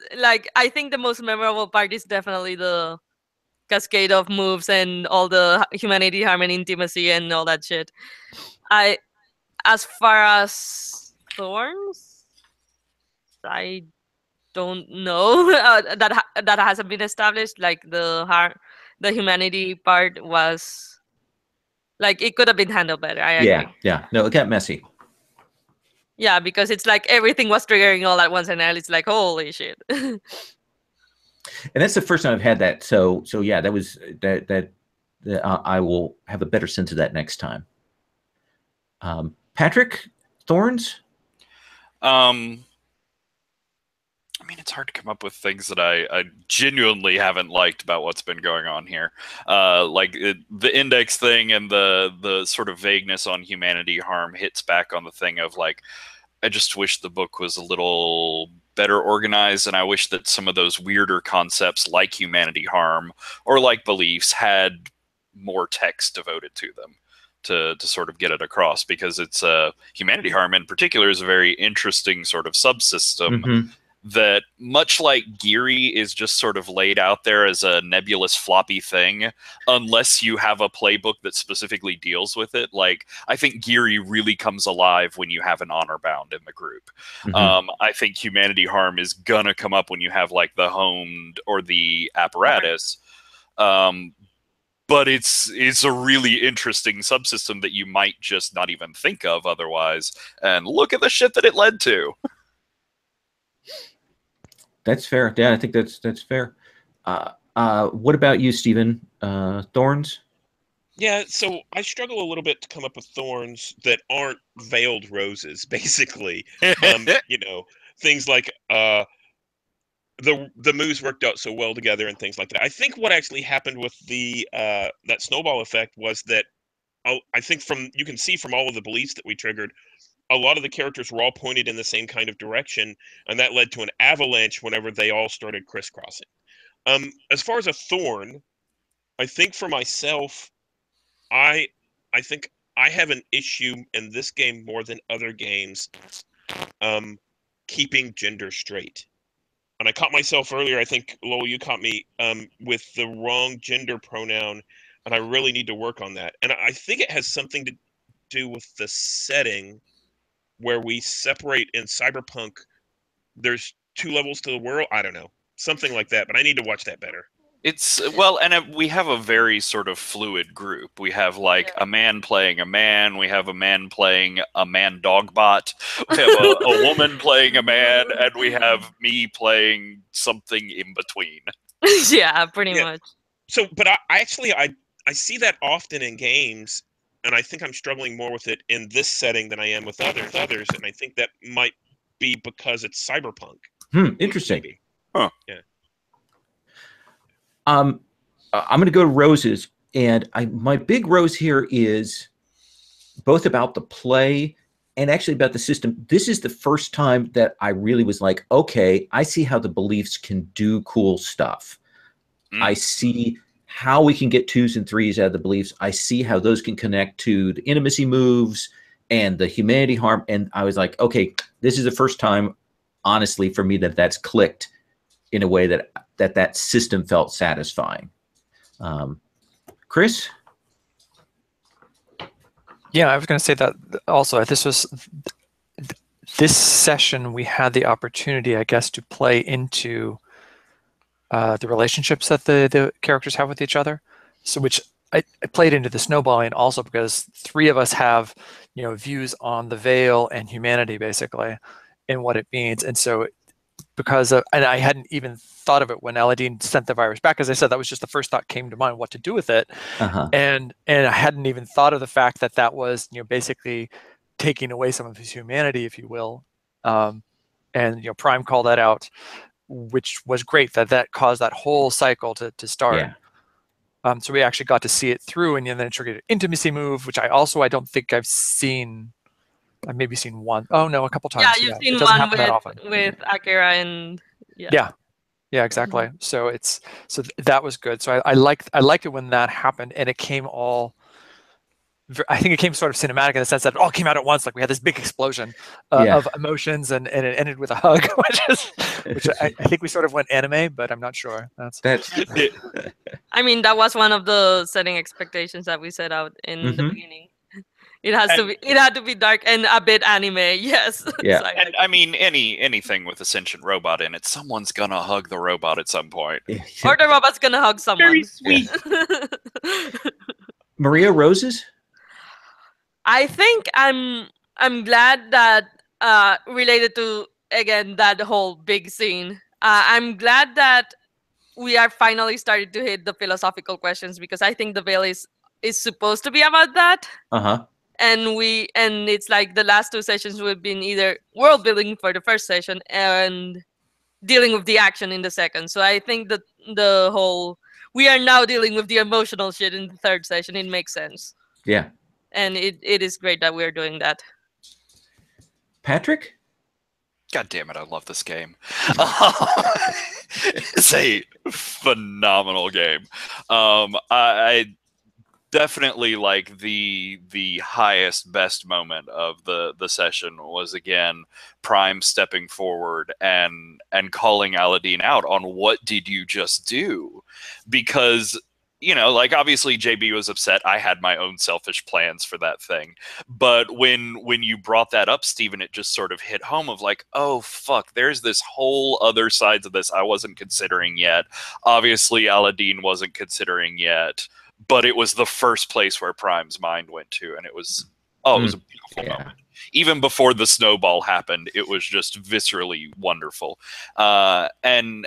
I think the most memorable part is definitely the cascade of moves and all the humanity, harm, and intimacy and all that shit. As far as thorns, I don't know. That hasn't been established. The humanity part was it could have been handled better. I agree. Yeah. No, it got messy. Yeah, because it's everything was triggering all at once, and now it's holy shit. And that's the first time I've had that. So yeah, that was that. I will have a better sense of that next time. Patrick, thorns. I mean, it's hard to come up with things that I genuinely haven't liked about what's been going on here. The index thing and the sort of vagueness on humanity harm hits back on the thing of I just wish the book was a little better organized, and I wish that some of those weirder concepts like humanity harm or like beliefs had more text devoted to them to sort of get it across, because it's humanity harm in particular is a very interesting sort of subsystem. Mm-hmm. That, much like Geary, is just sort of laid out there as a nebulous, floppy thing, unless you have a playbook that specifically deals with it. I think Geary really comes alive when you have an honor bound in the group. Mm-hmm. I think humanity harm is gonna come up when you have the homed or the apparatus. But it's a really interesting subsystem that you might just not even think of otherwise. And look at the shit that it led to. That's fair. Yeah, I think that's fair. What about you, Stephen? Thorns? Yeah, so I struggle a little bit to come up with thorns that aren't veiled roses, basically. Things like the moves worked out so well together and things like that. I think what actually happened with the that snowball effect was that I think you can see from all of the beliefs that we triggered, a lot of the characters were all pointed in the same kind of direction, and that led to an avalanche whenever they all started crisscrossing. As far as a thorn, I think for myself, I think I have an issue in this game more than other games, keeping gender straight. And I caught myself earlier, I think, Lowell, you caught me with the wrong gender pronoun, and I really need to work on that. And I think it has something to do with the setting where we separate in cyberpunk. There's 2 levels to the world. I don't know. Something like that, but I need to watch that better. It's well, and we have a very sort of fluid group. We have like a man playing a man. We have a man playing a man dog bot. We have a woman playing a man, and we have me playing something in between. Yeah, pretty much. So, but I see that often in games, and I think I'm struggling more with it in this setting than I am with others. And I think that might be because it's cyberpunk. Interesting. Maybe. Huh. Yeah. I'm going to go to roses, and my big rose here is both about the play and actually about the system. This is the first time that I really was like, okay, I see how the beliefs can do cool stuff. I see how we can get 2s and 3s out of the beliefs. I see how those can connect to the intimacy moves and the humanity harm. And I was like, okay, this is the first time, honestly, for me that's clicked in a way that system felt satisfying. Chris? Yeah, I was going to say that also. This session, we had the opportunity, I guess, to play into the relationships that the characters have with each other. So, which I played into the snowballing also because 3 of us have, views on the veil and humanity basically, and what it means. And so, and I hadn't even thought of it when Aladdin sent the virus back. As I said, that was just the first thought came to mind, what to do with it. And I hadn't even thought of the fact that was, basically taking away some of his humanity, if you will. And Prime called that out, which was great that caused that whole cycle to start. Yeah. So we actually got to see it through, and then it triggered an intimacy move, which I don't think I've seen. I've maybe seen one. Oh no, a couple times. Yeah, you've seen one with Akira and yeah, exactly. So that was good. So I liked it when that happened, and it came all. I think it came sort of cinematic in the sense that it all came out at once. Like we had this big explosion of emotions, and it ended with a hug, which I think we sort of went anime, but I'm not sure. That's. I mean, that was one of the setting expectations that we set out in the beginning. It had to be dark and a bit anime, yes. Yeah. And I mean, anything with a sentient robot in it, someone's gonna hug the robot at some point. Or the robot's gonna hug someone. Very sweet. Maria, roses? I think I'm glad that related to, again, that whole big scene. I'm glad that we are finally starting to hit the philosophical questions, because I think the veil is supposed to be about that. And it's like the last 2 sessions we've been either world building for the first session and dealing with the action in the second. So I think that we are now dealing with the emotional shit in the 3rd session. It makes sense. Yeah. And it is great that we're doing that. Patrick? God damn it, I love this game. It's a phenomenal game. I definitely like the highest, best moment of the session was, again, Prime stepping forward and calling Aladdin out on what did you just do? Because like, obviously JB was upset. I had my own selfish plans for that thing. But when you brought that up, Stephen, it just sort of hit home of like, oh, fuck, there's this whole other side to this I wasn't considering yet. Obviously, Aladdin wasn't considering yet. But it was the first place where Prime's mind went to. And it was, it was a beautiful moment. Even before the snowball happened, it was just viscerally wonderful. And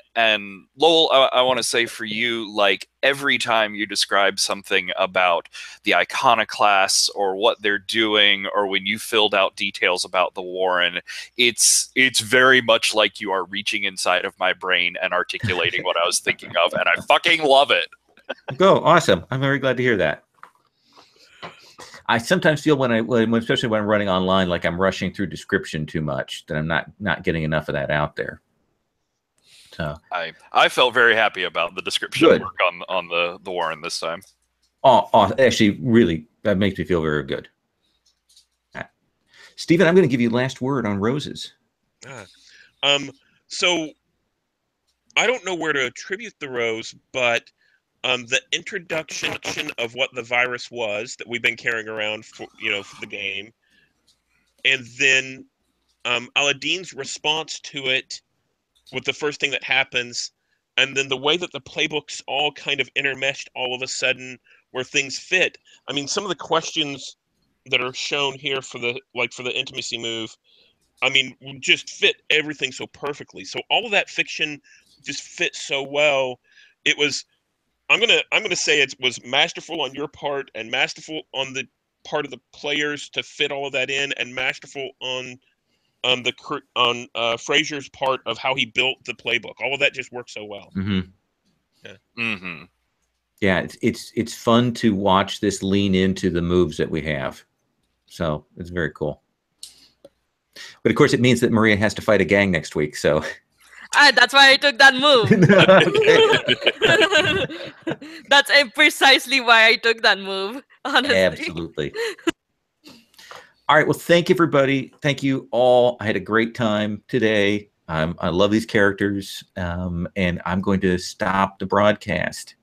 Lowell, I want to say for you, like, every time you describe something about the iconoclasts or what they're doing, or when you filled out details about the Warren, it's very much like you are reaching inside of my brain and articulating what I was thinking of, and I fucking love it. Go, awesome. I'm very glad to hear that. I sometimes feel especially when I'm running online, like I'm rushing through description too much, that I'm not getting enough of that out there. So I felt very happy about the description Good. work on the Warren this time. Actually, really, that makes me feel very good. Stephen, I'm going to give you last word on roses. So I don't know where to attribute the rose, but the introduction of what the virus was that we've been carrying around for the game, and then Aladdin's response to it with the first thing that happens, and then the way that the playbooks all kind of intermeshed all of a sudden where things fit. I mean, some of the questions that are shown here for the intimacy move, I mean, just fit everything so perfectly. So all of that fiction just fit so well. It was, I'm gonna say it was masterful on your part and masterful on the part of the players to fit all of that in, and masterful on Fraser's part of how he built the playbook. All of that just worked so well. Mm-hmm. Yeah. Mm-hmm. Yeah, it's fun to watch this lean into the moves that we have. So it's very cool. But of course, it means that Maria has to fight a gang next week. So that's why I took that move. That's precisely why I took that move. Honestly, absolutely. All right. Well, thank you, everybody. Thank you all. I had a great time today. I love these characters, and I'm going to stop the broadcast.